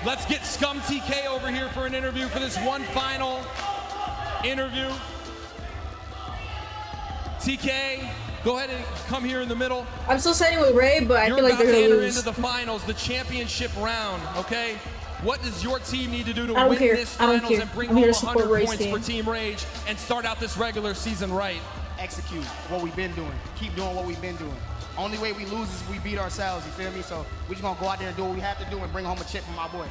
Speaker 7: Let's get Scum TK over here for an interview for this one final interview. TK, go ahead and come here in the middle.
Speaker 1: I'm still siding with Ray, but I feel like they're going to lose.
Speaker 7: Into the finals, the championship round, okay? What does your team need to do to win this
Speaker 1: I don't
Speaker 7: finals
Speaker 1: care.
Speaker 7: and bring
Speaker 1: I'm
Speaker 7: home
Speaker 1: here to support
Speaker 7: 100
Speaker 1: Ray's
Speaker 7: points
Speaker 1: team.
Speaker 7: for Team Rage and start out this regular season right?
Speaker 16: Execute what we've been doing. Keep doing what we've been doing. Only way we lose is if we beat ourselves, you feel me? So we're just gonna go out there and do what we have to do and bring home a chip from my boy.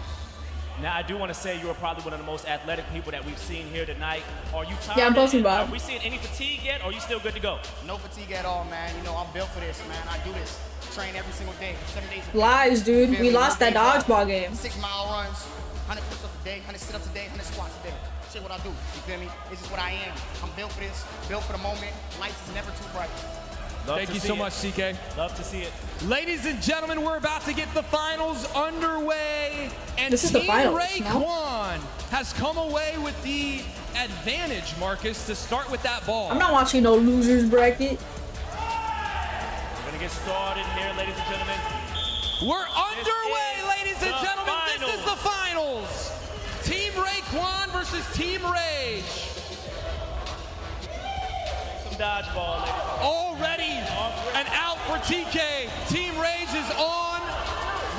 Speaker 8: Now, I do want to say you are probably one of the most athletic people that we've seen here tonight. Are you tired?
Speaker 1: Yeah, I'm posting Bob.
Speaker 8: Are we seeing any fatigue yet, or are you still good to go?
Speaker 16: No fatigue at all, man. You know, I'm built for this, man. I do this. Train every single day, 7 days a week.
Speaker 1: Lies, dude. We lost that dodgeball game.
Speaker 16: 6-mile runs, 100 push-ups a day, 100 sit-ups a day, 100 squats a day. Shit what I do, you feel me? This is what I am. I'm built for this, built for the moment. Lights is never too bright.
Speaker 7: Thank you so much, CK.
Speaker 8: Love to see it.
Speaker 7: Ladies and gentlemen, we're about to get the finals underway. And
Speaker 1: This is the
Speaker 7: Team
Speaker 1: finals,
Speaker 7: Raekwon has come away with the advantage, Marcus, to start with that ball.
Speaker 1: I'm not watching no losers bracket.
Speaker 8: We're going to get started here, ladies and gentlemen.
Speaker 7: We're underway, ladies and gentlemen. This is the finals. Team Raekwon versus Team Rage.
Speaker 8: Some dodgeball, ladies.
Speaker 7: Already an out for TK. Team Rage is on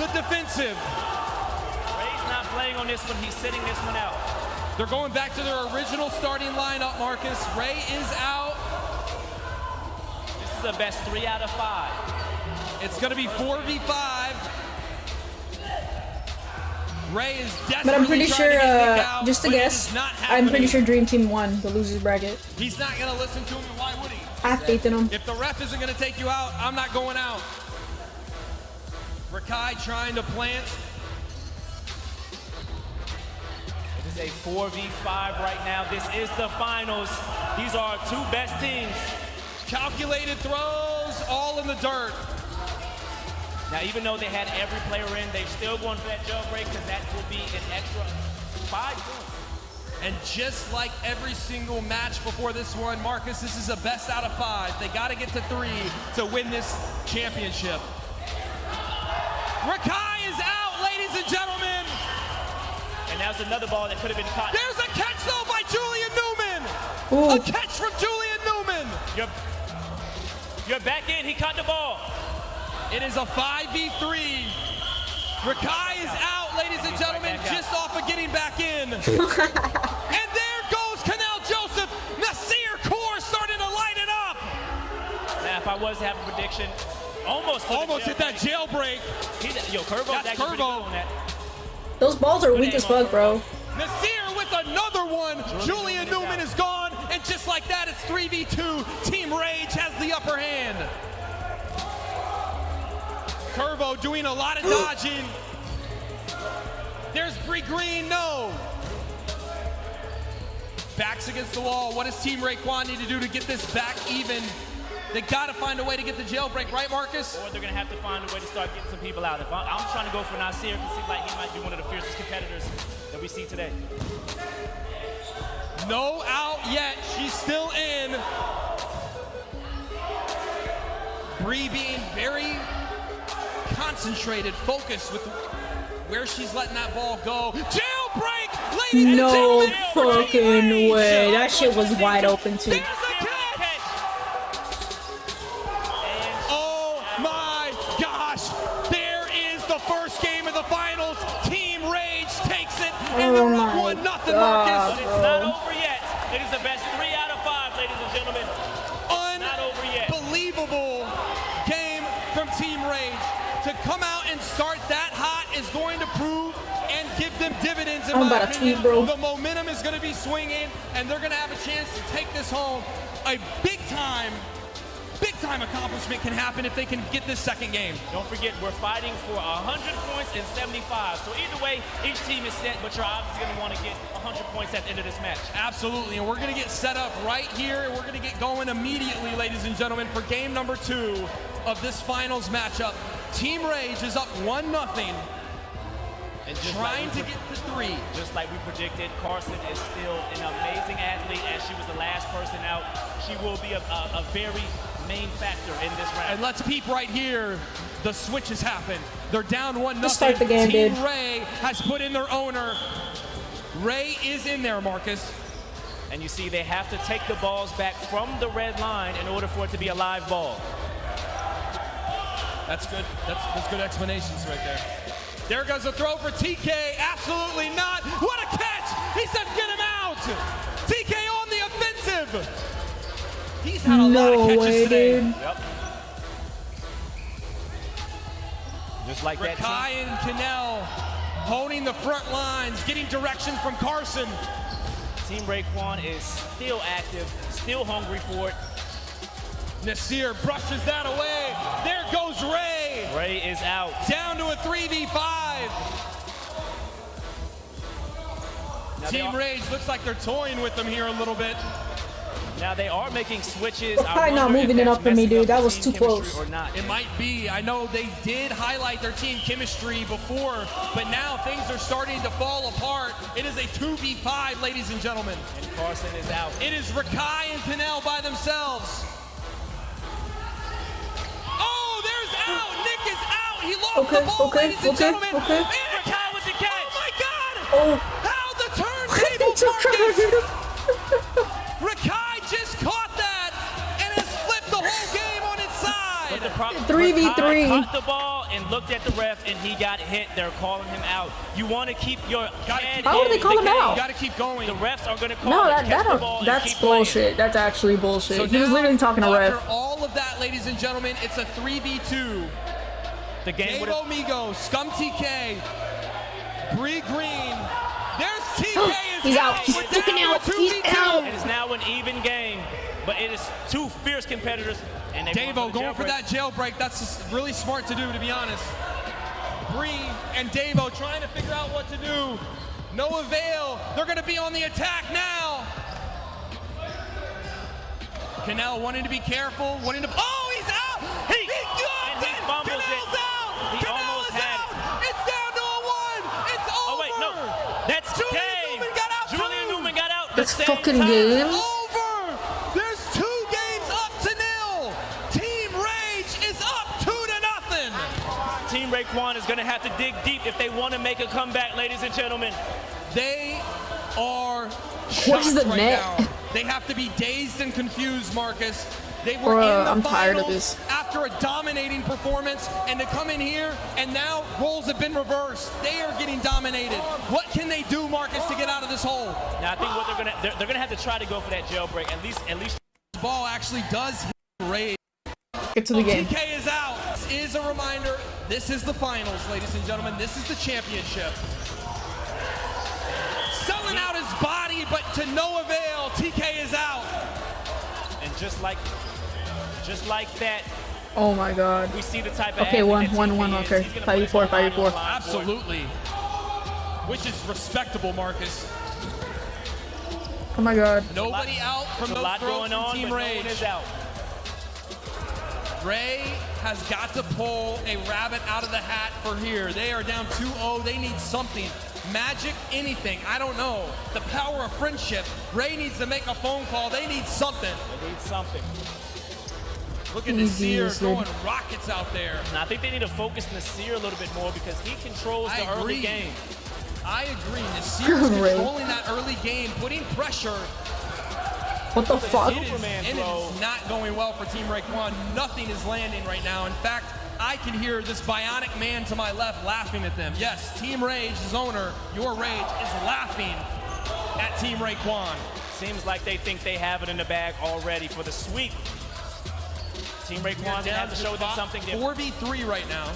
Speaker 7: the defensive.
Speaker 8: Ray's not playing on this one. He's sitting this one out.
Speaker 7: They're going back to their original starting lineup, Marcus. Ray is out.
Speaker 8: This is the best 3 out of 5.
Speaker 7: It's going to be 4v5. Ray is desperately
Speaker 1: But I'm pretty sure,
Speaker 7: trying to get Nick out,
Speaker 1: just to
Speaker 7: but it
Speaker 1: guess,
Speaker 7: is not
Speaker 1: I'm
Speaker 7: happening.
Speaker 1: pretty sure Dream Team won the losers bracket.
Speaker 7: He's not going to listen to him, and why would he?
Speaker 1: I have faith in him.
Speaker 7: If the ref isn't going to take you out, I'm not going out. Rakai trying to plant.
Speaker 8: This is a 4v5 right now. This is the finals. These are our two best teams.
Speaker 7: Calculated throws, all in the dirt.
Speaker 8: Now, even though they had every player in, they're still going for that jailbreak because that will be an extra 5 points.
Speaker 7: And just like every single match before this one, Marcus, this is a best out of 5. They got to get to 3 to win this championship. Rakai is out, ladies and gentlemen.
Speaker 8: And that was another ball that could have been caught.
Speaker 7: There's a catch, though, by Julian Newman.
Speaker 1: Ooh.
Speaker 7: A catch from Julian Newman.
Speaker 8: You're back in. He caught the ball.
Speaker 7: It is a 5v3. Rakai is out, ladies and gentlemen, just off of getting back in. And there goes Canal Joseph. Nasir Kaur starting to light it up.
Speaker 8: Now, if I was to have a prediction, almost
Speaker 7: hit that jailbreak.
Speaker 8: Yo, Curvo,
Speaker 7: that's Curvo.
Speaker 8: On that.
Speaker 1: Those balls are weak as fuck, bro.
Speaker 7: Nasir with another one. Julian Newman is gone. And just like that, it's 3v2. Team Rage has the upper hand. Curvo doing a lot of dodging. There's Bree Green, no. Backs against the wall. What does Team Raekwon need to do to get this back even? They got to find a way to get the jailbreak, right, Marcus?
Speaker 8: Or they're going to have to find a way to start getting some people out. If I'm trying to go for Nasir because it seems like he might be one of the fiercest competitors that we see today.
Speaker 7: No out yet. She's still in. Bree being very concentrated, focused with where she's letting that ball go. Jailbreak, ladies and
Speaker 1: No
Speaker 7: gentlemen.
Speaker 1: fucking way. That shit was wide open too.
Speaker 7: Oh my gosh. There is the first game of the finals. Team Rage takes it, and they're up 1-0, Marcus.
Speaker 8: But it's not over yet. It is the best 3 out of 5, ladies and gentlemen. Not over yet.
Speaker 7: Unbelievable game from Team Rage. To come out and start that hot is going to prove and give them dividends in
Speaker 1: I'm
Speaker 7: my
Speaker 1: about to
Speaker 7: opinion.
Speaker 1: tweet, bro.
Speaker 7: The momentum is going to be swinging, and they're going to have a chance to take this home. A big time accomplishment can happen if they can get this second game.
Speaker 8: Don't forget, we're fighting for 100 points and 75. So either way, each team is set, but you're obviously going to want to get 100 points at the end of this match.
Speaker 7: Absolutely, and we're going to get set up right here, and we're going to get going immediately, ladies and gentlemen, for game number 2 of this finals matchup. Team Rage is up 1-0. And trying to get to 3.
Speaker 8: Just like we predicted, Carson is still an amazing athlete as she was the last person out. She will be a very main factor in this round.
Speaker 7: And let's peep right here. The switch has happened. They're down 1-0.
Speaker 1: Let's start the game,
Speaker 7: Team
Speaker 1: dude.
Speaker 7: Ray has put in their owner. Ray is in there, Marcus.
Speaker 8: And you see they have to take the balls back from the red line in order for it to be a live ball.
Speaker 7: That's good. That's good explanations right there. There goes a throw for TK. Absolutely not. What a catch! He said get him out! TK on the offensive! He's had a lot of catches today.
Speaker 1: Dude.
Speaker 8: Yep. Just like that.
Speaker 7: Rakai and Canel holding the front lines, getting direction from Carson.
Speaker 8: Team Raekwon is still active, still hungry for it.
Speaker 7: Nasir brushes that away. There goes Ray.
Speaker 8: Ray is out.
Speaker 7: Down to a 3v5.
Speaker 8: Now
Speaker 7: Team Rage looks like they're toying with them here a little bit.
Speaker 8: Now they are making switches.
Speaker 1: They're probably not moving it up for me, dude. That was too close.
Speaker 8: Or not.
Speaker 7: It might be. I know they did highlight their team chemistry before, but now things are starting to fall apart. It is a 2v5, ladies and gentlemen.
Speaker 8: And Carson is out.
Speaker 7: It is Rakai and Pinel by themselves. Oh, there's out. Nick is out. He lost the ball, ladies and gentlemen. And
Speaker 8: Rakai with the catch.
Speaker 7: Oh my God.
Speaker 1: Oh.
Speaker 7: How the turntable, Marcus. Rakai just caught that and has flipped the whole game on its side.
Speaker 1: 3v3.
Speaker 8: Caught the ball and looked at the ref and he got hit. They're calling him out. You want to keep your head
Speaker 1: How would they call him out?
Speaker 7: You got to keep going.
Speaker 8: The refs are going to call
Speaker 1: No,
Speaker 8: that's
Speaker 1: bullshit. That's actually bullshit.
Speaker 7: So
Speaker 1: He was literally talking to
Speaker 7: after
Speaker 1: ref.
Speaker 7: all of that, ladies and gentlemen, it's a 3v2.
Speaker 8: The game
Speaker 7: Dave Omigo, Scum TK, Bree Green. There's TK.
Speaker 1: He's out. He's freaking out. He's out.
Speaker 8: It is now an even game, but it is two fierce competitors. And
Speaker 7: Davo going for that jailbreak. That's just really smart to do, to be honest. Bree and Davo trying to figure out what to do. No avail. They're going to be on the attack now. Canel wanting to be careful, wanting to. Oh, he's out! He
Speaker 8: fumbles
Speaker 7: Canel's
Speaker 8: it.
Speaker 7: out!
Speaker 8: He almost had
Speaker 7: out! It's down to a 1! It's over!
Speaker 8: Oh, wait, no. That's
Speaker 7: Julian Newman got out
Speaker 8: Julian Newman got out.
Speaker 1: That's
Speaker 8: the same
Speaker 1: fucking
Speaker 8: time.
Speaker 1: game.
Speaker 7: Over! There's 2 games up to 0. Team Rage is up 2-0.
Speaker 8: Team Raekwon is going to have to dig deep if they want to make a comeback, ladies and gentlemen.
Speaker 7: They are
Speaker 1: Where's the
Speaker 7: right
Speaker 1: net?
Speaker 7: now. They have to be dazed and confused, Marcus. They were in the
Speaker 1: I'm tired of
Speaker 7: finals
Speaker 1: this.
Speaker 7: after a dominating performance, and to come in here, and now roles have been reversed. They are getting dominated. What can they do, Marcus, to get out of this hole?
Speaker 8: Now I think what they're gonna have to try to go for that jailbreak. At least.
Speaker 7: Ball actually does hit Rage.
Speaker 1: Get to the game.
Speaker 7: TK is out. This is a reminder. This is the finals, ladies and gentlemen. This is the championship. Selling out his body, but to no avail. TK is out.
Speaker 8: And just like that.
Speaker 1: Oh my god.
Speaker 8: We see the type of
Speaker 1: okay,
Speaker 8: athlete that
Speaker 1: 1-1-1,
Speaker 8: TK is.
Speaker 1: okay.
Speaker 8: He's gonna put his whole
Speaker 1: 5v4,
Speaker 8: body
Speaker 1: 5v4.
Speaker 8: on the line for it.
Speaker 7: Absolutely. Which is respectable, Marcus.
Speaker 1: Oh my god.
Speaker 7: Nobody out from
Speaker 8: There's a
Speaker 7: those
Speaker 8: lot
Speaker 7: throws
Speaker 8: going
Speaker 7: from
Speaker 8: on,
Speaker 7: Team
Speaker 8: but
Speaker 7: Rage.
Speaker 8: no one is out.
Speaker 7: Ray has got to pull a rabbit out of the hat for here. They are down 2-0. They need something. Magic, anything. I don't know. The power of friendship. Ray needs to make a phone call. They need something.
Speaker 8: They need something.
Speaker 7: Look at Nasir throwing rockets out there.
Speaker 8: Now, I think they need to focus Nasir a little bit more because he controls the early game.
Speaker 7: I agree. Nasir is controlling that early game, putting pressure.
Speaker 1: What the fuck?
Speaker 7: It is not going well for Team Raekwon. Nothing is landing right now. In fact, I can hear this bionic man to my left laughing at them. Yes, Team Rage's owner, your Rage, is laughing at Team Raekwon.
Speaker 8: Seems like they think they have it in the bag already for the sweep. Team Raekwon gonna have to show them something different.
Speaker 7: 4v3 right now.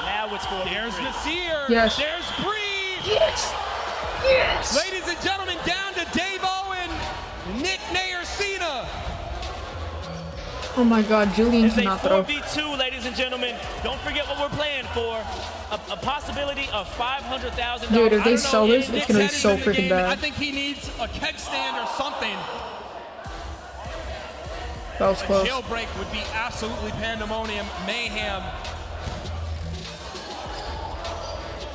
Speaker 8: Now it's 4v3.
Speaker 7: There's Nasir.
Speaker 1: Yes.
Speaker 7: There's Bree.
Speaker 1: Yes. Yes.
Speaker 7: Ladies and gentlemen, down to Dave Owen, Nick Nayercina.
Speaker 1: Oh my god, Julian
Speaker 8: It's a
Speaker 1: cannot throw.
Speaker 8: 4v2, ladies and gentlemen. Don't forget what we're playing for. A possibility of $500,000.
Speaker 1: Dude, if they sell this, it's
Speaker 7: Nick's
Speaker 1: gonna be
Speaker 7: heading
Speaker 1: so
Speaker 7: into the
Speaker 1: freaking
Speaker 7: game. I
Speaker 1: bad.
Speaker 7: think he needs a keg stand or something.
Speaker 1: That was close.
Speaker 7: A jailbreak would be absolutely pandemonium, mayhem.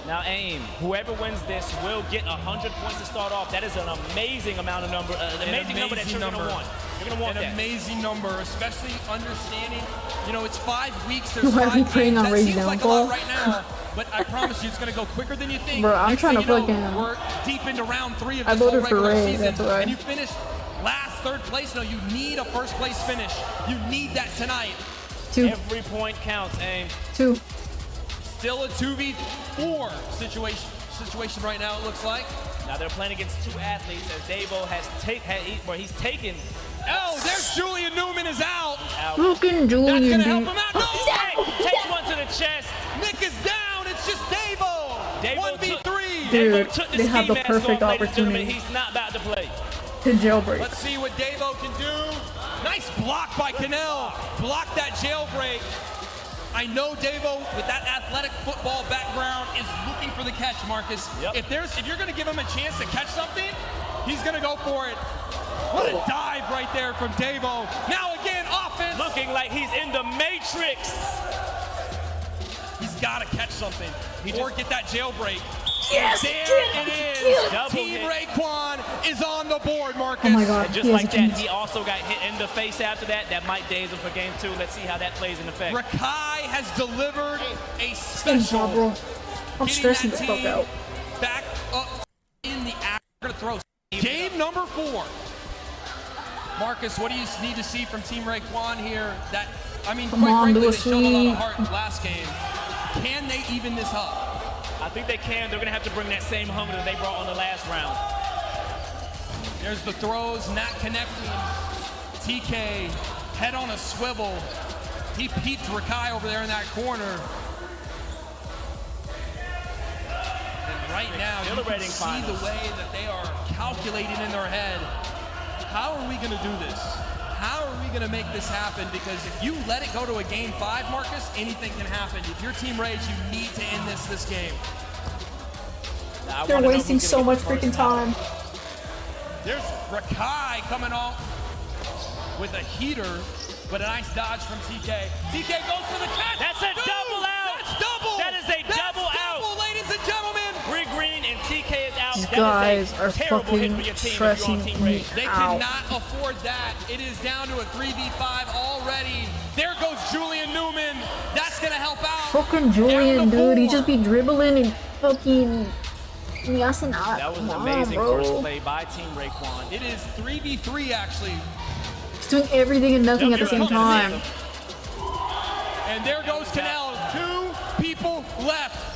Speaker 8: Now aim. Whoever wins this will get 100 points to start off. That is an amazing amount of number. Amazing number that you're gonna want. You're gonna want
Speaker 7: an
Speaker 8: that.
Speaker 7: amazing number, especially understanding. You know, it's 5 weeks.
Speaker 1: Why are we
Speaker 7: 5
Speaker 1: praying
Speaker 7: games.
Speaker 1: on
Speaker 7: That
Speaker 1: Rage
Speaker 7: seems like a
Speaker 1: downfall?
Speaker 7: lot right now, but I promise you, it's gonna go quicker than you think.
Speaker 1: Bro, I'm
Speaker 7: Next
Speaker 1: trying
Speaker 7: thing
Speaker 1: to
Speaker 7: you know,
Speaker 1: fucking-
Speaker 7: we're deep into round 3 of
Speaker 1: I
Speaker 7: this whole
Speaker 1: voted for
Speaker 7: regular
Speaker 1: Ray,
Speaker 7: season,
Speaker 1: that's why.
Speaker 7: and you finished last, 3rd place. No, you need a 1st place finish. You need that tonight.
Speaker 1: 2.
Speaker 8: Every point counts, aim.
Speaker 1: 2.
Speaker 7: Still a 2v4 situation right now, it looks like.
Speaker 8: Now they're playing against 2 athletes as Davo has he's taken.
Speaker 7: Oh, there's Julian Newman is out.
Speaker 1: Fucking Julian,
Speaker 7: That's gonna
Speaker 1: dude.
Speaker 7: help him out. No,
Speaker 8: Takes one to the chest.
Speaker 7: Nick is down. It's just Davo. 1v3.
Speaker 1: Dude,
Speaker 8: took
Speaker 1: they have the
Speaker 8: ski mask
Speaker 1: perfect
Speaker 8: off, ladies and gentlemen.
Speaker 1: opportunity
Speaker 8: He's not about to play.
Speaker 1: to jailbreak.
Speaker 7: Let's see what Davo can do. Nice block by Canel. Block that jailbreak. I know Davo, with that athletic football background, is looking for the catch, Marcus.
Speaker 8: Yep.
Speaker 7: If you're going to give him a chance to catch something, he's going to go for it. What a dive right there from Davo. Now again, offense.
Speaker 8: Looking like he's in the Matrix.
Speaker 7: He's got to catch something or get that jailbreak.
Speaker 1: Yes,
Speaker 7: There
Speaker 1: get
Speaker 7: it
Speaker 1: it.
Speaker 7: is.
Speaker 8: Double
Speaker 7: Team
Speaker 8: hit.
Speaker 7: Raekwon is on the board, Marcus.
Speaker 1: Oh my god,
Speaker 8: And just
Speaker 1: he has
Speaker 8: like
Speaker 1: a
Speaker 8: that,
Speaker 1: chance.
Speaker 8: he also got hit in the face after that. That might daze him for game 2. Let's see how that plays in effect.
Speaker 7: Rakai has delivered a
Speaker 1: Game
Speaker 7: special.
Speaker 1: ball, bro. I'm
Speaker 7: Getting
Speaker 1: stressing the
Speaker 7: that
Speaker 1: fuck
Speaker 7: team
Speaker 1: out.
Speaker 7: back up in the act. We're gonna throw game number 4. Marcus, what do you need to see from Team Raekwon here? That, I mean,
Speaker 1: Come
Speaker 7: quite
Speaker 1: on,
Speaker 7: frankly,
Speaker 1: do a
Speaker 7: they showed a lot
Speaker 1: sweep.
Speaker 7: of heart last game. Can they even this up?
Speaker 8: I think they can. They're going to have to bring that same hunger that they brought on the last round.
Speaker 7: There's the throws, not connecting. TK, head on a swivel. He peeped Rakai over there in that corner. And right now, you can see the way that they are calculating in their head. How are we going to do this? How are we going to make this happen? Because if you let it go to a game 5, Marcus, anything can happen. If you're Team Rage, you need to end this game.
Speaker 1: They're wasting so much freaking time.
Speaker 7: There's Rakai coming off with a heater, but a nice dodge from TK. TK goes for the catch.
Speaker 8: That's a double out.
Speaker 7: That's double.
Speaker 8: That is a double out.
Speaker 7: Ladies and gentlemen.
Speaker 8: Bree Green and TK is out.
Speaker 1: These
Speaker 8: That
Speaker 1: guys
Speaker 8: is
Speaker 1: are
Speaker 8: a terrible hit
Speaker 1: fucking
Speaker 8: for your team if you're
Speaker 1: stressing
Speaker 8: on Team
Speaker 1: me
Speaker 8: Rage.
Speaker 7: They
Speaker 1: out.
Speaker 7: cannot afford that. It is down to a 3v5 already. There goes Julian Newman. That's gonna help out.
Speaker 1: Fucking Julian, dude. He just be dribbling and fucking.
Speaker 8: That was an amazing first play by Team Raekwon.
Speaker 7: It is 3v3 actually.
Speaker 1: He's doing everything and nothing at the same time.
Speaker 7: And there goes Canal. 2 people left.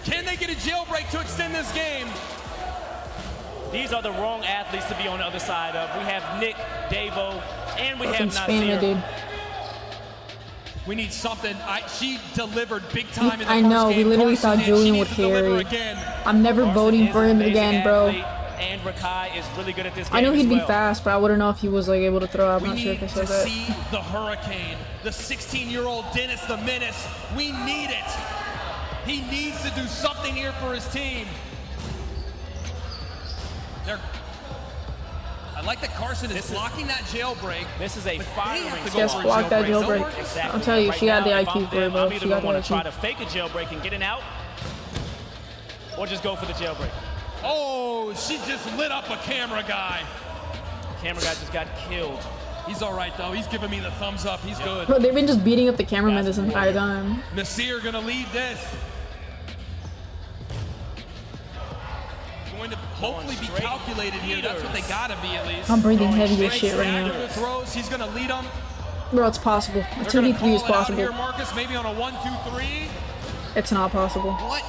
Speaker 7: Can they get a jailbreak to extend this game?
Speaker 8: These are the wrong athletes to be on the other side of. We have Nick, Davo, and we
Speaker 1: Fucking
Speaker 8: have
Speaker 1: spammer,
Speaker 8: Nasir.
Speaker 1: dude.
Speaker 7: We need something. She delivered big time in the
Speaker 1: I
Speaker 7: first
Speaker 1: know, we
Speaker 7: game.
Speaker 1: literally
Speaker 7: Carson
Speaker 1: thought
Speaker 7: did. She
Speaker 1: Julian
Speaker 7: needs
Speaker 1: would
Speaker 7: to deliver
Speaker 1: carry.
Speaker 7: again.
Speaker 1: I'm never voting
Speaker 8: Is
Speaker 1: for
Speaker 8: an
Speaker 1: him
Speaker 8: amazing
Speaker 1: again, bro.
Speaker 8: athlete, and Rakai is really good at this game
Speaker 1: I know he'd
Speaker 8: as
Speaker 1: be
Speaker 8: well.
Speaker 1: fast, but I wouldn't know if he was like able to throw. I'm
Speaker 7: We
Speaker 1: not sure
Speaker 7: need
Speaker 1: if I
Speaker 7: to
Speaker 1: said that.
Speaker 7: see the Hurricane, the 16-year-old Dennis the Menace. We need it. He needs to do something here for his team. I like that Carson is blocking that jailbreak.
Speaker 8: This is a firing
Speaker 1: Just block that jailbreak.
Speaker 8: Exactly.
Speaker 1: I'll tell you, she got the
Speaker 8: Right now,
Speaker 1: IQ
Speaker 8: if
Speaker 1: for it,
Speaker 8: I'm
Speaker 1: bro.
Speaker 8: them, I'm
Speaker 1: She
Speaker 8: either
Speaker 1: got
Speaker 8: going
Speaker 1: the
Speaker 8: to try to
Speaker 1: IQ.
Speaker 8: fake a jailbreak and get it out, or just go for the jailbreak.
Speaker 7: Oh, she just lit up a camera guy.
Speaker 8: Camera guy just got killed.
Speaker 7: He's all right, though. He's giving me the thumbs up. He's good.
Speaker 1: Bro, they've been just beating up the cameraman this entire time.
Speaker 7: Nasir gonna lead this. Going to hopefully be calculated here. That's what they gotta be at least.
Speaker 1: I'm breathing heavy as shit right now.
Speaker 7: Throws. He's gonna lead them.
Speaker 1: Bro, it's possible. A 2v3 is possible.
Speaker 7: Here, Marcus, maybe on a 1-2-3.
Speaker 1: It's not possible.
Speaker 7: What?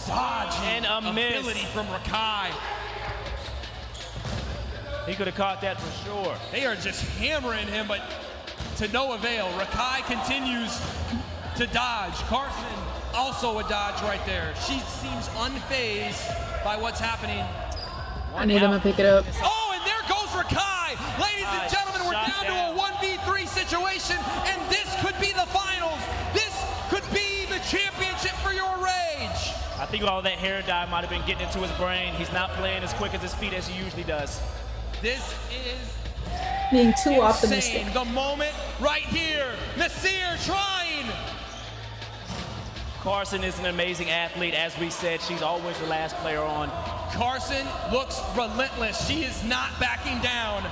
Speaker 7: Dodge
Speaker 8: and a miss.
Speaker 7: Ability from Rakai.
Speaker 8: He could have caught that for sure.
Speaker 7: They are just hammering him, but to no avail. Rakai continues to dodge. Carson also a dodge right there. She seems unfazed by what's happening.
Speaker 1: I need him to pick it up.
Speaker 7: Oh, and there goes Rakai. Ladies and gentlemen, we're down to a 1v3 situation, and this could be the finals. This could be the championship for your Rage.
Speaker 8: I think all that hair dye might have been getting into his brain. He's not playing as quick as his feet as he usually does.
Speaker 7: This is
Speaker 1: being too
Speaker 7: insane.
Speaker 1: optimistic.
Speaker 7: The moment right here. Nasir trying.
Speaker 8: Carson is an amazing athlete. As we said, she's always the last player on.
Speaker 7: Carson looks relentless. She is not backing down.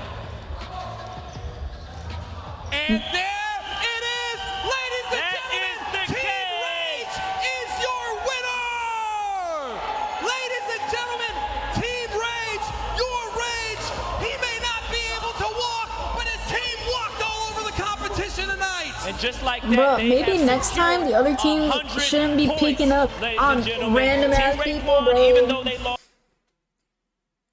Speaker 7: And there it is, ladies and gentlemen. Team Rage is your winner. Ladies and gentlemen, Team Rage, your Rage. He may not be able to walk, but his team walked all over the competition tonight.
Speaker 8: And just like that,
Speaker 1: Bro, maybe next time the other team shouldn't be picking up on random ass people, bro.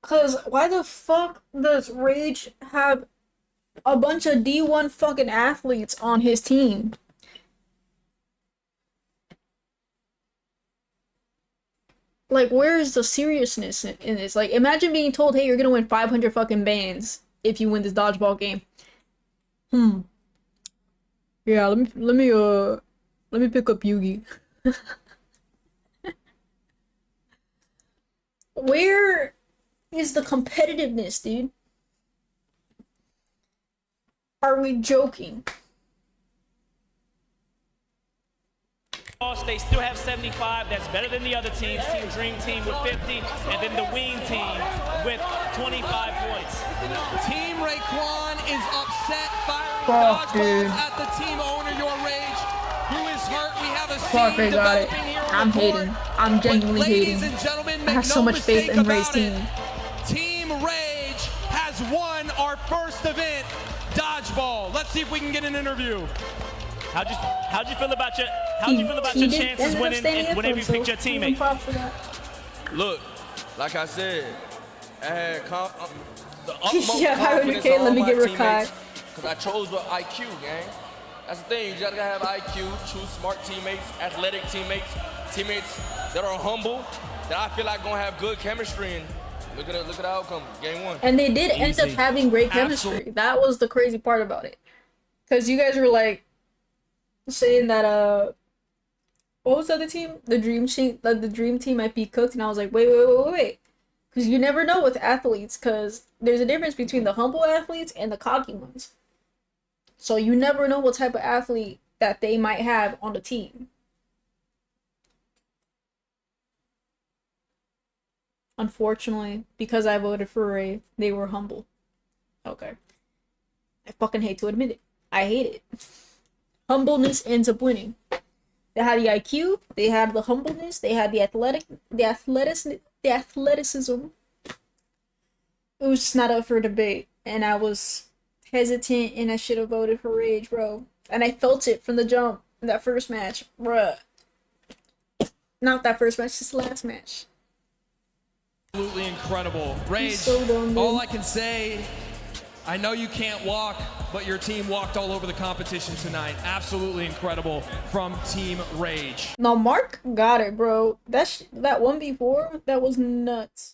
Speaker 1: Cause why the fuck does Rage have a bunch of D1 fucking athletes on his team? Like, where is the seriousness in this? Like, imagine being told, hey, you're gonna win 500 fucking bands if you win this dodgeball game. Yeah, let me pick up Yugi. Where is the competitiveness, dude? Are we joking?
Speaker 8: They still have 75. That's better than the other teams. Team Dream Team with 50, and then the Wing Team with 25 points.
Speaker 7: Team Raekwon is upset, firing
Speaker 1: Fuck,
Speaker 7: dodgeballs
Speaker 1: dude.
Speaker 7: at the team owner, your Rage, who is hurt. We have a
Speaker 1: Fuck,
Speaker 7: scene
Speaker 1: they got it.
Speaker 7: developing here on
Speaker 1: I'm
Speaker 7: the court.
Speaker 1: hating. I'm genuinely
Speaker 7: But
Speaker 1: hating.
Speaker 7: ladies and gentlemen,
Speaker 1: I
Speaker 7: make
Speaker 1: have so
Speaker 7: no
Speaker 1: much faith
Speaker 7: mistake
Speaker 1: in Ray's
Speaker 7: about
Speaker 1: team.
Speaker 7: it. Team Rage has won our first event, Dodgeball. Let's see if we can get an interview.
Speaker 8: How'd you feel about your chances winning and whenever you picked your teammate?
Speaker 12: Look, like I said, I had the utmost
Speaker 1: Yeah,
Speaker 12: confidence
Speaker 1: 100K,
Speaker 12: in
Speaker 1: let
Speaker 12: all
Speaker 1: me
Speaker 12: my
Speaker 1: get
Speaker 12: teammates
Speaker 1: Rakai.
Speaker 12: because I chose with IQ, gang. That's the thing. You just gotta have IQ, choose smart teammates, athletic teammates, teammates that are humble, that I feel like gonna have good chemistry. And look at the outcome, game one.
Speaker 1: And they did end up having great chemistry. That was the crazy part about it. Because you guys were like saying that What was the other team? The dream team. The dream team might be cooked, and I was like, wait, because you never know with athletes, because there's a difference between the humble athletes and the cocky ones. So you never know what type of athlete that they might have on the team. Unfortunately, because I voted for Ray, they were humble. Okay. I fucking hate to admit it. I hate it. Humbleness ends up winning. They had the IQ, they had the humbleness, they had the athleticism. It was just not up for debate, and I was hesitant, and I should have voted for Rage, bro. And I felt it from the jump in that first match, bruh. Not that first match, just the last match.
Speaker 7: Absolutely incredible. Rage,
Speaker 1: so dumb,
Speaker 7: all I can say, I know you can't walk, but your team walked all over the competition tonight. Absolutely incredible from Team Rage.
Speaker 1: No, Mark got it, bro. That 1v4, that was nuts.